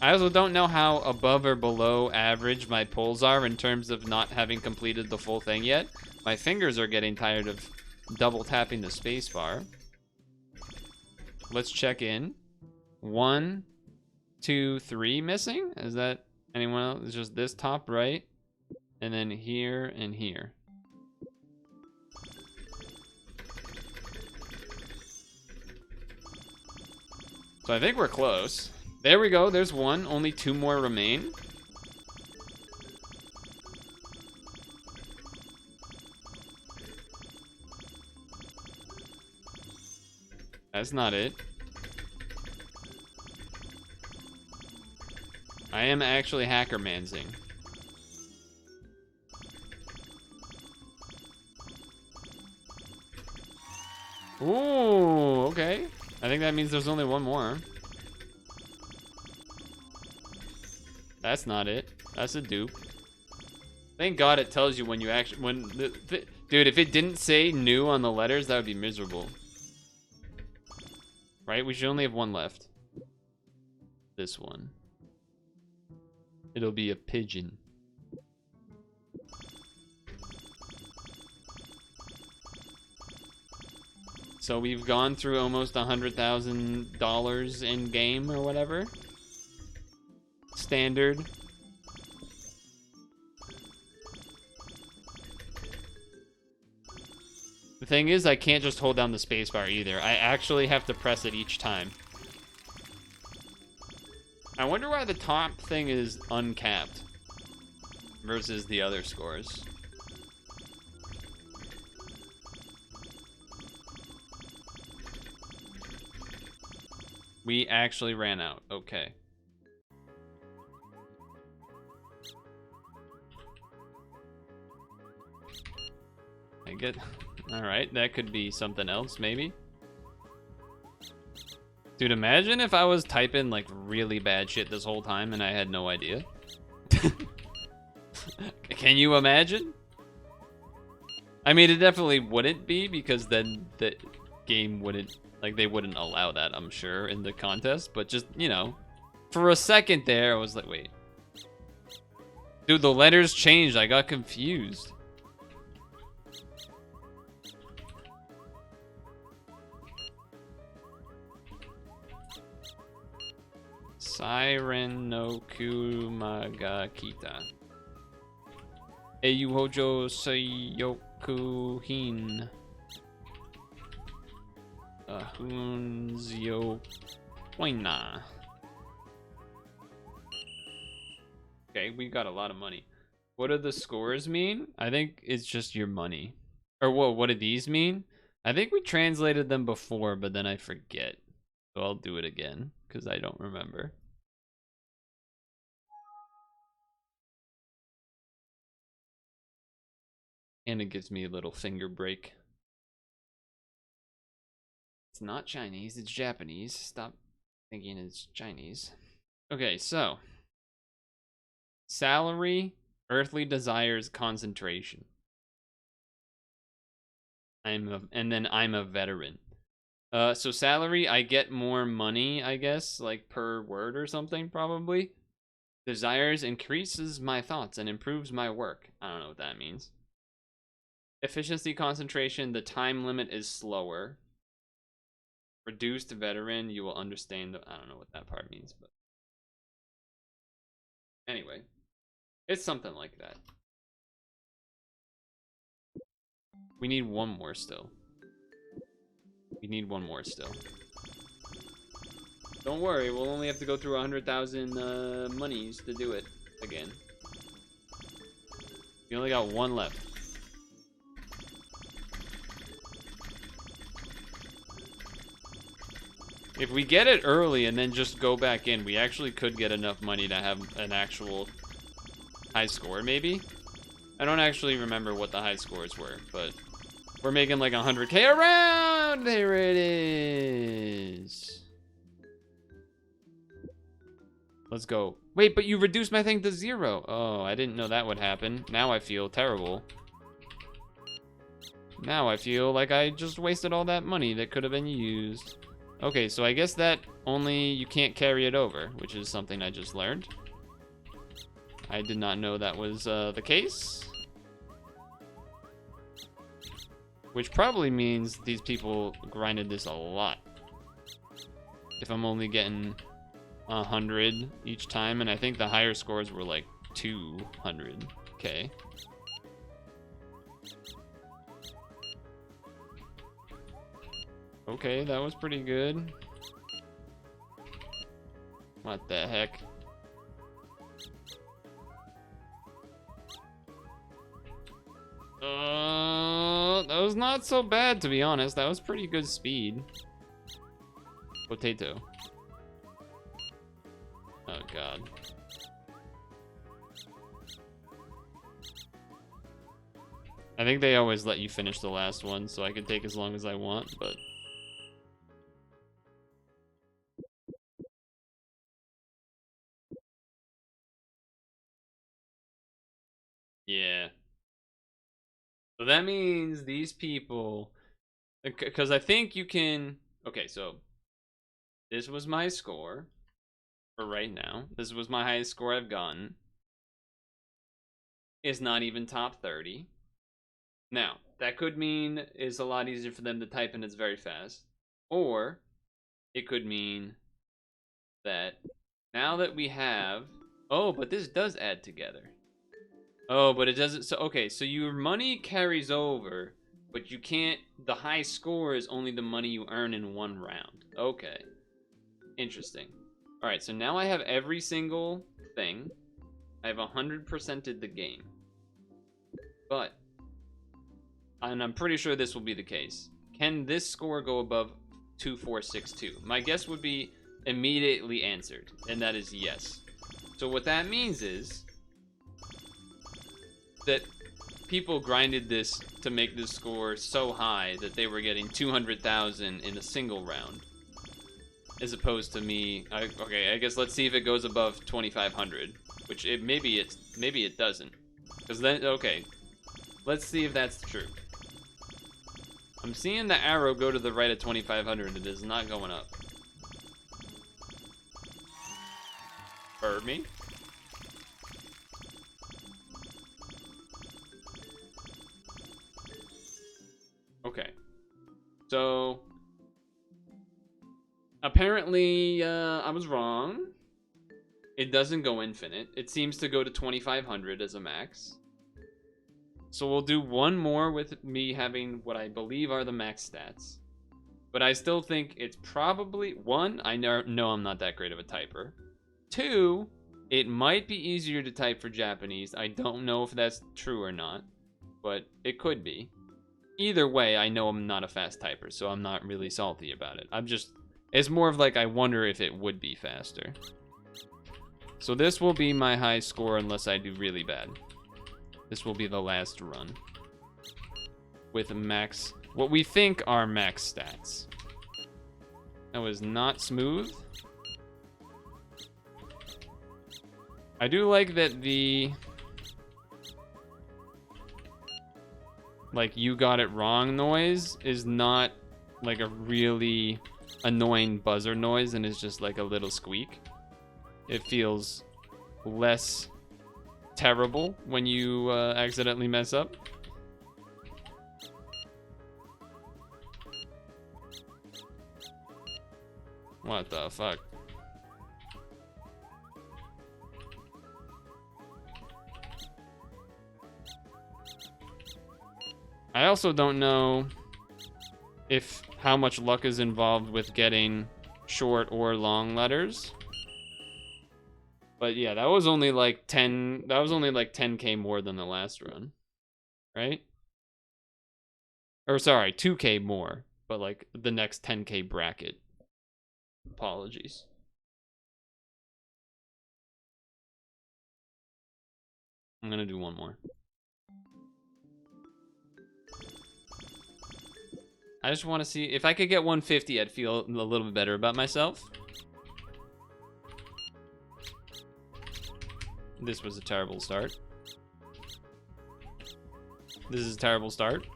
I also don't know how above or below average my pulls are in terms of not having completed the full thing yet. My fingers are getting tired of double tapping the spacebar. Let's check in. 1, 2, 3 missing? Is that anyone else? It's just this top right, and then here and here. So I think we're close. There we go, there's one. Only 2 more remain. That's not it. I am actually hacker-mansing. Ooh, okay. I think that means there's only one more. That's not it. That's a dupe. Thank God it tells you when you actually... Dude, if it didn't say new on the letters, that would be miserable. Right? We should only have one left. This one. It'll be a pigeon. So we've gone through almost $100,000 in game or whatever. Standard. The thing is, I can't just hold down the spacebar either. I actually have to press it each time. I wonder why the top thing is uncapped versus the other scores. We actually ran out. Okay. I get... Alright, that could be something else, maybe. Dude, imagine if I was typing, like, really bad shit this whole time and I had no idea. Can you imagine? I mean, it definitely wouldn't be, because then the game wouldn't... Like, they wouldn't allow that, I'm sure, in the contest. But just, you know, for a second there, I was like, wait. Dude, the letters changed. I got confused. Siren no Kumagakita. Eyu Hojo Sayoku Hin. Hunzio Poina. Okay, we got a lot of money. What do the scores mean? I think it's just your money. Or what do these mean? I think we translated them before, but then I forget. So I'll do it again, because I don't remember. And it gives me a little finger break. It's not Chinese, it's Japanese. Stop thinking it's Chinese. Okay, so. Salary, earthly desires, concentration. And then I'm a veteran. So salary, I get more money, I guess, like per word or something, probably. Desires increases my thoughts and improves my work. I don't know what that means. Efficiency, concentration, the time limit is slower. Reduced veteran, you will understand. I don't know what that part means, but anyway, it's something like that. We need one more still. We need one more still. Don't worry, we'll only have to go through 100,000 monies to do it again. We only got one left. If we get it early and then just go back in, we actually could get enough money to have an actual high score, maybe? I don't actually remember what the high scores were, but we're making like 100K around! There it is! Let's go. Wait, but you reduced my thing to 0. Oh, I didn't know that would happen. Now I feel terrible. Now I feel like I just wasted all that money that could have been used. Okay, so I guess that only you can't carry it over, which is something I just learned. I did not know that was the case. Which probably means these people grinded this a lot. If I'm only getting 100 each time, and I think the higher scores were like 200K. Okay, that was pretty good. What the heck? That was not so bad, to be honest. That was pretty good speed. Potato. Oh, God. I think they always let you finish the last one, so I can take as long as I want, but... yeah. So that means these people... because I think you can... okay, so... this was my score. For right now. This was my highest score I've gotten. It's not even top 30. Now, that could mean it's a lot easier for them to type and it's very fast. Or, it could mean that now that we have... oh, but this does add together. Oh, but it doesn't... so, okay, so your money carries over, but you can't... the high score is only the money you earn in one round. Okay. Interesting. Alright, so now I have every single thing. I have 100%ed the game. But, and I'm pretty sure this will be the case, can this score go above 2462? My guess would be immediately answered, and that is yes. So what that means is that people grinded this to make this score so high that they were getting 200,000 in a single round. As opposed to me, okay, I guess let's see if it goes above 2,500, which maybe it doesn't, because then, okay, let's see if that's true. I'm seeing the arrow go to the right at 2,500, it is not going up. Heard me? Okay, so... apparently, I was wrong. It doesn't go infinite. It seems to go to 2,500 as a max. So we'll do one more with me having what I believe are the max stats. But I still think it's probably... one, I know I'm not that great of a typer. Two, it might be easier to type for Japanese. I don't know if that's true or not, but it could be. Either way, I know I'm not a fast typer, so I'm not really salty about it. I'm just... it's more of like I wonder if it would be faster. So this will be my high score unless I do really bad. This will be the last run. With max... what we think are max stats. That was not smooth. I do like that the... like, you got it wrong noise is not like a really annoying buzzer noise and is just like a little squeak. It feels less terrible when you accidentally mess up. What the fuck? I also don't know if how much luck is involved with getting short or long letters. But yeah, that was only like 10k more than the last run, right? Or sorry, 2k more, but like the next 10k bracket. Apologies. I'm gonna do one more. I just want to see if I could get 150, I'd feel a little bit better about myself. This was a terrible start. This is a terrible start.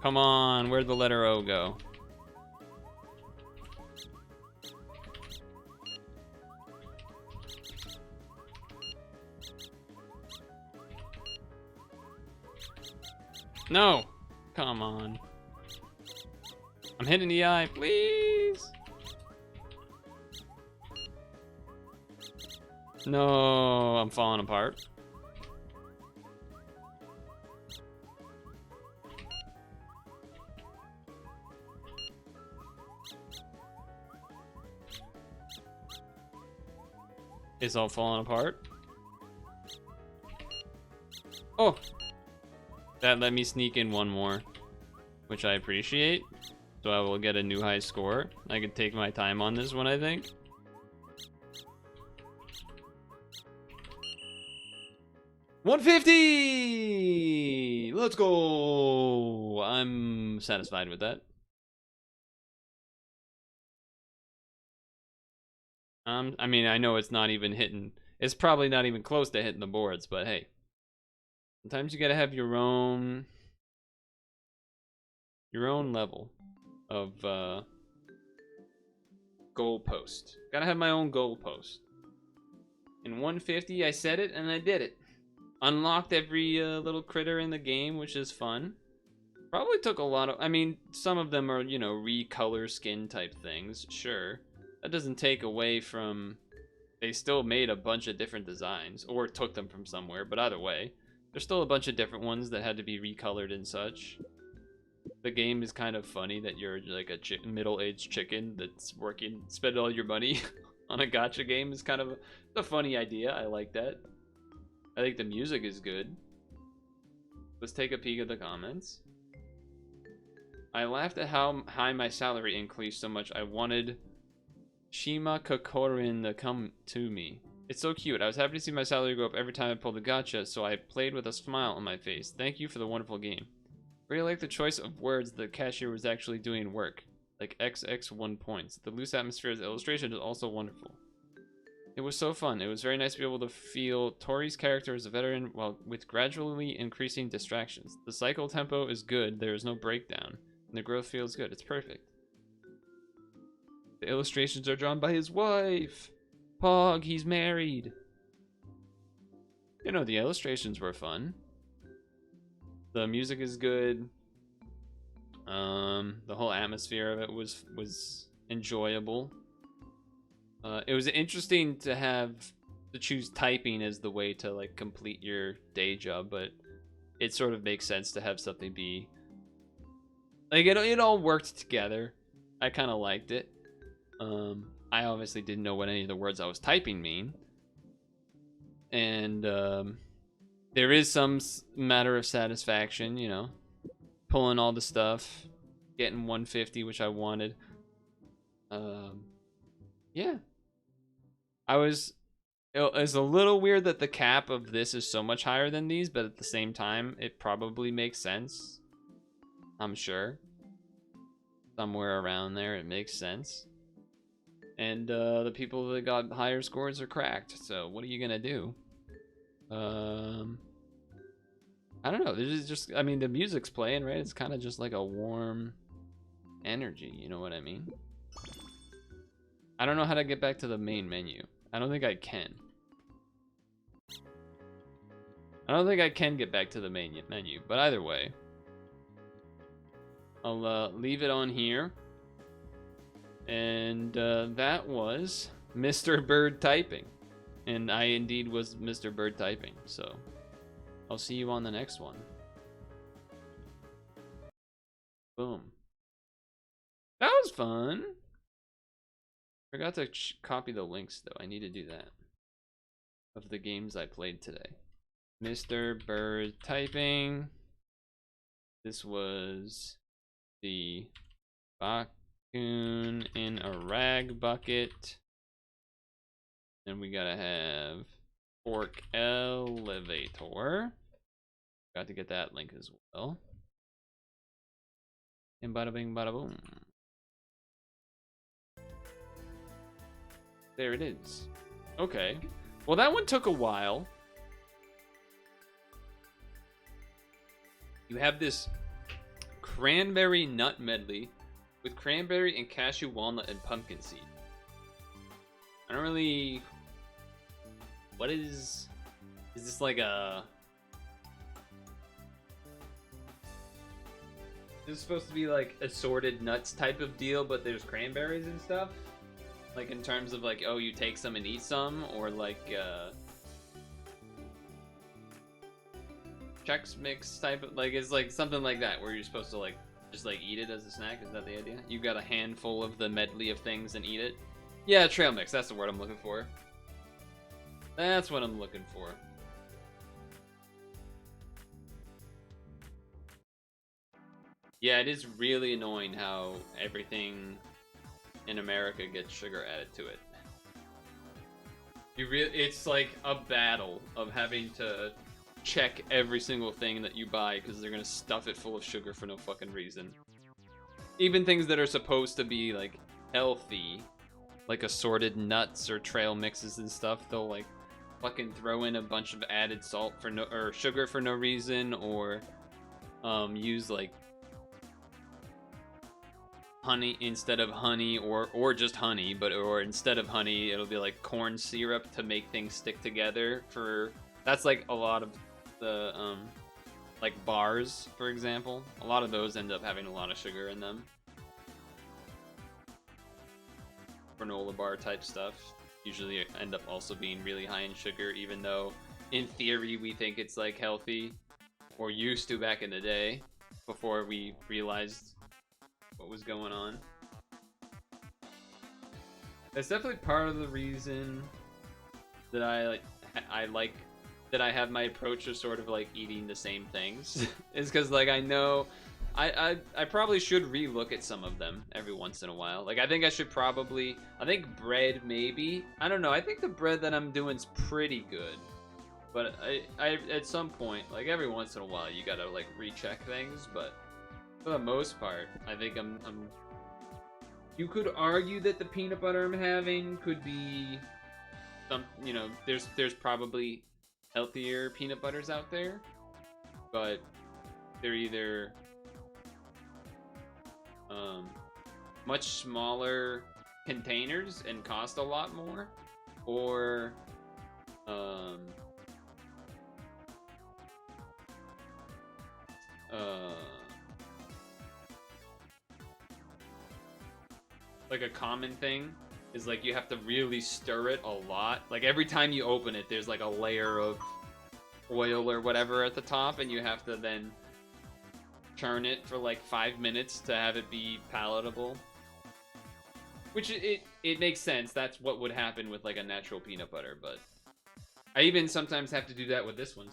Come on, where'd the letter O go? No! Come on. I'm hitting the eye, please! No, I'm falling apart. It's all falling apart. Oh! That let me sneak in one more, which I appreciate. So I will get a new high score. I can take my time on this one, I think. $150! Let's go! I'm satisfied with that. I mean, I know it's not even hitting. It's probably not even close to hitting the boards, but hey. Sometimes you gotta have your own level of goalpost. Gotta have my own goalpost. In 150, I said it and I did it. Unlocked every little critter in the game, which is fun. Probably took a lot of. I mean, some of them are, you know, recolor skin type things. Sure, that doesn't take away from. They still made a bunch of different designs, or took them from somewhere. But either way, there's still a bunch of different ones that had to be recolored and such. The game is kind of funny that you're like a middle-aged chicken that's working, spend all your money on a gacha game is kind of a funny idea. I like that. I think the music is good. Let's take a peek at the comments. I laughed at how high my salary increased so much. I wanted Shima Kokorin to come to me. It's so cute. I was happy to see my salary go up every time I pulled a gacha, so I played with a smile on my face. Thank you for the wonderful game. Really like the choice of words. The cashier was actually doing work. Like XX 1 points. The loose atmosphere of the illustration is also wonderful. It was so fun. It was very nice to be able to feel Tori's character as a veteran while with gradually increasing distractions. The cycle tempo is good. There is no breakdown. And the growth feels good. It's perfect. The illustrations are drawn by his wife. Pog, he's married. You know, the illustrations were fun. The music is good. The whole atmosphere of it was enjoyable. It was interesting to choose typing as the way to like complete your day job, but it sort of makes sense to have something be like it all worked together. I kind of liked it. I obviously didn't know what any of the words I was typing mean, and there is some matter of satisfaction, you know, pulling all the stuff, getting 150, which I wanted. Yeah. It's a little weird that the cap of this is so much higher than these, but at the same time, it probably makes sense. I'm sure. Somewhere around there, it makes sense. And the people that got higher scores are cracked, so what are you gonna do? I don't know. This is just, I mean, the music's playing, right? It's kind of just like a warm energy, you know what I mean? I don't know how to get back to the main menu. I don't think I can. I don't think I can get back to the main menu, but either way. I'll leave it on here. And that was Mr. Bird typing. And I indeed was Mr. Bird typing. So I'll see you on the next one. Boom. That was fun. Forgot to copy the links though. I need to do that. Of the games I played today. Mr. Bird typing. This was the Bakun in a rag bucket. And we gotta have Fork Elevator. Got to get that link as well. And bada bing bada boom. There it is. Okay. Well, that one took a while. You have this cranberry nut medley with cranberry and cashew, walnut, and pumpkin seed. I don't really... What is... Is this like a... This is supposed to be like assorted nuts type of deal, but there's cranberries and stuff? Like in terms of like, oh, you take some and eat some? Or like, Chex Mix type of, like, it's like something like that where you're supposed to like just like eat it as a snack. Is that the idea? You got a handful of the medley of things and eat it. Yeah, trail mix, that's the word I'm looking for. That's what I'm looking for. Yeah, it is really annoying how everything in America gets sugar added to it. It's like a battle of having to check every single thing that you buy because they're gonna stuff it full of sugar for no fucking reason. Even things that are supposed to be like healthy, like assorted nuts or trail mixes and stuff, they'll like fucking throw in a bunch of added salt for no, or sugar for no reason, or use like honey instead of honey, or just honey, but or instead of honey it'll be like corn syrup to make things stick together. For that's like a lot of the like bars, for example, a lot of those end up having a lot of sugar in them. Granola bar type stuff usually end up also being really high in sugar, even though in theory we think it's like healthy, or used to back in the day before we realized what was going on. That's definitely part of the reason that I like that I have my approach of sort of like eating the same things is because like I know I probably should relook at some of them every once in a while. Like I think I should probably, I think bread maybe, I don't know, I think the bread that I'm doing is pretty good, but I at some point, like every once in a while you gotta like recheck things. But for the most part, I think I'm you could argue that the peanut butter I'm having could be some, you know, there's probably healthier peanut butters out there, but they're either much smaller containers and cost a lot more, or like a common thing is like you have to really stir it a lot. Like every time you open it, there's like a layer of oil or whatever at the top, and you have to then churn it for like 5 minutes to have it be palatable. Which it makes sense. That's what would happen with like a natural peanut butter, but I even sometimes have to do that with this one.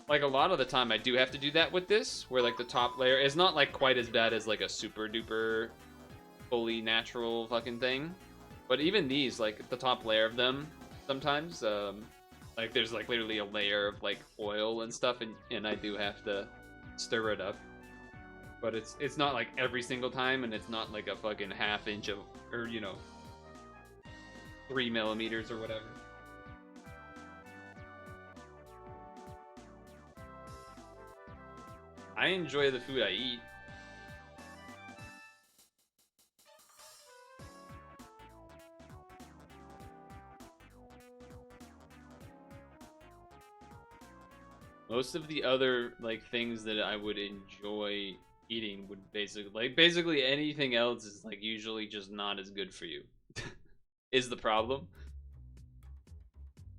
Like a lot of the time I do have to do that with this, where like the top layer is not like quite as bad as like a super duper fully natural fucking thing. But even these, like the top layer of them, sometimes, like there's like literally a layer of like oil and stuff, and I do have to stir it up. But it's not like every single time, and it's not like a fucking half inch of, or you know, 3 millimeters or whatever. I enjoy the food I eat. Most of the other like things that I would enjoy eating would basically anything else is like usually just not as good for you. Is the problem.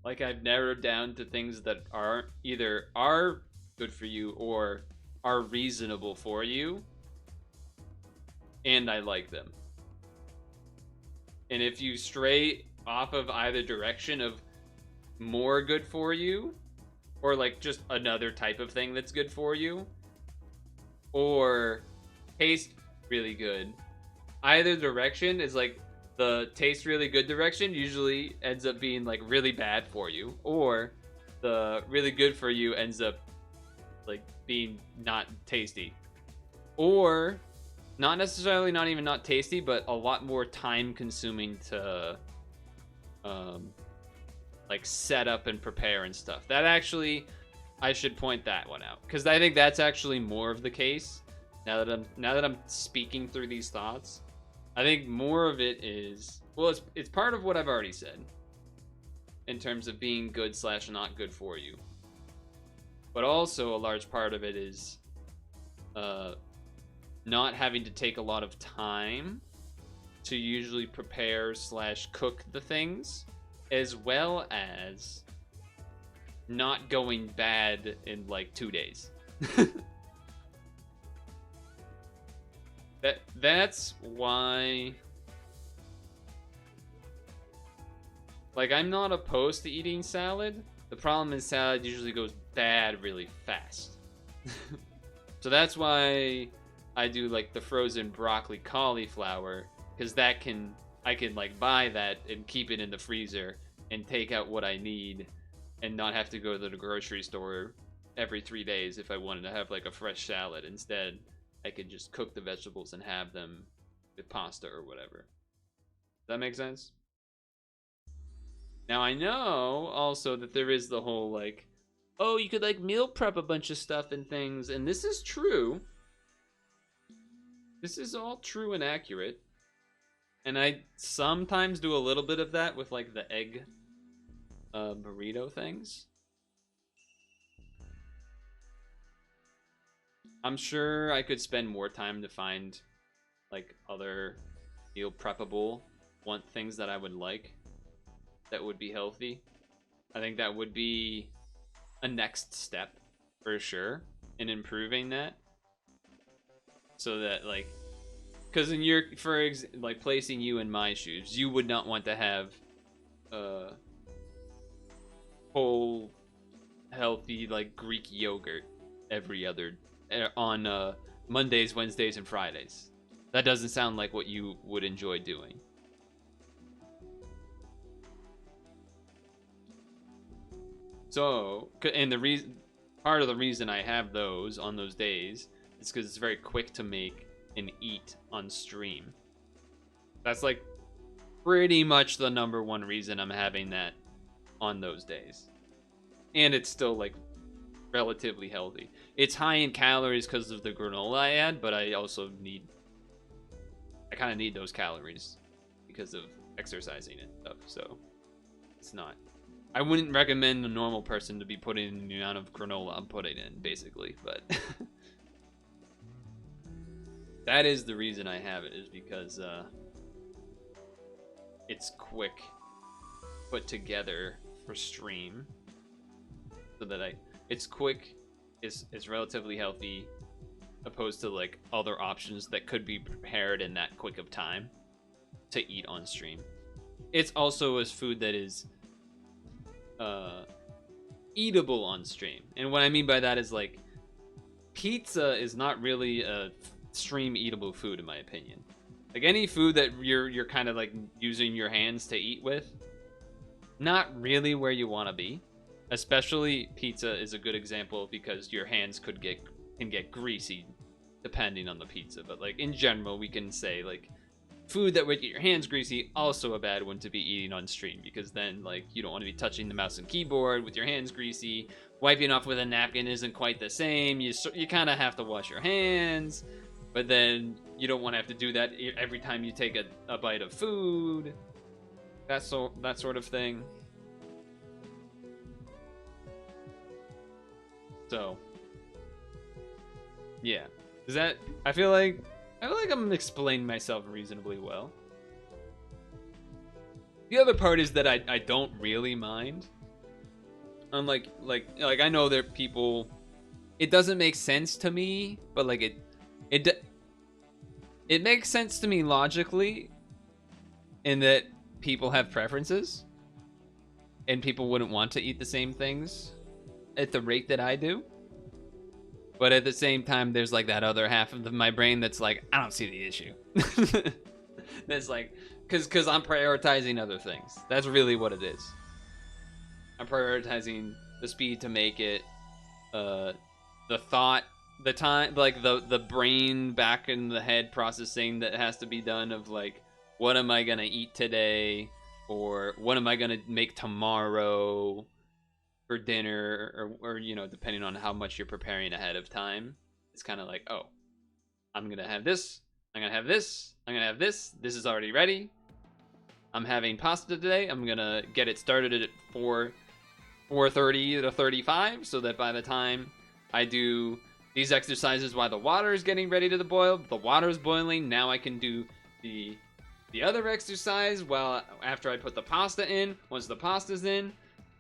Like I've narrowed down to things that are either are good for you or are reasonable for you, and I like them. And if you stray off of either direction of more good for you, or like just another type of thing that's good for you, or taste really good, either direction is like the taste really good direction usually ends up being like really bad for you, or the really good for you ends up like being not tasty, or not necessarily not even not tasty, but a lot more time consuming to like set up and prepare and stuff. That actually, I should point that one out because I think that's actually more of the case. Now that I'm speaking through these thoughts, I think more of it is, well, it's part of what I've already said in terms of being good / not good for you, but also a large part of it is not having to take a lot of time to usually prepare / cook the things, as well as not going bad in like 2 days. That's why, like, I'm not opposed to eating salad. The problem is salad usually goes bad really fast. So that's why I do like the frozen broccoli cauliflower, because I can like buy that and keep it in the freezer and take out what I need and not have to go to the grocery store every 3 days if I wanted to have like a fresh salad. Instead, I could just cook the vegetables and have them with pasta or whatever. Does that make sense? Now I know also that there is the whole like, oh, you could like meal prep a bunch of stuff and things, and this is true. This is all true and accurate. And I sometimes do a little bit of that with like the egg burrito things. I'm sure I could spend more time to find like other meal preppable things that I would like that would be healthy. I think that would be a next step for sure in improving that. So that like, because in your, like placing you in my shoes, you would not want to have whole healthy like Greek yogurt every other on Mondays, Wednesdays, and Fridays. That doesn't sound like what you would enjoy doing. So, and part of the reason I have those on those days is because it's very quick to make and eat on stream. That's like pretty much the number one reason I'm having that on those days. And it's still like relatively healthy. It's high in calories because of the granola I add, but I also I kind of need those calories because of exercising and stuff. So it's not, I wouldn't recommend a normal person to be putting in the amount of granola I'm putting in, basically, but that is the reason I have it, is because it's quick put together for stream, so that it's quick, it's relatively healthy, opposed to like other options that could be prepared in that quick of time to eat on stream. It's also a food that is eatable on stream, and what I mean by that is like pizza is not really a stream eatable food in my opinion. Like any food that you're kind of like using your hands to eat with, not really where you want to be. Especially pizza is a good example because your hands can get greasy depending on the pizza. But like in general, we can say like food that would get your hands greasy, also a bad one to be eating on stream, because then like you don't want to be touching the mouse and keyboard with your hands greasy. Wiping off with a napkin isn't quite the same. You kind of have to wash your hands, but then you don't want to have to do that every time you take a bite of food. That sort of thing. So, yeah. Does that? I feel like I'm explaining myself reasonably well. The other part is that I don't really mind. Unlike like I know that people, it doesn't make sense to me, but like it makes sense to me logically, in that people have preferences, and people wouldn't want to eat the same things at the rate that I do. But at the same time, there's like that other half of my brain that's like, I don't see the issue. That's like, cause I'm prioritizing other things. That's really what it is. I'm prioritizing the speed to make it, the thought, the time, like the brain back in the head processing that has to be done of like, what am I gonna eat today, or what am I gonna make tomorrow for dinner, or you know, depending on how much you're preparing ahead of time. It's kind of like, oh, I'm gonna have this, I'm gonna have this, I'm gonna have this. This is already ready. I'm having pasta today. I'm gonna get it started at 4:30 to 35, so that by the time I do these exercises while the water is getting ready to boil, the water is boiling. Now I can do the other exercise while after I put the pasta in. Once the pasta's in,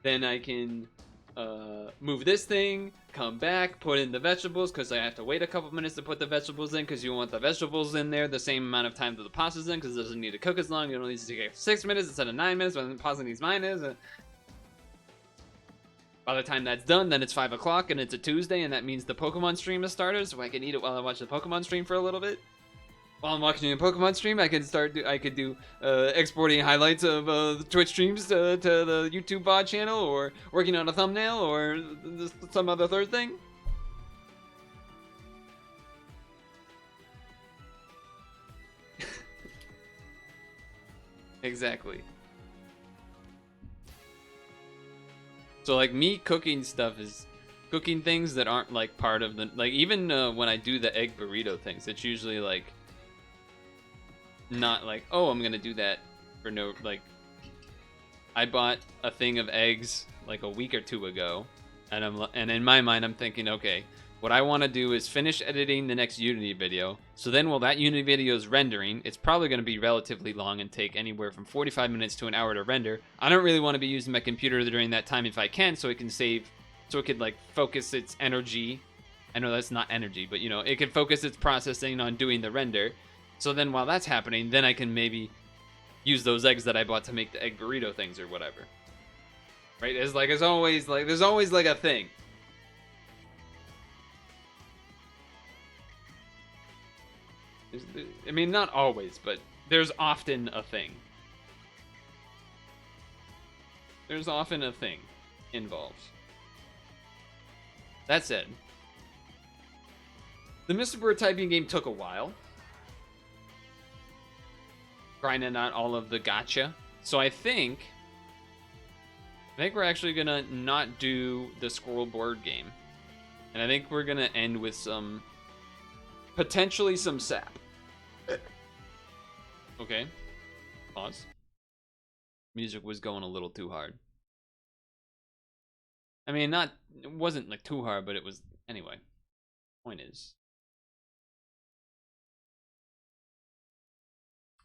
then I can move this thing, come back, put in the vegetables, because I have to wait a couple minutes to put the vegetables in, because you want the vegetables in there the same amount of time that the pasta's in, because it doesn't need to cook as long. It only needs to take 6 minutes instead of 9 minutes, but the pasta needs 9 minutes. By the time that's done, then it's 5 o'clock, and it's a Tuesday, and that means the Pokemon stream has started, so I can eat it while I watch the Pokemon stream for a little bit. While I'm watching a Pokemon stream, I could do exporting highlights of the Twitch streams to the YouTube VOD channel, or working on a thumbnail, or some other third thing. Exactly. So like me cooking stuff is cooking things that aren't like part of the, like even when I do the egg burrito things, it's usually like not like, oh, I'm gonna do that for no, like I bought a thing of eggs like a week or two ago, and in my mind I'm thinking, okay, what I want to do is finish editing the next Unity video. So then while that Unity video is rendering, it's probably going to be relatively long and take anywhere from 45 minutes to an hour to render. I don't really want to be using my computer during that time if I can, so it can save, so it could like focus its energy. I know that's not energy, but you know, it can focus its processing on doing the render. So then while that's happening, then I can maybe use those eggs that I bought to make the egg burrito things or whatever. Right? It's like, there's always like a thing. I mean, not always, but there's often a thing. There's often a thing involved. That said, the Mr. Bird typing game took a while. Grinding out all of the gotcha. So I think we're actually gonna not do the squirrel board game. And I think we're gonna end with some, potentially some sap. Okay. Pause. Music was going a little too hard. I mean, it wasn't like too hard, but it was, anyway. Point is.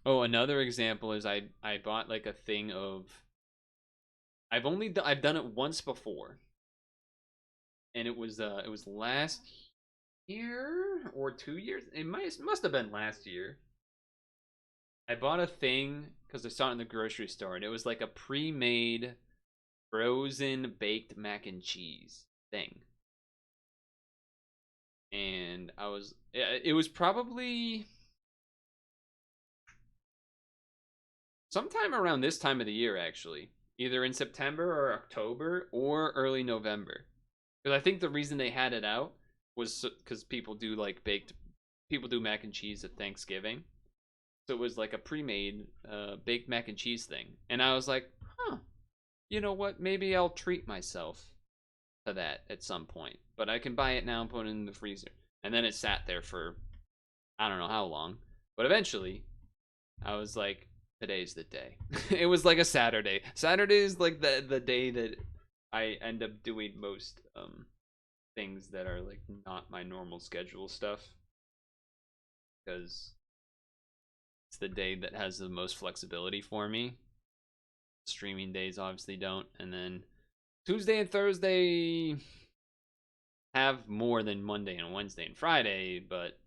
Oh, another example is I bought like a thing of, I've done it once before. And it was last year or 2 years. It must have been last year. I bought a thing because I saw it in the grocery store, and it was like a pre-made frozen baked mac and cheese thing. And it was probably sometime around this time of the year, actually. Either in September or October or early November. Because I think the reason they had it out was because people do mac and cheese at Thanksgiving. So it was like a pre-made baked mac and cheese thing. And I was like, huh, you know what? Maybe I'll treat myself to that at some point. But I can buy it now and put it in the freezer. And then it sat there for I don't know how long. But eventually, I was like, today's the day. It was like a Saturday. Saturday is like the day that I end up doing most things that are like not my normal schedule stuff, because it's the day that has the most flexibility for me. Streaming days obviously don't, and then Tuesday and Thursday have more than Monday and Wednesday and Friday, but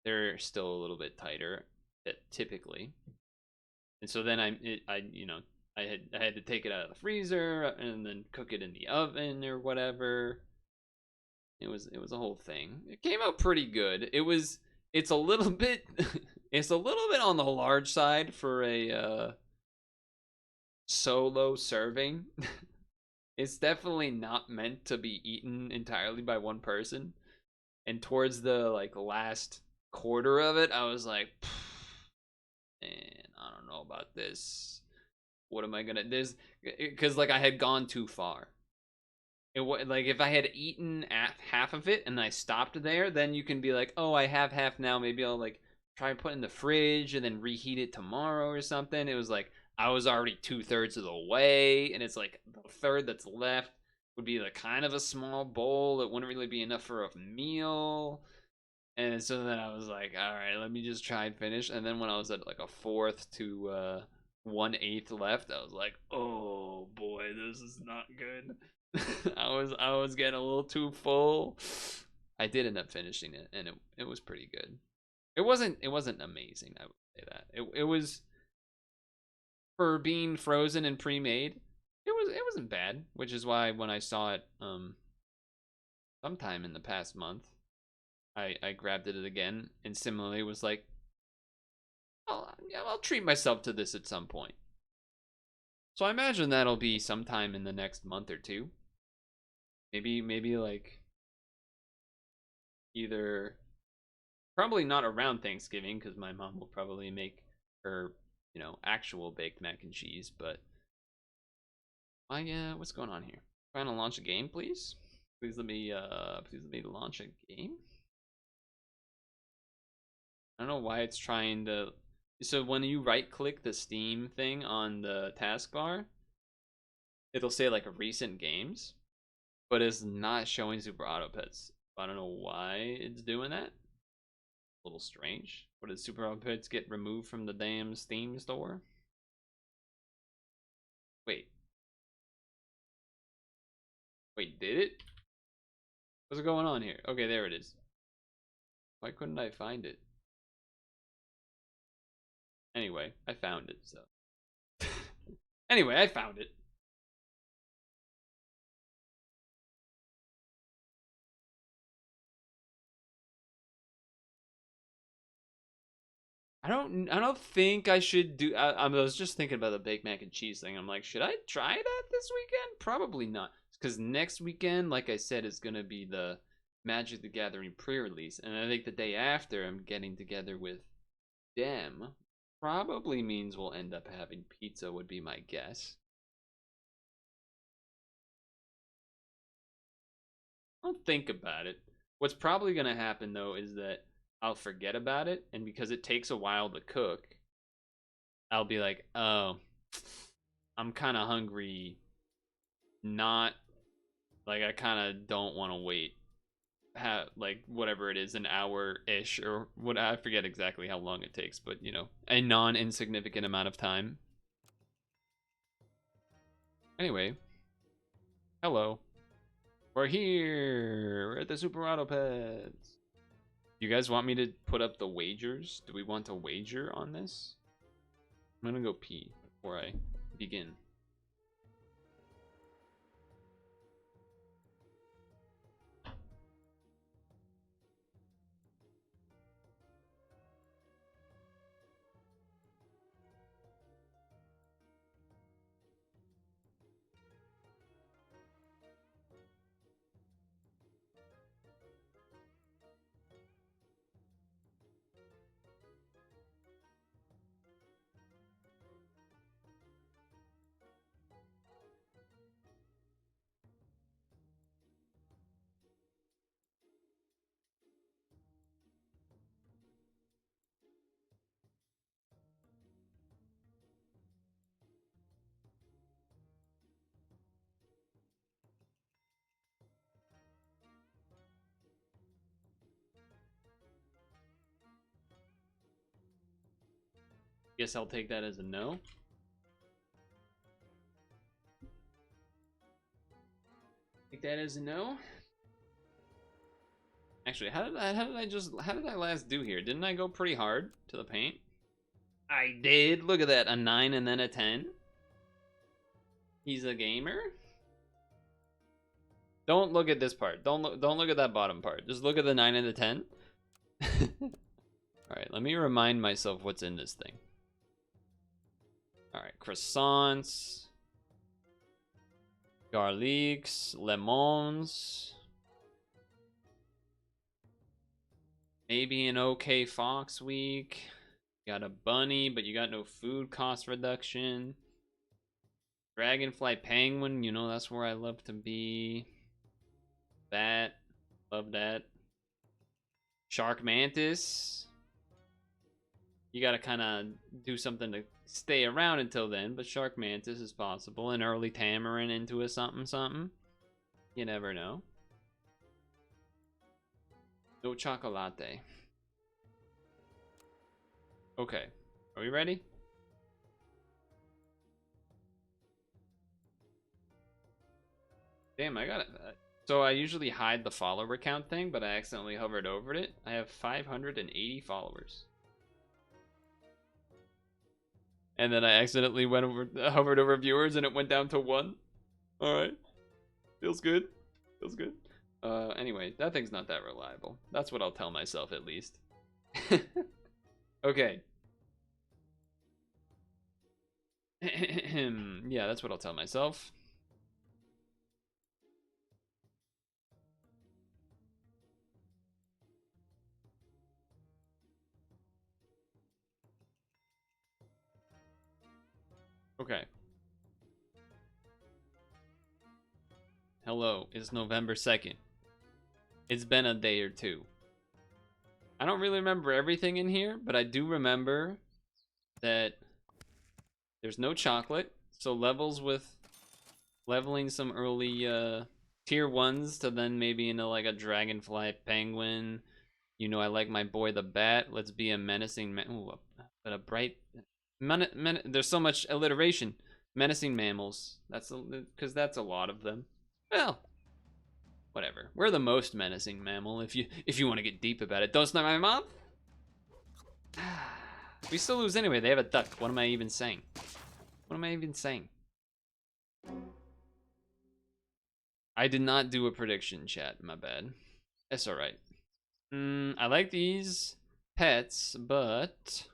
they're still a little bit tighter typically. And so then I had to take it out of the freezer and then cook it in the oven or whatever. It was a whole thing. It came out pretty good. It's a little bit it's a little bit on the large side for a solo serving. It's definitely not meant to be eaten entirely by one person. And towards the like last quarter of it, I was like, man, I don't know about this. What am I gonna? Because like I had gone too far. Like if I had eaten at half of it and I stopped there, then you can be like, oh, I have half now. Maybe I'll like try and put it in the fridge and then reheat it tomorrow or something. It was like I was already 2/3 of the way, and it's like the third that's left would be like kind of a small bowl. It wouldn't really be enough for a meal. And so then I was like, all right, let me just try and finish. And then when I was at like a fourth to 1/8 left, I was like, oh boy, this is not good. I was getting a little too full. I did end up finishing it, and it was pretty good. It wasn't amazing, I would say that. It was, for being frozen and pre-made, it wasn't bad, which is why when I saw it sometime in the past month, I grabbed it again, and similarly was like, I'll treat myself to this at some point. So I imagine that'll be sometime in the next month or two. Maybe like either, probably not around Thanksgiving, because my mom will probably make her, actual baked mac and cheese. But what's going on here? Trying to launch a game, please. Please let me launch a game. I don't know why it's trying to. So when you right click the Steam thing on the taskbar, it'll say like recent games, but it's not showing Super Auto Pets. I don't know why it's doing that. A little strange. What, did Super Auto Pets get removed from the damn Steam store? Wait, did it? What's going on here? Okay, there it is. Why couldn't I find it? Anyway, I found it, so. Anyway, I found it. I don't think I should do. I was just thinking about the baked mac and cheese thing. I'm like, should I try that this weekend? Probably not, because next weekend, like I said, is gonna be the Magic the Gathering pre-release, and I think the day after I'm getting together with Dem. Probably means we'll end up having pizza, would be my guess. I'll think about it. What's probably gonna happen though is that I'll forget about it, and because it takes a while to cook, I'll be like, oh, I'm kind of hungry. Not like I kind of don't want to wait. Like whatever it is, an hour ish or what, I forget exactly how long it takes, but a non-insignificant amount of time. Anyway, hello. We're here. We're at the Super Auto Pets. You guys want me to put up the wagers? Do we want to wager on this? I'm gonna go pee before I begin. Guess I'll take that as a no. Take that as a no. Actually, how did I last do here? Didn't I go pretty hard to the paint? I did. Look at that, a 9 and then a 10. He's a gamer. Don't look at this part. Don't look at that bottom part. Just look at the 9 and the 10. All right, let me remind myself what's in this thing. All right, croissants, garlics, lemons. Maybe an okay Fox week. You got a bunny, but you got no food cost reduction. Dragonfly penguin, you know that's where I love to be. That, love that. Shark mantis. You gotta kind of do something to stay around until then, but shark mantis is possible. An early tamarin into a something something. You never know. No chocolate. Okay, are we ready? Damn, I got it. So I usually hide the follower count thing, but I accidentally hovered over it. I have 580 followers. And then I accidentally hovered over viewers and it went down to 1. Alright. Feels good. Feels good. Anyway, that thing's not that reliable. That's what I'll tell myself at least. Okay. Yeah, that's what I'll tell myself. Okay. Hello, it's November 2nd. It's been a day or two. I don't really remember everything in here, but I do remember that there's no chocolate, so levels with leveling some early tier 1s to then maybe into like a dragonfly penguin. You know I like my boy the bat. Let's be a menacing but a bright there's so much alliteration. Menacing mammals. That's because that's a lot of them. Well, whatever. We're the most menacing mammal if you want to get deep about it. Don't snipe my mom. We still lose anyway. They have a duck. What am I even saying? What am I even saying? I did not do a prediction, chat. My bad. That's alright. I like these pets, but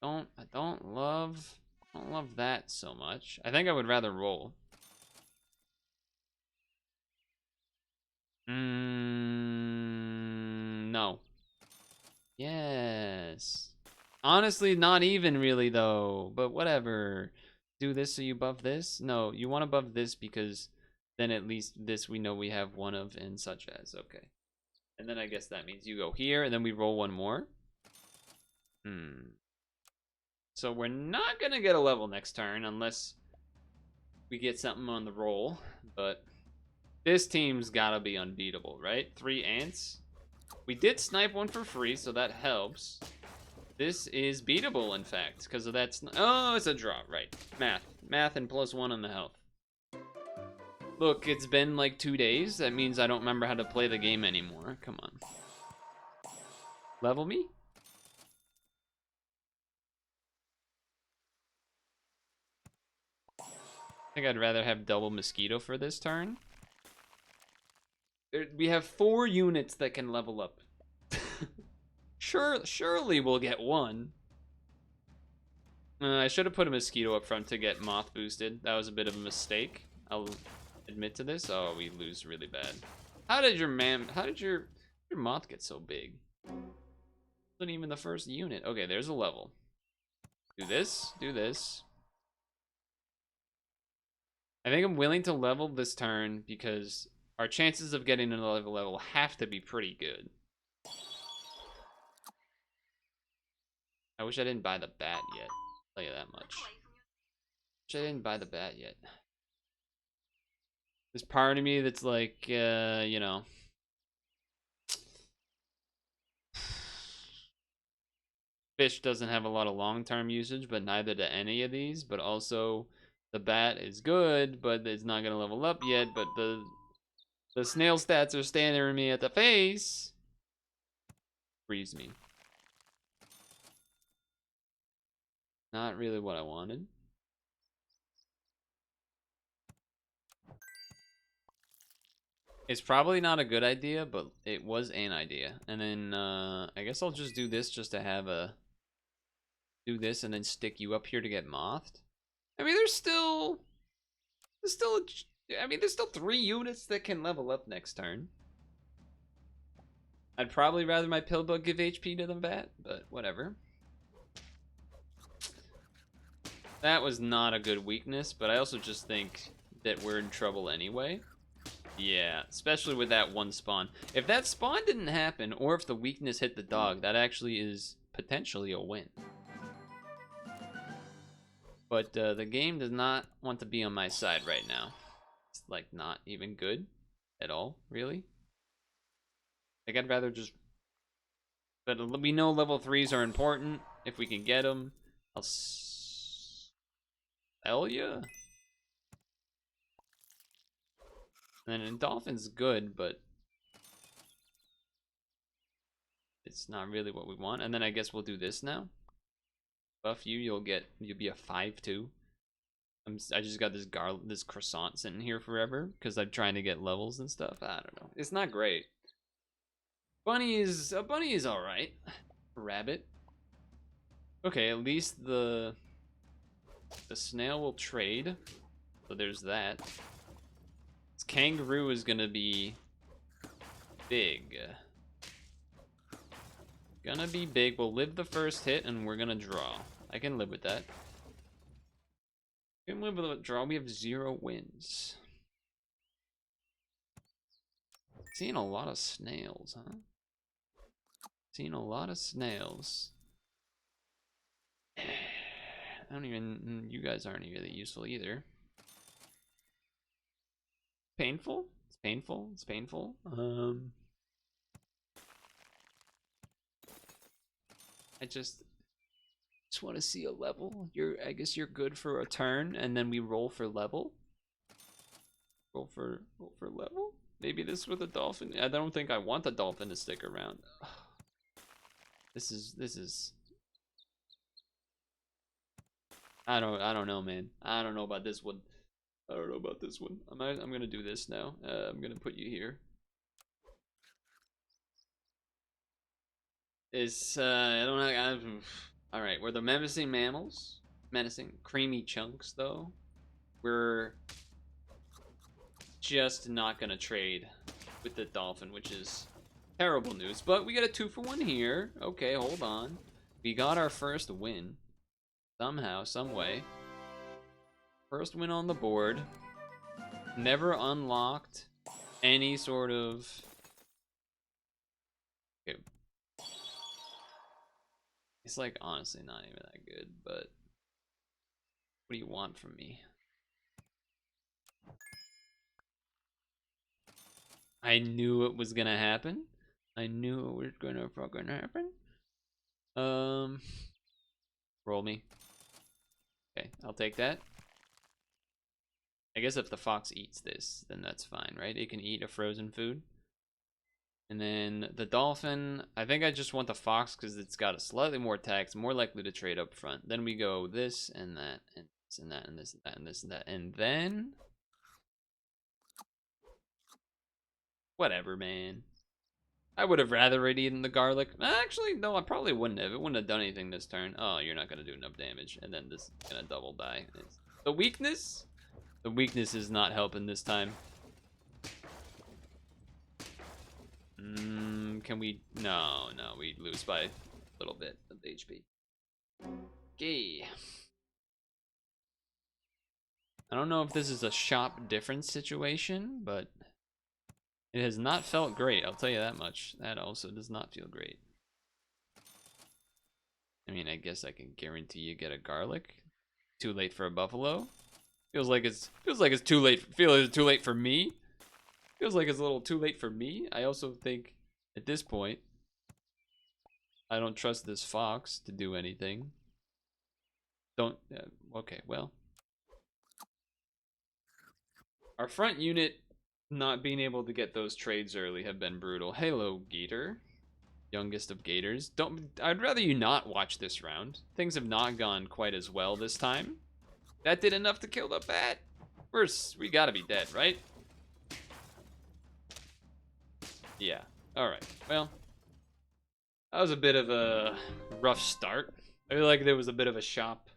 I don't love that so much. I think I would rather roll. No. Yes. Honestly, not even really though, but whatever. Do this so you buff this? No, you want to buff this because then at least this we know we have one of and such as. Okay. And then I guess that means you go here and then we roll one more. So we're not gonna get a level next turn unless we get something on the roll, but this team's gotta be unbeatable, right? 3 ants. We did snipe one for free, so that helps. This is beatable, in fact, because of that. Oh, it's a draw, right? Math and +1 on the health. Look, it's been like 2 days. That means I don't remember how to play the game anymore. Come on. Level me? I think I'd rather have double mosquito for this turn. We have 4 units that can level up. Surely we'll get 1. I should have put a mosquito up front to get moth boosted. That was a bit of a mistake. I'll admit to this. Oh, we lose really bad. How did your moth get so big? Wasn't even the first unit. Okay, there's a level. Do this. Do this. I think I'm willing to level this turn because our chances of getting another level have to be pretty good. I wish I didn't buy the bat yet. I'll tell you that much. Wish I didn't buy the bat yet. There's part of me that's like, you know, Fish doesn't have a lot of long-term usage, but neither do any of these. But also, the bat is good, but it's not gonna level up yet. But the snail stats are staring me at the face. Freeze me. Not really what I wanted. It's probably not a good idea, but it was an idea. And then I guess I'll just do this just to have a do this and then stick you up here to get mothed. I mean, there's still I mean, there's still 3 units that can level up next turn. I'd probably rather my Pillbug give HP to the bat, but whatever. That was not a good weakness, but I also just think that we're in trouble anyway. Yeah, especially with that one spawn. If that spawn didn't happen, or if the weakness hit the dog, that actually is potentially a win. But the game does not want to be on my side right now. It's like not even good at all, really. Like I'd rather just... But we know level 3s are important. If we can get them, I'll sell ya. And then Dolphin's good, but it's not really what we want. And then I guess we'll do this now. Buff you, you'll be a 5/2. I just got this croissant sitting here forever because I'm trying to get levels and stuff. I don't know. It's not great. A bunny is all right. Rabbit. Okay, at least the snail will trade. So there's that. This kangaroo is gonna be big. Gonna be big. We'll live the first hit and we're gonna draw. I can live with that. We can live with a draw. We have 0 wins. Seeing a lot of snails, huh? Seeing a lot of snails. I don't even... You guys aren't really useful either. Painful? It's painful. It's painful. I just want to see a level. I guess you're good for a turn, and then we roll for level. Roll for level. Maybe this with a dolphin. I don't think I want the dolphin to stick around. This is. I don't know, man. I don't know about this one. I don't know about this one. I'm gonna do this now. I'm gonna put you here. It's I don't know. All right, we're the menacing mammals, menacing creamy chunks though. We're just not gonna trade with the dolphin, which is terrible news. But we got a 2-for-1 here. Okay, hold on. We got our first win somehow, some way. First win on the board. Never unlocked any sort of. Okay. It's like honestly not even that good, but what do you want from me? I knew it was gonna happen. I knew it was gonna fucking happen. Roll me. Okay, I'll take that. I guess if the fox eats this, then that's fine, right? It can eat a frozen food. And then the dolphin, I think I just want the fox because it's got a slightly more tax, more likely to trade up front. Then we go this and that, and this and that, and this and that, and this and that. And then... Whatever, man. I would have rather it eaten the garlic. Actually, no, I probably wouldn't have. It wouldn't have done anything this turn. Oh, you're not going to do enough damage. And then this is going to double die. The weakness? The weakness is not helping this time. Can we... No, we lose by a little bit of HP. Okay. I don't know if this is a shop difference situation, but it has not felt great. I'll tell you that much. That also does not feel great. I mean, I guess I can guarantee you get a garlic. Too late for a buffalo. Feels like it's too late. Feels like it's too late for me. Feels like it's a little too late for me. I also think at this point I don't trust this fox to do anything. Don't. Okay, well. Our front unit not being able to get those trades early have been brutal. Hello, Gator. Youngest of Gators. I'd rather you not watch this round. Things have not gone quite as well this time. That did enough to kill the bat. We gotta be dead, right? Yeah. Alright. Well, that was a bit of a rough start. I feel like there was a bit of a shop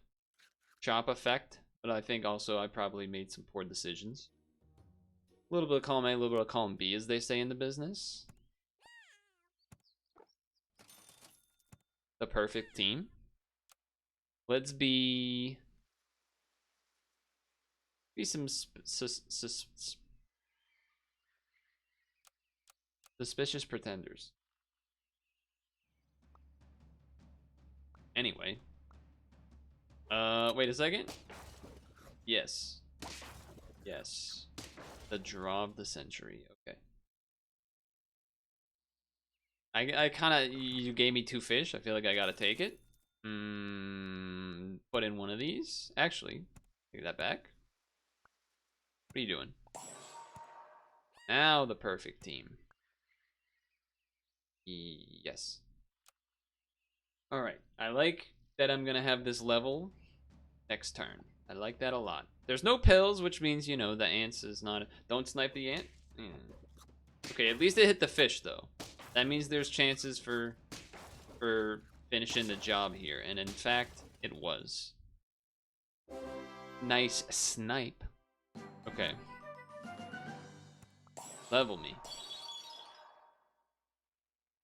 effect, but I think also I probably made some poor decisions. A little bit of column A, a little bit of column B, as they say in the business. The perfect team. Let's be some suspicious pretenders. Anyway. Wait a second. Yes. Yes. The draw of the century. Okay. I kind of, you gave me 2 fish. I feel like I gotta take it. Put in one of these. Actually, take that back. What are you doing? Now the perfect team. Yes. Alright. I like that I'm gonna have this level next turn. I like that a lot. There's no pills, which means, you know, the ants is not... Don't snipe the ant? Okay, at least it hit the fish, though. That means there's chances for finishing the job here. And in fact, it was. Nice snipe. Okay. Level me.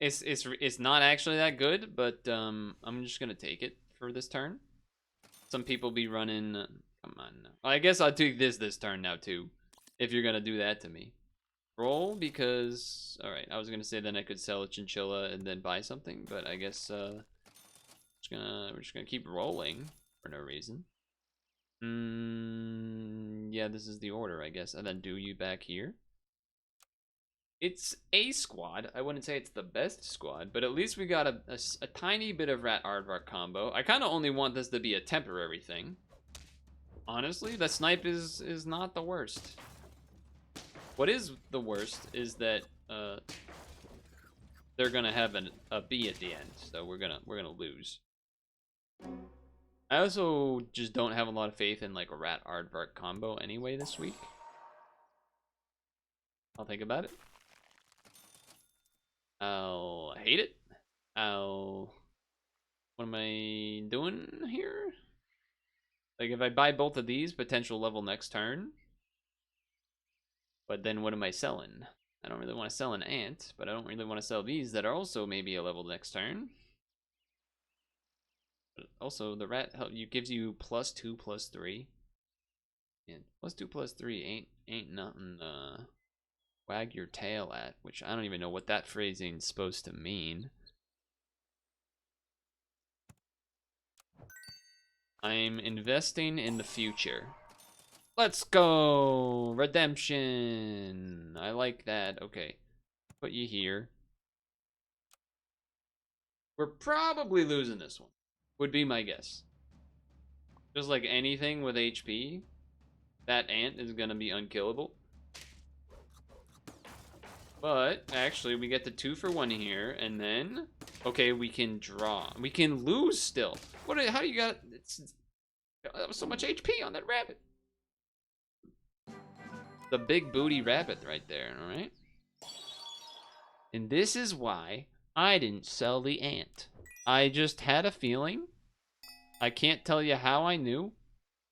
It's not actually that good, but I'm just gonna take it for this turn. Some people be running. Come on. Well, I guess I'll take this turn now too, if you're gonna do that to me. Roll because all right. I was gonna say then I could sell a chinchilla and then buy something, but I guess we're just gonna keep rolling for no reason. Yeah, this is the order, I guess, and then do you back here. It's a squad. I wouldn't say it's the best squad, but at least we got a tiny bit of Rat Aardvark combo. I kind of only want this to be a temporary thing. Honestly, the snipe is not the worst. What is the worst is that they're gonna have a B at the end, so we're gonna lose. I also just don't have a lot of faith in like a Rat Aardvark combo anyway this week. I'll think about it. I'll hate it. What am I doing here? Like, if I buy both of these, potential level next turn. But then what am I selling? I don't really want to sell an ant, but I don't really want to sell these that are also maybe a level next turn. But also, the rat gives you +2, +3. And +2, +3 ain't nothing wag your tail at, which I don't even know what that phrasing's supposed to mean. I'm investing in the future. Let's go! Redemption! I like that. Okay. Put you here. We're probably losing this one. Would be my guess. Just like anything with HP, that ant is gonna be unkillable. But, actually, we get the 2 for 1 here, and then... Okay, we can draw. We can lose still. How do you got... That was so much HP on that rabbit. The big booty rabbit right there, alright? And this is why I didn't sell the ant. I just had a feeling. I can't tell you how I knew.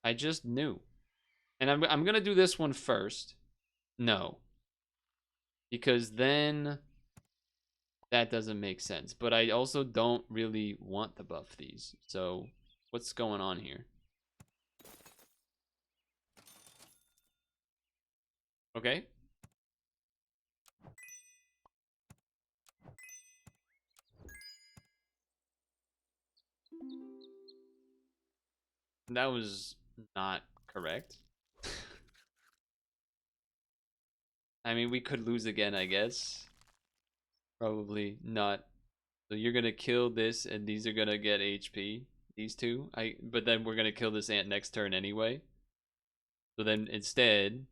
I just knew. And I'm gonna do this one first. No. Because then that doesn't make sense. But I also don't really want to buff these. So what's going on here? Okay. That was not correct. I mean, we could lose again, I guess. Probably not So you're gonna kill this, and these are gonna get HP. These two. But then we're gonna kill this ant next turn anyway. So then instead,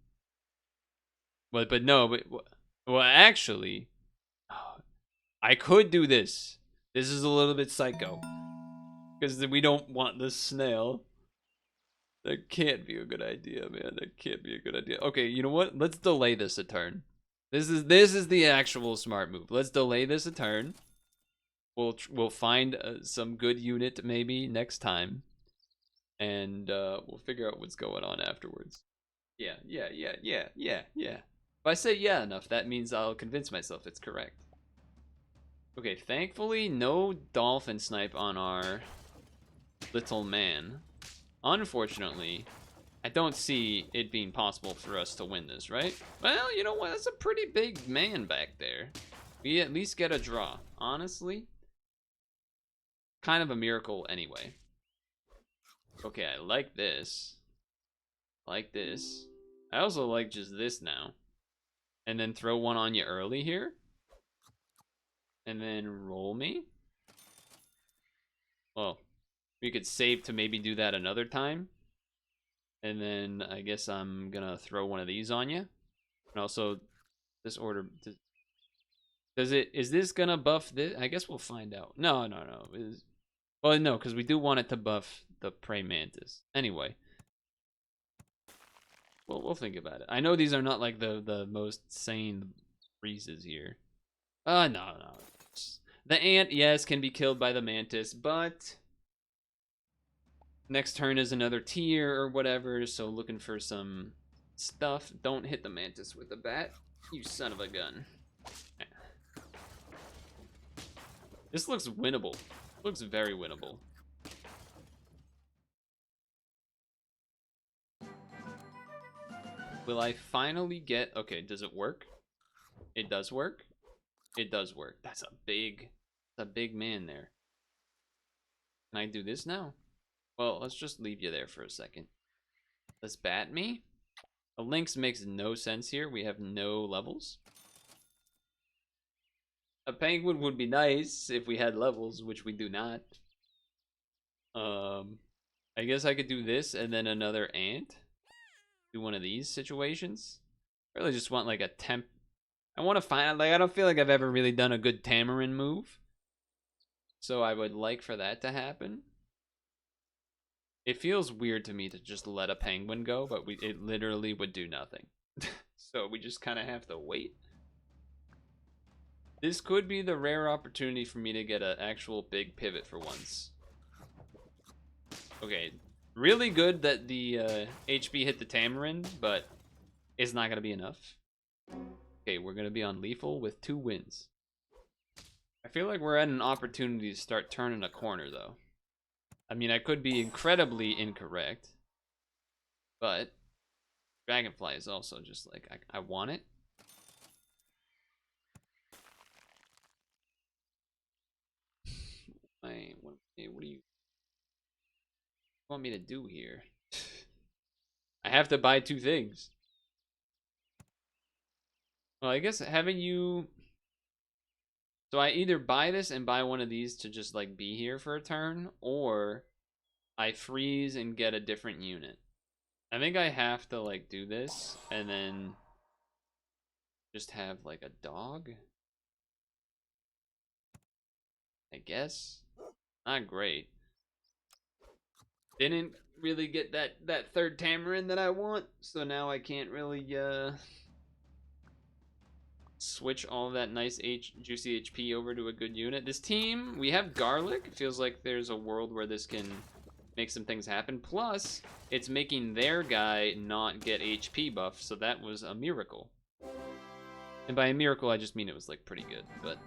but no, well actually, I could do this. This is a little bit psycho because we don't want the snail. That can't be a good idea, man. That can't be a good idea. Okay, you know what? Let's delay this a turn. This is the actual smart move. Let's delay this a turn. We'll find some good unit maybe next time, and we'll figure out what's going on afterwards. Yeah. If I say yeah enough, that means I'll convince myself it's correct. Okay, thankfully no dolphin snipe on our little man. Unfortunately, I don't see it being possible for us to win this, right? Well, you know what? That's a pretty big man back there. We at least get a draw. Honestly, kind of a miracle anyway. Okay, I like this. Like this. I also like just this now. And then throw one on you early here. And then roll me. Well, we could save to maybe do that another time. And then I guess I'm gonna throw one of these on you. And also, this order... Is this gonna buff this? I guess we'll find out. No. Well, no, because we do want it to buff the prey mantis. Anyway. We'll think about it. I know these are not like the most sane breezes here. No. The ant, yes, can be killed by the mantis, but next turn is another tier or whatever, so looking for some stuff. Don't hit the mantis with a bat, you son of a gun. This looks winnable. Looks very winnable. Will I finally get... Okay, does it work? It does work? It does work. That's a big man there. Can I do this now? Well, let's just leave you there for a second. Let's bat me. A lynx makes no sense here. We have no levels. A penguin would be nice if we had levels, which we do not. I guess I could do this and then another ant. Do one of these situations. I really just want like a temp. I want to find, like, I don't feel like I've ever really done a good tamarin move. So I would like for that to happen. It feels weird to me to just let a penguin go, but it literally would do nothing. So we just kind of have to wait. This could be the rare opportunity for me to get an actual big pivot for once. Okay, really good that the HB hit the tamarin, but it's not going to be enough. Okay, we're going to be on lethal with 2 wins. I feel like we're at an opportunity to start turning a corner, though. I mean, I could be incredibly incorrect, but Dragonfly is also just like, I want it. What do you want me to do here? I have to buy 2 things. Well, I guess haven't you... So I either buy this and buy one of these to just like be here for a turn, or I freeze and get a different unit. I think I have to like do this and then just have like a dog. I guess. Not great. Didn't really get that third tamarin that I want, so now I can't really switch all of that nice juicy HP over to a good unit. This team, we have garlic. It feels like there's a world where this can make some things happen. Plus, it's making their guy not get HP buff, so that was a miracle. And by a miracle, I just mean it was like pretty good, but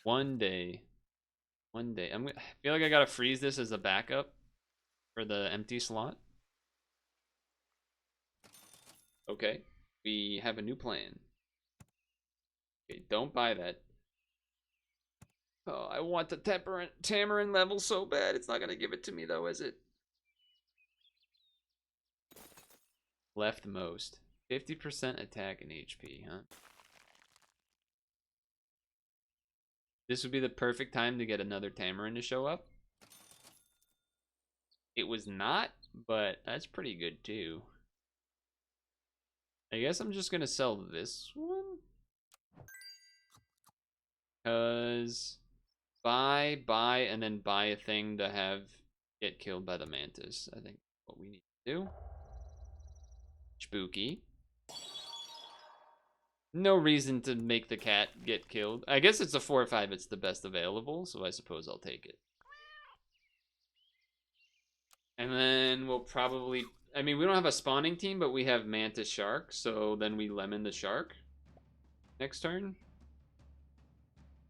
one day, I feel like I gotta freeze this as a backup for the empty slot. Okay, we have a new plan. Okay, don't buy that. Oh, I want the tamarin level so bad. It's not gonna give it to me though, is it? Leftmost. 50% attack and HP, huh? This would be the perfect time to get another Tamarin to show up. It was not, but that's pretty good too. I guess I'm just gonna sell this one. Cause buy, and then buy a thing to have get killed by the mantis. I think what we need to do. Spooky. No reason to make the cat get killed. I guess it's a 4 or 5, it's the best available, so I suppose I'll take it. And then we'll probably, I mean, we don't have a spawning team, but we have Mantis Shark, so then we Lemon the Shark next turn.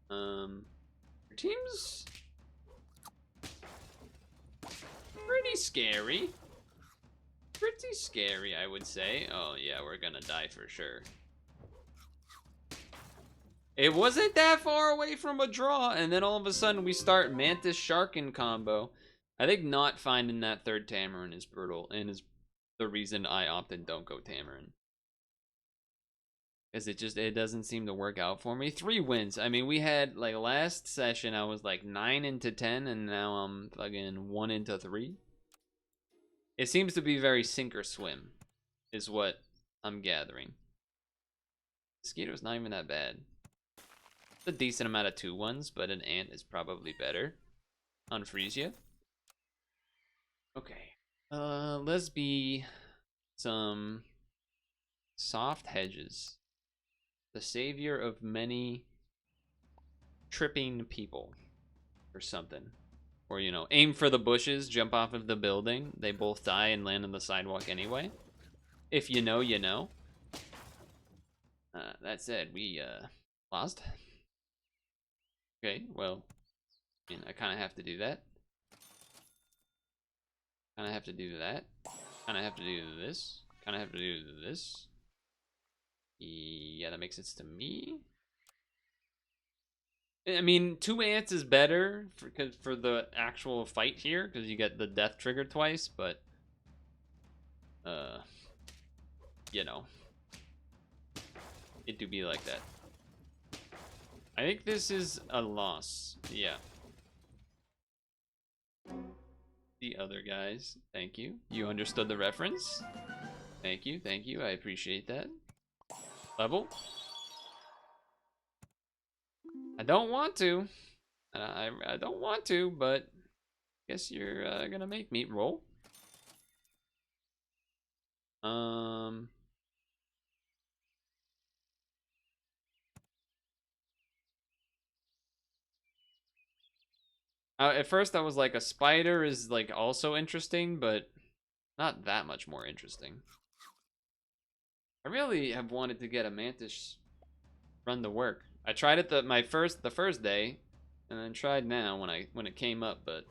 Your team's pretty scary. Pretty scary, I would say. Oh yeah, we're gonna die for sure. It wasn't that far away from a draw, and then all of a sudden we start Mantis Shark in combo. I think not finding that third Tamarin is brutal, and is the reason I often don't go Tamarin. Because it doesn't seem to work out for me. 3 wins. I mean, we had, like, last session I was like 9 into 10, and now I'm fucking 1 into 3. It seems to be very sink or swim, is what I'm gathering. Mosquito's not even that bad. It's a decent amount of 2-1s, but an ant is probably better. Unfreeze you. Okay. Let's be some soft hedges. The savior of many tripping people. Or something. Or, you know, aim for the bushes, jump off of the building. They both die and land on the sidewalk anyway. If you know, you know. That said, we, lost. Okay, well, I mean, I kind of have to do that. Kind of have to do that. Kind of have to do this. Kind of have to do this. Yeah, that makes sense to me. I mean, 2 ants is better for the actual fight here, because you get the death trigger twice, but you know, it do be like that. I think this is a loss. Yeah. The other guys, thank you. You understood the reference. Thank you, thank you. I appreciate that. Level. I don't want to. I don't want to, but guess you're gonna make me roll. At first I was like, a spider is like also interesting, but not that much more interesting. I really have wanted to get a mantis run to work. I tried it the first day, and then tried now when it came up, but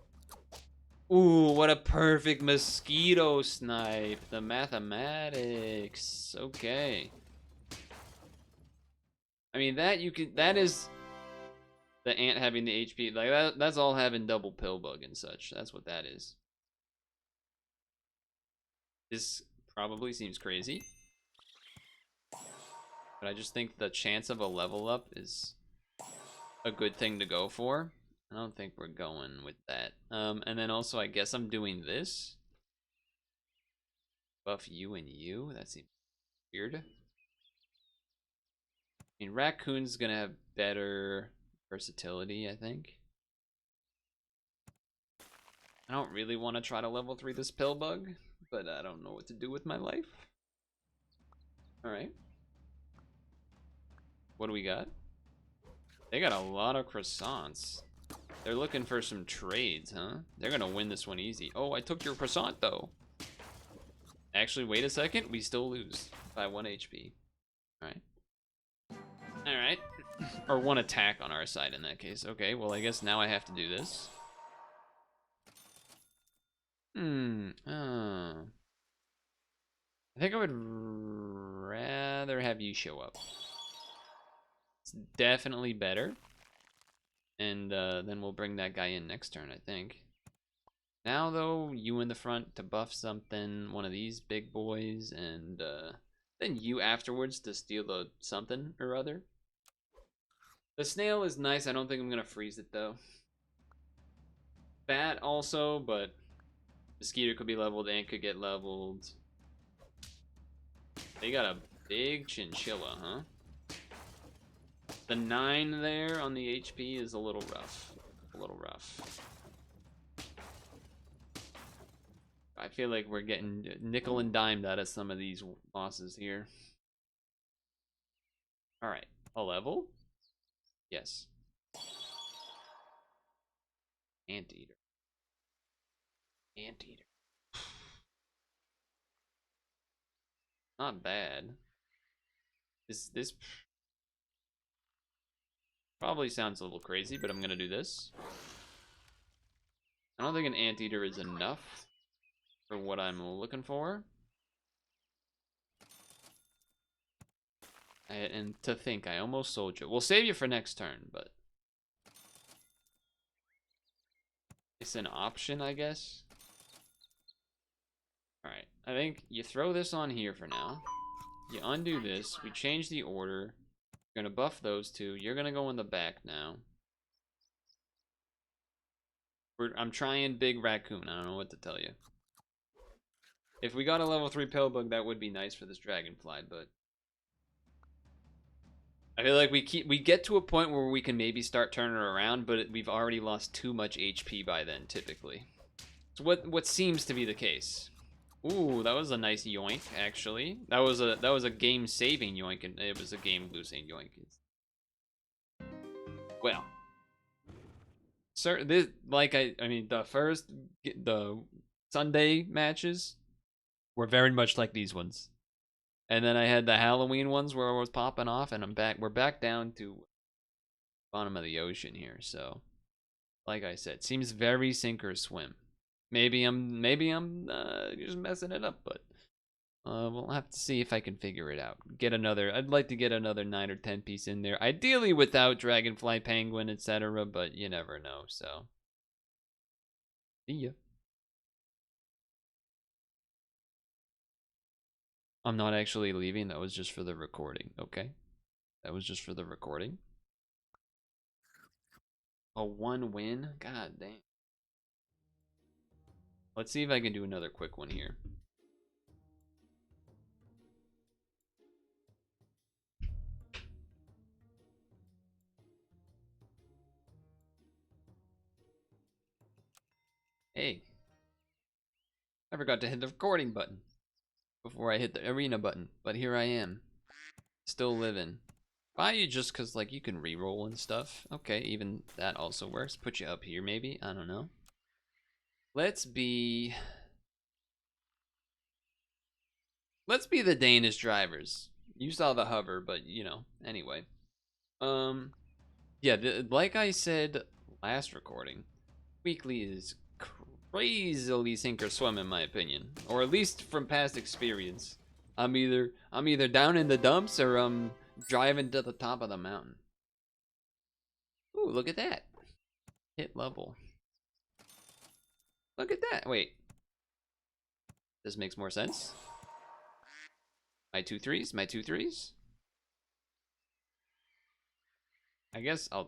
ooh, what a perfect mosquito snipe. The mathematics. Okay. I mean, that is the ant having the HP. Like that's all having double pill bug and such. That's what that is. This probably seems crazy, but I just think the chance of a level up is a good thing to go for. I don't think we're going with that. And then also I guess I'm doing this. Buff you and you. That seems weird. I mean, Raccoon's gonna have better versatility, I think. I don't really want to try to level 3 this pill bug, but I don't know what to do with my life. Alright. What do we got? They got a lot of croissants. They're looking for some trades, huh? They're gonna win this one easy. Oh, I took your croissant, though. Actually, wait a second. We still lose by 1 HP. Alright. Alright. Or 1 attack on our side in that case. Okay, well, I guess now I have to do this. I think I would rather have you show up. It's definitely better. And then we'll bring that guy in next turn, I think. Now, though, you in the front to buff something, one of these big boys, and then you afterwards to steal the something or other. The snail is nice. I don't think I'm gonna freeze it though. Bat also, but mosquito could be leveled and could get leveled. They got a big chinchilla, huh? The 9 there on the HP is a little rough. A little rough. I feel like we're getting nickel and dimed out of some of these bosses here. Alright, a level? Yes. Anteater. Anteater. Not bad. This probably sounds a little crazy, but I'm gonna do this. I don't think an anteater is enough for what I'm looking for. And to think, I almost sold you. We'll save you for next turn, but it's an option, I guess. Alright, I think you throw this on here for now. You undo this. We change the order. You're gonna buff those two. You're gonna go in the back now. I'm trying Big Raccoon. I don't know what to tell you. If we got a level 3 Pillbug, that would be nice for this Dragonfly, but I feel like we get to a point where we can maybe start turning around, but we've already lost too much HP by then, typically. It's what seems to be the case. Ooh, that was a nice yoink, actually. That was a game-saving yoink, and it was a game-losing yoink. Well, sir, this I mean the Sunday matches were very much like these ones, and then I had the Halloween ones where I was popping off, and we're back down to bottom of the ocean here. So, like I said, seems very sink or swim. Maybe I'm just messing it up, but we'll have to see if I can figure it out. I'd like to get another 9 or 10 piece in there, ideally without Dragonfly, Penguin, etc. But you never know. So, see ya. I'm not actually leaving. That was just for the recording. Okay, that was just for the recording. A 1 win. God damn. Let's see if I can do another quick one here. Hey, I forgot to hit the recording button before I hit the arena button, but here I am, still living. Buy you just cause like you can reroll and stuff. Okay, even that also works. Put you up here maybe. I don't know. Let's be the Danish drivers. You saw the hover, but you know. Anyway, yeah. Like I said last recording, weekly is crazily sink or swim in my opinion, or at least from past experience. I'm either down in the dumps or I'm driving to the top of the mountain. Ooh, look at that. Hit level. Look at that. Wait. This makes more sense. My 2 3s, my 2 3s. I guess I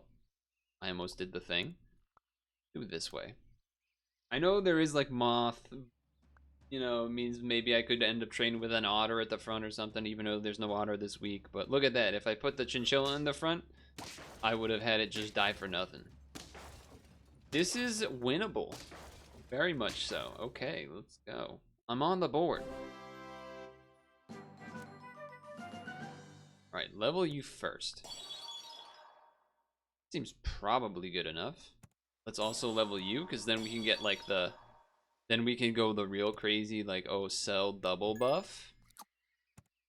almost did the thing. Do it this way. I know there is like moth, you know, means maybe I could end up training with an otter at the front or something, even though there's no otter this week. But look at that. If I put the chinchilla in the front, I would have had it just die for nothing. This is winnable. Very much so. Okay, let's go. I'm on the board. Alright, level you first. Seems probably good enough. Let's also level you, because then we can get like then we can go the real crazy, like, oh, sell double buff.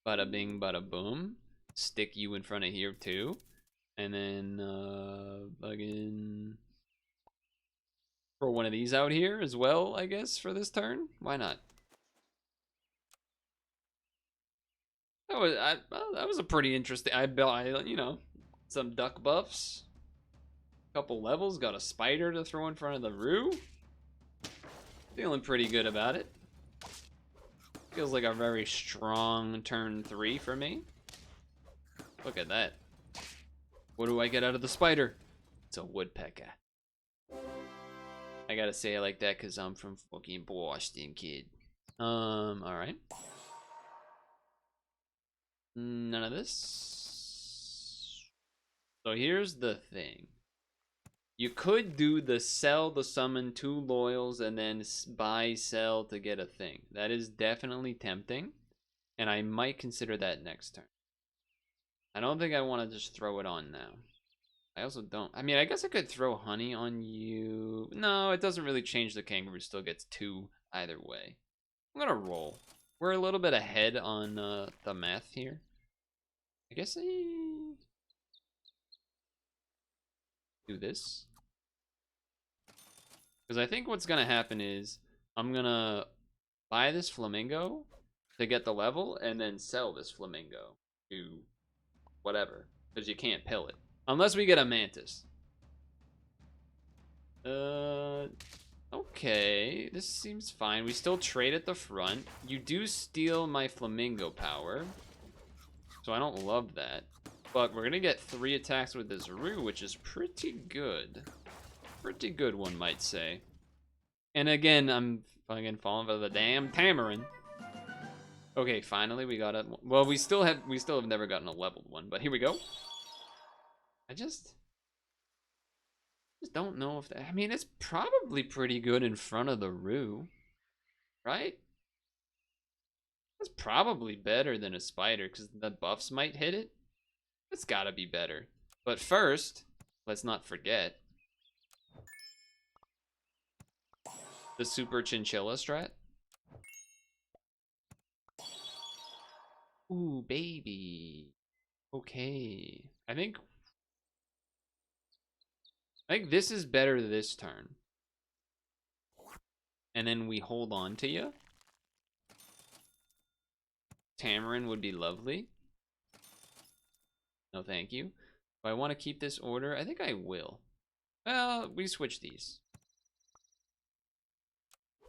Bada bing, bada boom. Stick you in front of here too. And then, again, throw one of these out here as well, I guess, for this turn. Why not? That was a pretty interesting. I you know, some duck buffs. Couple levels, got a spider to throw in front of the Roo. Feeling pretty good about it. Feels like a very strong turn 3 for me. Look at that. What do I get out of the spider? It's a woodpecker. I gotta say it like that because I'm from fucking Boston, kid. Alright. None of this. So here's the thing. You could do the sell the summon 2 loyals and then buy sell to get a thing. That is definitely tempting, and I might consider that next turn. I don't think I want to just throw it on now. I also don't. I mean, I guess I could throw honey on you. No, it doesn't really change. The kangaroo still gets 2 either way. I'm gonna roll. We're a little bit ahead on the math here. I guess I do this. Because I think what's gonna happen is I'm gonna buy this flamingo to get the level and then sell this flamingo to whatever. Because you can't pill it. Unless we get a mantis. Okay. This seems fine. We still trade at the front. You do steal my flamingo power. So I don't love that. But we're going to get 3 attacks with this Roo, which is pretty good. Pretty good, one might say. And again, I'm fucking falling for the damn Tamarin. Okay, finally we got it. Well, we still have never gotten a leveled one, but here we go. I just don't know if that, I mean, it's probably pretty good in front of the Roo, right? It's probably better than a spider because the buffs might hit it. It's gotta be better. But first, let's not forget the super chinchilla strat. Ooh, baby. Okay. I think this is better this turn. And then we hold on to you. Tamarin would be lovely. No, thank you. If I want to keep this order, I think I will. Well, we switch these.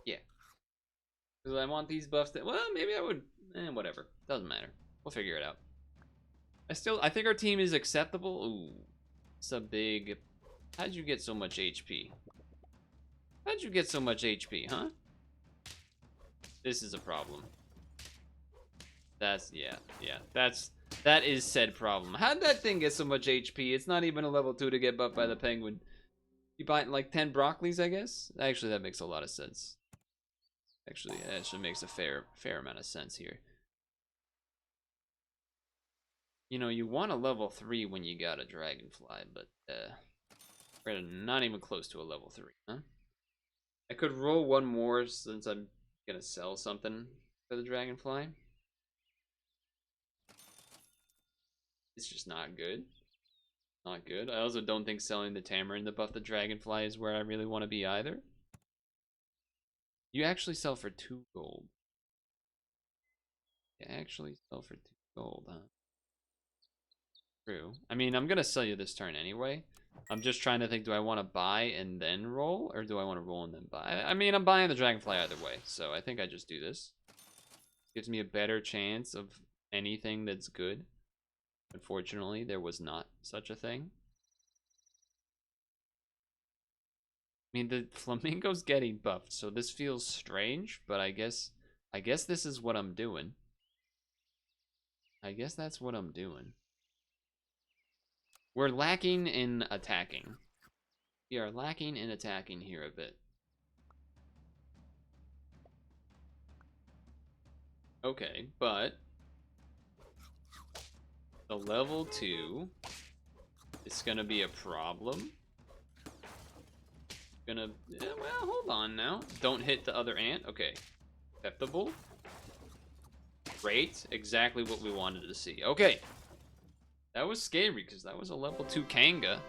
Yeah. Because I want these buffs that, well, maybe I would, whatever. Doesn't matter. We'll figure it out. I think our team is acceptable. Ooh, it's a big, how'd you get so much HP? How'd you get so much HP, huh? This is a problem. That's, yeah, that is said problem. How'd that thing get so much HP? It's not even a level 2 to get buffed by the penguin. You buy like 10 broccolis, I guess? Actually, that makes a lot of sense. Actually, that actually makes a fair amount of sense here. You know, you want a level 3 when you got a dragonfly, but we're not even close to a level 3, huh? I could roll one more since I'm gonna sell something for the dragonfly. It's just not good. Not good. I also don't think selling the Tamarin to buff the dragonfly is where I really want to be either. You actually sell for 2 gold. You actually sell for 2 gold, huh? True. I mean, I'm gonna sell you this turn anyway. I'm just trying to think, do I want to buy and then roll? Or do I want to roll and then buy? I mean, I'm buying the dragonfly either way. So I think I just do this. Gives me a better chance of anything that's good. Unfortunately, there was not such a thing. I mean, the flamingo's getting buffed, so this feels strange, but I guess this is what I'm doing. I guess that's what I'm doing. We're lacking in attacking. We are lacking in attacking here a bit. Okay, but the level 2 is gonna be a problem. Well, hold on now. Don't hit the other ant. Okay. Acceptable. Great. Exactly what we wanted to see. Okay. That was scary because that was a level 2 Kanga.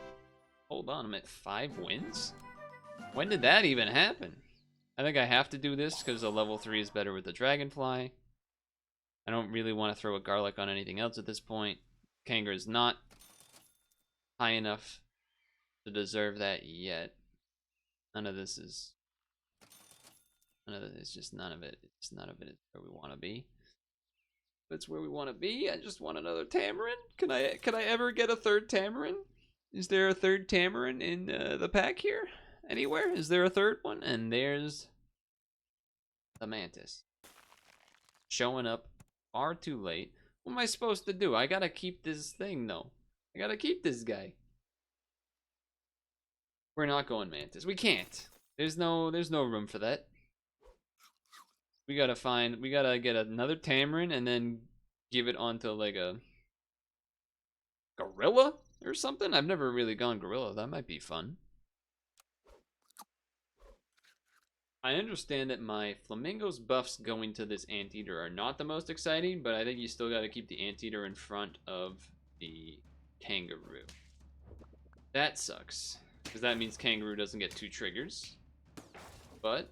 Hold on, I'm at 5 wins? When did that even happen? I think I have to do this because a level 3 is better with the dragonfly. I don't really want to throw a garlic on anything else at this point. Kanga is not high enough to deserve that yet. None of this is just none of it is where we want to be. That's where we want to be. I just want another tamarin. Can I ever get a third tamarin? Is there a third tamarin in the pack here? Anywhere? Is there a third one? And there's the mantis. Showing up far too late. What am I supposed to do? I gotta keep this thing though. I gotta keep this guy. We're not going mantis. We can't. There's no room for that. We gotta get another tamarin and then give it onto like a gorilla or something. I've never really gone gorilla. That might be fun. I understand that my flamingo's buffs going to this anteater are not the most exciting, but I think you still gotta keep the anteater in front of the kangaroo. That sucks, because that means kangaroo doesn't get 2 triggers. But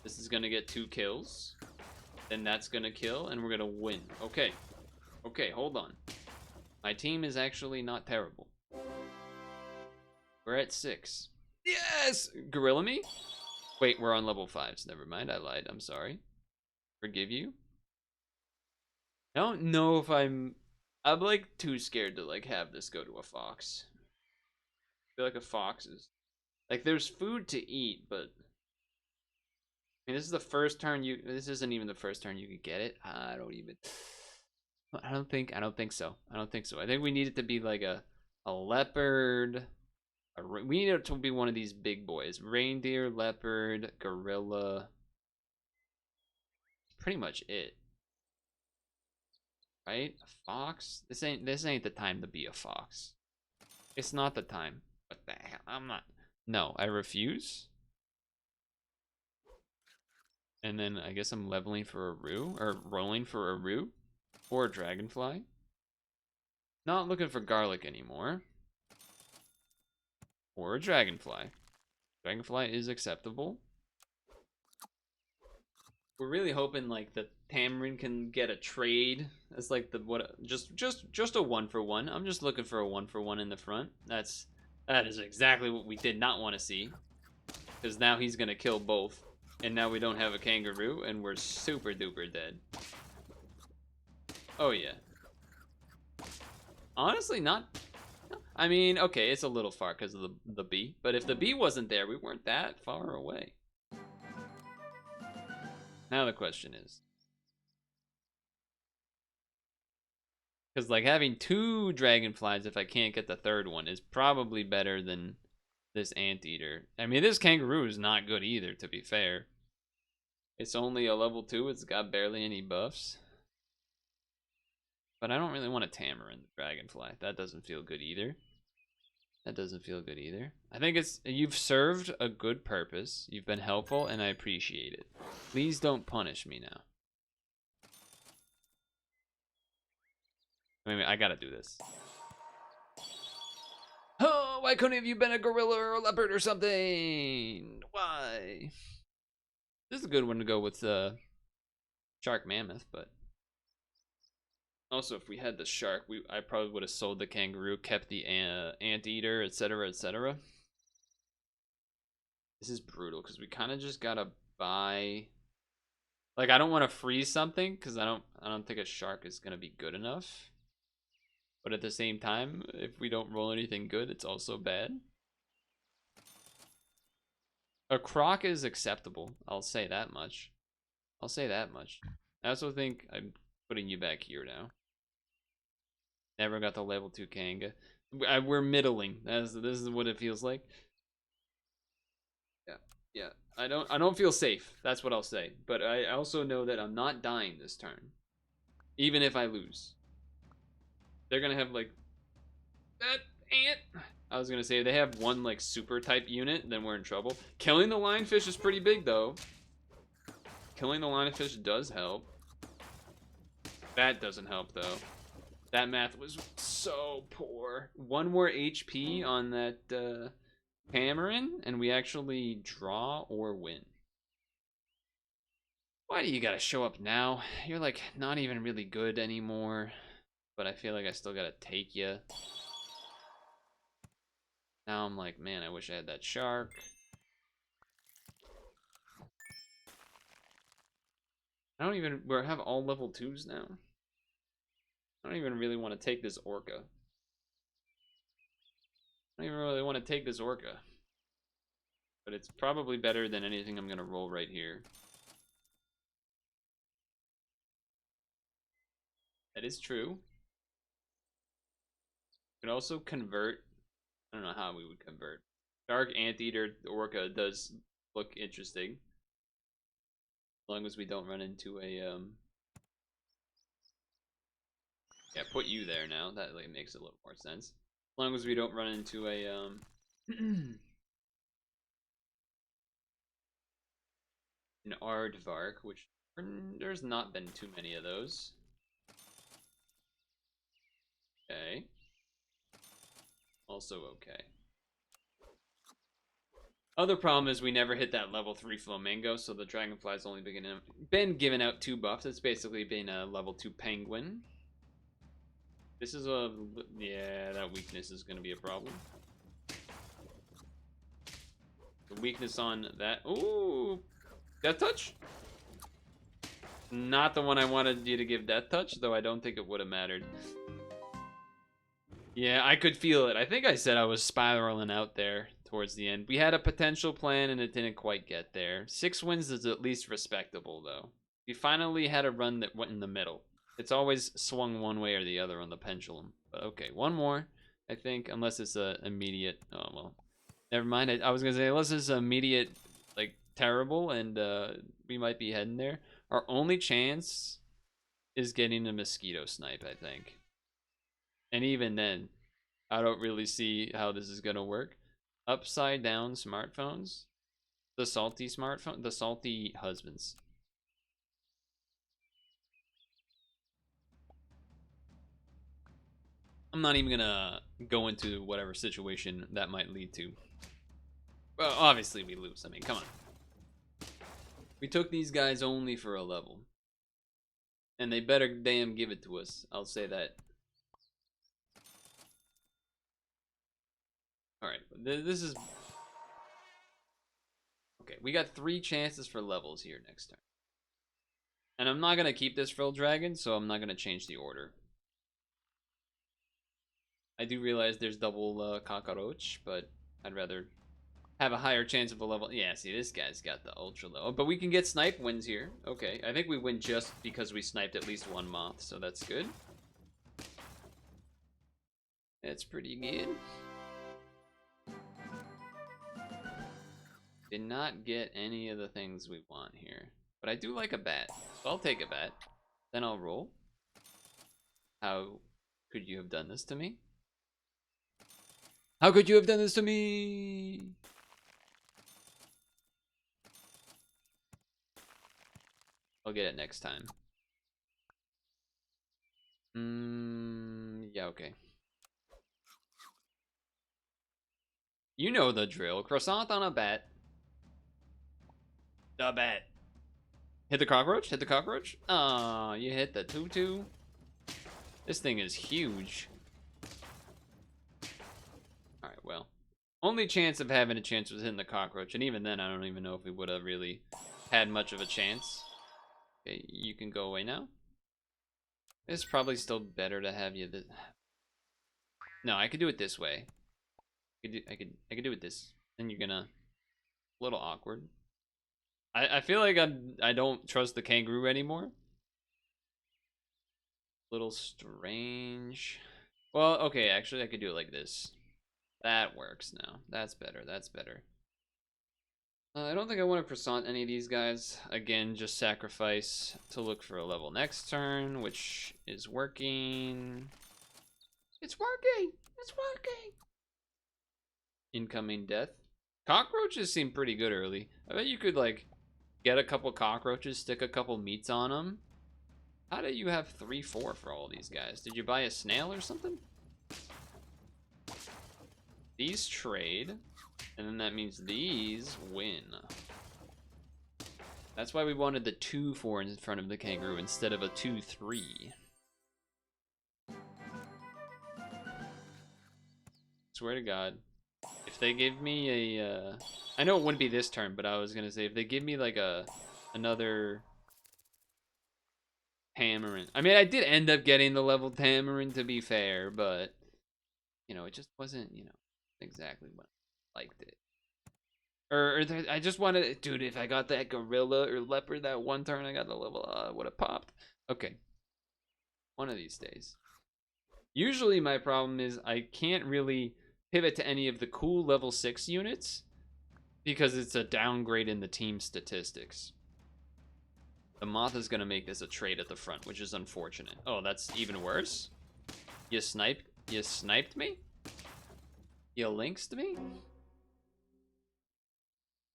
this is gonna get 2 kills. Then that's gonna kill, and we're gonna win. Okay. Okay, hold on. My team is actually not terrible. We're at 6. Yes! Gorilla me? Wait, we're on level 5s. Never mind, I lied. I'm sorry. Forgive you. I don't know if I'm like too scared to like have this go to a fox. I feel like a fox is like there's food to eat, but I mean, this is the first turn you. This isn't even the first turn you could get it. I don't think so. I don't think so. I think we need it to be like a leopard. We need it to be one of these big boys: reindeer, leopard, gorilla. Pretty much it, right? A fox. This ain't the time to be a fox. It's not the time. What the hell? I'm not. No, I refuse. And then I guess I'm leveling for a roo, or rolling for a roo, or a dragonfly. Not looking for garlic anymore. Or a dragonfly. Dragonfly is acceptable. We're really hoping like the tamarin can get a trade as like the just a 1-for-1. I'm just looking for a 1-for-1 in the front. That is exactly what we did not want to see, because now he's gonna kill both. And now we don't have a kangaroo, and we're super duper dead. Oh yeah. Honestly, not. I mean, okay, it's a little far because of the bee, but if the bee wasn't there, we weren't that far away. Now the question is, because like having 2 dragonflies, if I can't get the third one, is probably better than this anteater. I mean, this kangaroo is not good either, to be fair. It's only a level 2. It's got barely any buffs. But I don't really want a tamarin, the dragonfly. That doesn't feel good either. That doesn't feel good either. I think you've served a good purpose. You've been helpful, and I appreciate it. Please don't punish me now. Wait, I gotta do this. Oh, why couldn't have you been a gorilla or a leopard or something? Why? This is a good one to go with shark mammoth, but also if we had the shark, I probably would have sold the kangaroo, kept the anteater, etc., etc. This is brutal because we kind of just gotta buy. Like, I don't want to freeze something because I don't think a shark is gonna be good enough. But at the same time, if we don't roll anything good, it's also bad. A croc is acceptable. I'll say that much. I'll say that much. I also think I'm putting you back here now. Never got the level 2 Kanga. We're middling. This is what it feels like. Yeah. I don't feel safe. That's what I'll say. But I also know that I'm not dying this turn, even if I lose. They're gonna have like that ant. I was gonna say, if they have one like super type unit, then we're in trouble. Killing the lionfish is pretty big though. Killing the lionfish does help. That doesn't help though. That math was so poor. 1 more HP on that tamarin, and we actually draw or win. Why do you gotta show up now? You're like not even really good anymore, but I feel like I still gotta take you. Now I'm like, man, I wish I had that shark. I don't even, we have all level 2s now. I don't even really want to take this orca. I don't even really want to take this orca. But it's probably better than anything I'm going to roll right here. That is true. Could also convert. I don't know how we would convert. Dark Anteater Orca does look interesting. As long as we don't run into a yeah, put you there now. That like makes a little more sense. As long as we don't run into a an Aardvark, which there's not been too many of those. Okay. Also okay. Other problem is we never hit that level 3 Flamingo, so the Dragonfly's only been given out 2 buffs. It's basically been a level 2 Penguin. This is a... yeah, that weakness is going to be a problem. The weakness on that... ooh! Death Touch? Not the one I wanted you to give Death Touch, though I don't think it would have mattered. Yeah, I could feel it. I think I said I was spiraling out there towards the end. We had a potential plan and it didn't quite get there. 6 wins is at least respectable, though. We finally had a run that went in the middle. It's always swung one way or the other on the pendulum. But okay, one more, I think, unless it's a immediate... oh, well. Never mind. I was going to say, unless it's immediate, like, terrible, and we might be heading there. Our only chance is getting a mosquito snipe, I think. And even then, I don't really see how this is gonna work. Upside down smartphones. The salty smartphone. The salty husbands. I'm not even gonna go into whatever situation that might lead to. Well, obviously we lose. I mean, come on. We took these guys only for a level. And they better damn give it to us. I'll say that. Alright, this is... okay, we got 3 chances for levels here next turn. And I'm not going to keep this Frill Dragon, so I'm not going to change the order. I do realize there's double Cockroach, but I'd rather have a higher chance of a level... yeah, see, this guy's got the ultra low. But we can get snipe wins here. Okay, I think we win just because we sniped at least 1 moth, so that's good. That's pretty good. Did not get any of the things we want here. But I do like a bat, so I'll take a bat. Then I'll roll. How could you have done this to me? How could you have done this to me? I'll get it next time. Yeah, okay. You know the drill. Croissant on a bat. The bat. Hit the cockroach? Hit the cockroach? Aw, you hit the tutu. This thing is huge. Alright, well. Only chance of having a chance was hitting the cockroach, and even then I don't even know if we would have really had much of a chance. Okay, you can go away now. It's probably still better to have you... no, I could do it this way. I could do it this. Then you're gonna... a little awkward. I feel like I don't trust the kangaroo anymore. Little strange. Well, okay, actually I could do it like this. That works now. That's better. That's better. I don't think I want to croissant any of these guys. Again, just sacrifice to look for a level next turn, which is working. It's working! It's working! Incoming death. Cockroaches seem pretty good early. I bet you could, like, get a couple cockroaches, stick a couple meats on them. How do you have 3-4 for all these guys? Did you buy a snail or something? These trade, and then that means these win. That's why we wanted the 2-4 in front of the kangaroo instead of a 2-3. Swear to God. If they give me a, I know it wouldn't be this turn, but I was gonna say if they give me like another Tamarin. I mean, I did end up getting the level Tamarin, to be fair, but you know, it just wasn't, you know, exactly what I liked it. I just wanted, dude. If I got that gorilla or leopard that one turn, I got the level. Would have popped. Okay, one of these days. Usually, my problem is I can't really pivot to any of the cool level 6 units because it's a downgrade in the team statistics. The Moth is gonna make this a trade at the front, which is unfortunate. Oh, that's even worse. You sniped me? You lynxed me?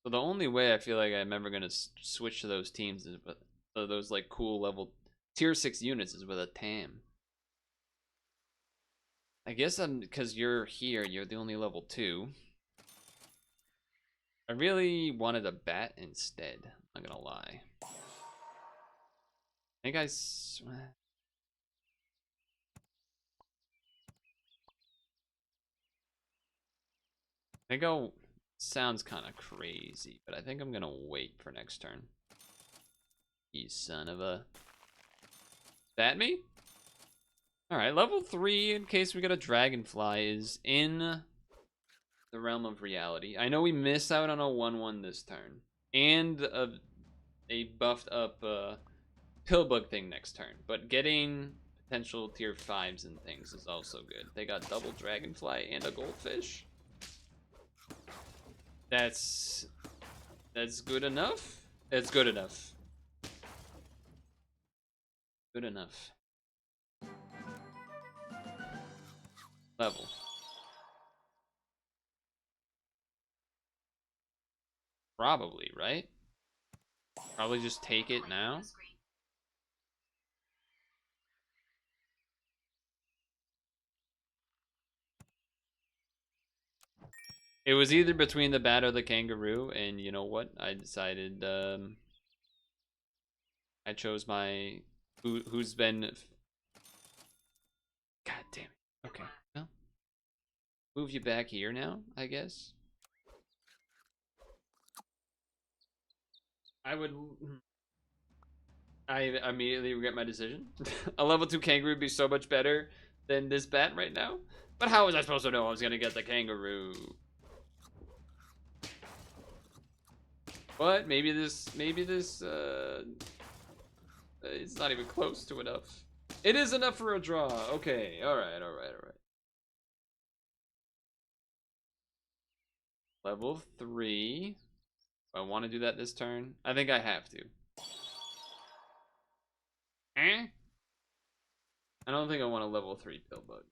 So the only way I feel like I'm ever gonna switch to those teams is with those like cool level tier 6 units is with a TAM. I guess because you're here, you're the only level 2. I really wanted a bat instead. I'm not gonna lie. I think I'll sounds kind of crazy, but I think I'm gonna wait for next turn. You son of a bat me? Alright, level 3, in case we get a dragonfly, is in the realm of reality. I know we miss out on a 1-1 this turn. And a buffed up Pillbug thing next turn. But getting potential tier 5s and things is also good. They got double dragonfly and a goldfish. That's good enough? It's good enough. Good enough. Level. Probably, right? Probably just take it now. It was either between the bat or the kangaroo, and you know what? I decided I chose my who's been. God damn it. Okay. Well, move you back here now, I guess. I immediately regret my decision. A level 2 kangaroo would be so much better than this bat right now. But how was I supposed to know I was gonna get the kangaroo? But maybe this it's not even close to enough. It is enough for a draw. Okay, alright. Level 3. I want to do that this turn. I think I have to. Eh? I don't think I want a level 3 Pillbug.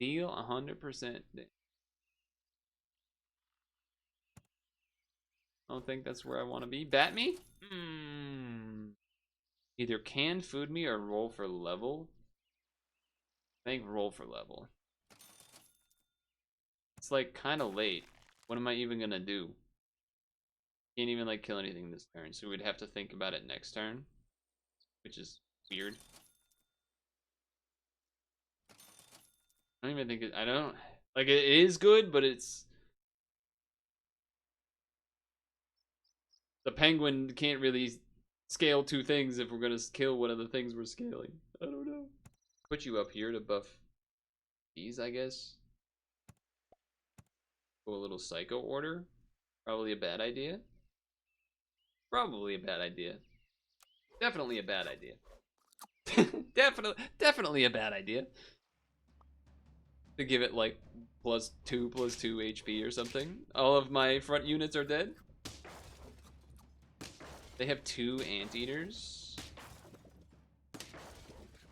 Deal 100%. I don't think that's where I want to be. Bat me? Either can food me or roll for level. I think roll for level. It's like kind of late. What am I even gonna do? Can't even like kill anything this turn, so we'd have to think about it next turn, which is weird. I don't even think I don't like it is good, but it's the penguin can't really scale 2 things if we're gonna kill one of the things we're scaling. I don't know. Put you up here to buff these, I guess. Go a little psycho order. Probably a bad idea. Probably a bad idea. Definitely a bad idea. Definitely a bad idea. To give it like +2 HP or something. All of my front units are dead. They have 2 anteaters.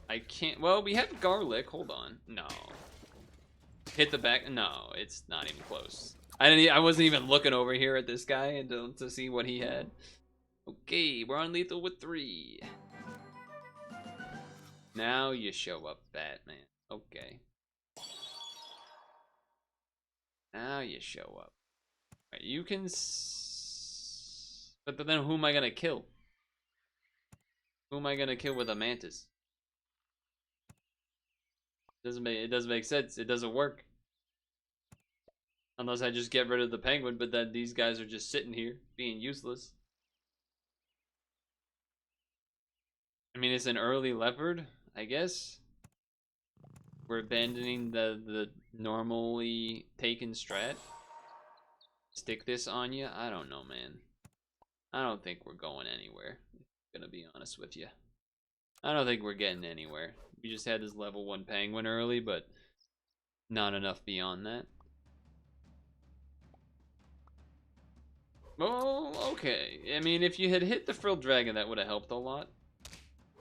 I can't. Well, we have garlic. Hold on. No. Hit the back. No, it's not even close. I wasn't even looking over here at this guy to see what he had. Okay, we're on lethal with 3. Now you show up, Batman. Okay. Now you show up. Right, you can. But then who am I gonna kill? Who am I gonna kill with a mantis? It doesn't make sense. It doesn't work. Unless I just get rid of the penguin, but then these guys are just sitting here being useless. I mean, it's an early leopard, I guess. We're abandoning the normally taken strat. Stick this on you? I don't know, man. I don't think we're going anywhere. I'm gonna be honest with you. I don't think we're getting anywhere. We just had this level 1 penguin early, but not enough beyond that. Oh, okay. I mean, if you had hit the frilled dragon, that would have helped a lot.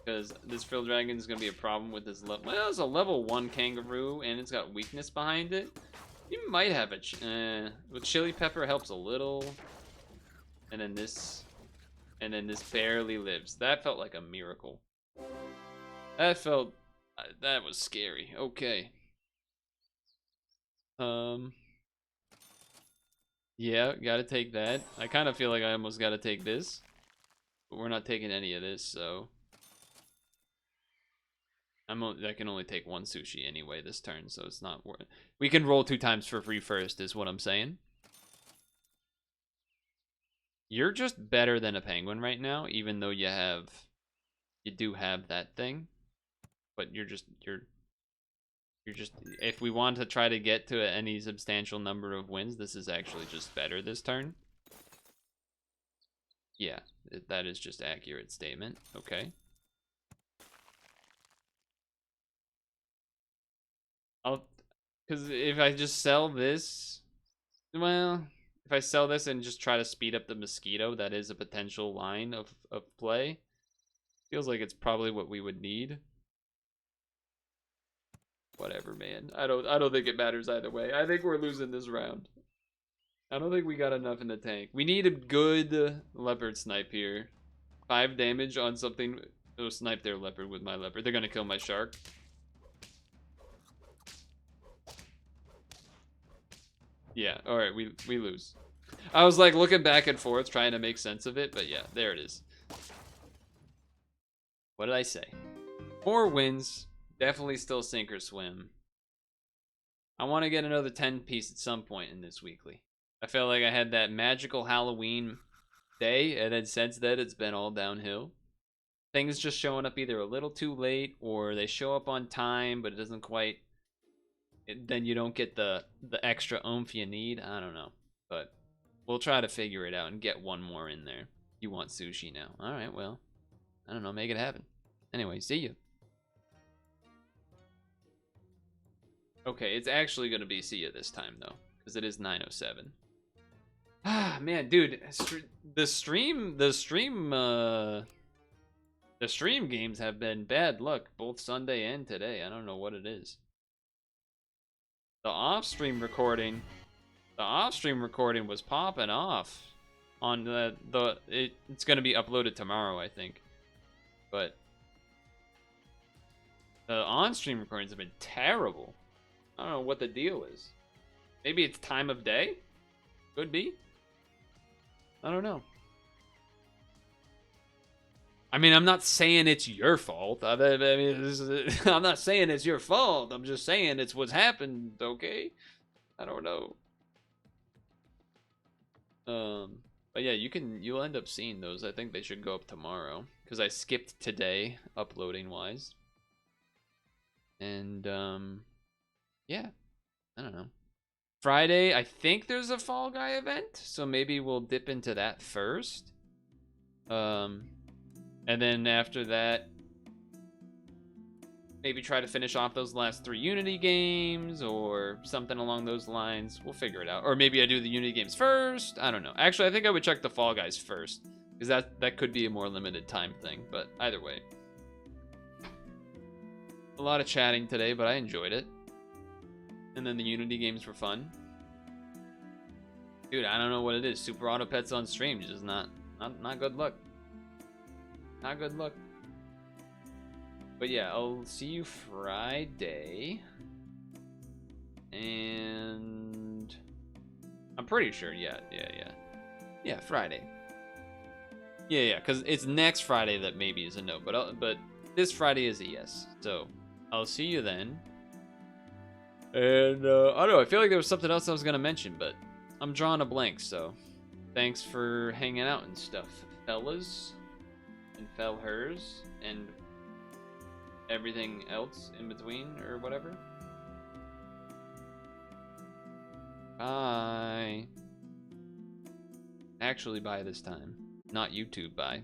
Because this frilled dragon is going to be a problem with this level. Well, it's a level 1 kangaroo, and it's got weakness behind it. You might have a... with chili pepper helps a little. And then this... And then this barely lives. That felt like a miracle. That felt... that was scary. Okay. Yeah, gotta take that. I kind of feel like I almost gotta take this. But we're not taking any of this, so... I can only take 1 sushi anyway this turn, so it's not worth it. We can roll 2 times for free first, is what I'm saying. You're just better than a penguin right now, even though you do have that thing. But you're just, if we want to try to get to any substantial number of wins, this is actually just better this turn. Yeah, that is just accurate statement. Okay. Because if I just sell this, well, if I sell this and just try to speed up the mosquito, that is a potential line of play. Feels like it's probably what we would need. Whatever, man. I don't think it matters either way. I think we're losing this round. I don't think we got enough in the tank. We need a good leopard snipe here. 5 damage on something. Oh, snipe their leopard with my leopard. They're gonna kill my shark. Yeah, alright, we lose. I was like looking back and forth trying to make sense of it, but yeah, there it is. What did I say? 4 wins. Definitely still sink or swim. I want to get another 10 piece at some point in this weekly. I felt like I had that magical Halloween day, and then since then it's been all downhill. Things just showing up either a little too late, or they show up on time, but it doesn't quite... then you don't get the extra oomph you need. I don't know. But we'll try to figure it out and get 1 more in there. You want sushi now. Alright, well. I don't know. Make it happen. Anyway, see you. Okay, it's actually going to be see ya this time, though. Because it is 9:07. Ah, man, dude. The stream games have been bad luck. Both Sunday and today. I don't know what it is. The off-stream recording was popping off on it's gonna be uploaded tomorrow, I think. But the on-stream recordings have been terrible. I don't know what the deal is. Maybe it's time of day? Could be. I don't know. I mean, I'm not saying it's your fault. I'm not saying it's your fault. I'm just saying it's what's happened, okay? I don't know. But yeah, you'll end up seeing those. I think they should go up tomorrow. Because I skipped today, uploading-wise. And, yeah. I don't know. Friday, I think there's a Fall Guy event. So maybe we'll dip into that first. And then after that, maybe try to finish off those last 3 Unity games or something along those lines. We'll figure it out. Or maybe I do the Unity games first. I don't know. Actually, I think I would check the Fall Guys first. Because that could be a more limited time thing. But either way. A lot of chatting today, but I enjoyed it. And then the Unity games were fun. Dude, I don't know what it is. Super Auto Pets on stream. Just not good luck. Not good luck. But yeah, I'll see you Friday. And I'm pretty sure, yeah, Friday. Yeah, because it's next Friday that maybe is a no, but this Friday is a yes. So I'll see you then. And I don't know, I feel like there was something else I was gonna mention, but I'm drawing a blank. So thanks for hanging out and stuff, fellas and fellhers, and everything else in between or whatever. Bye. Actually, bye this time. Not YouTube bye.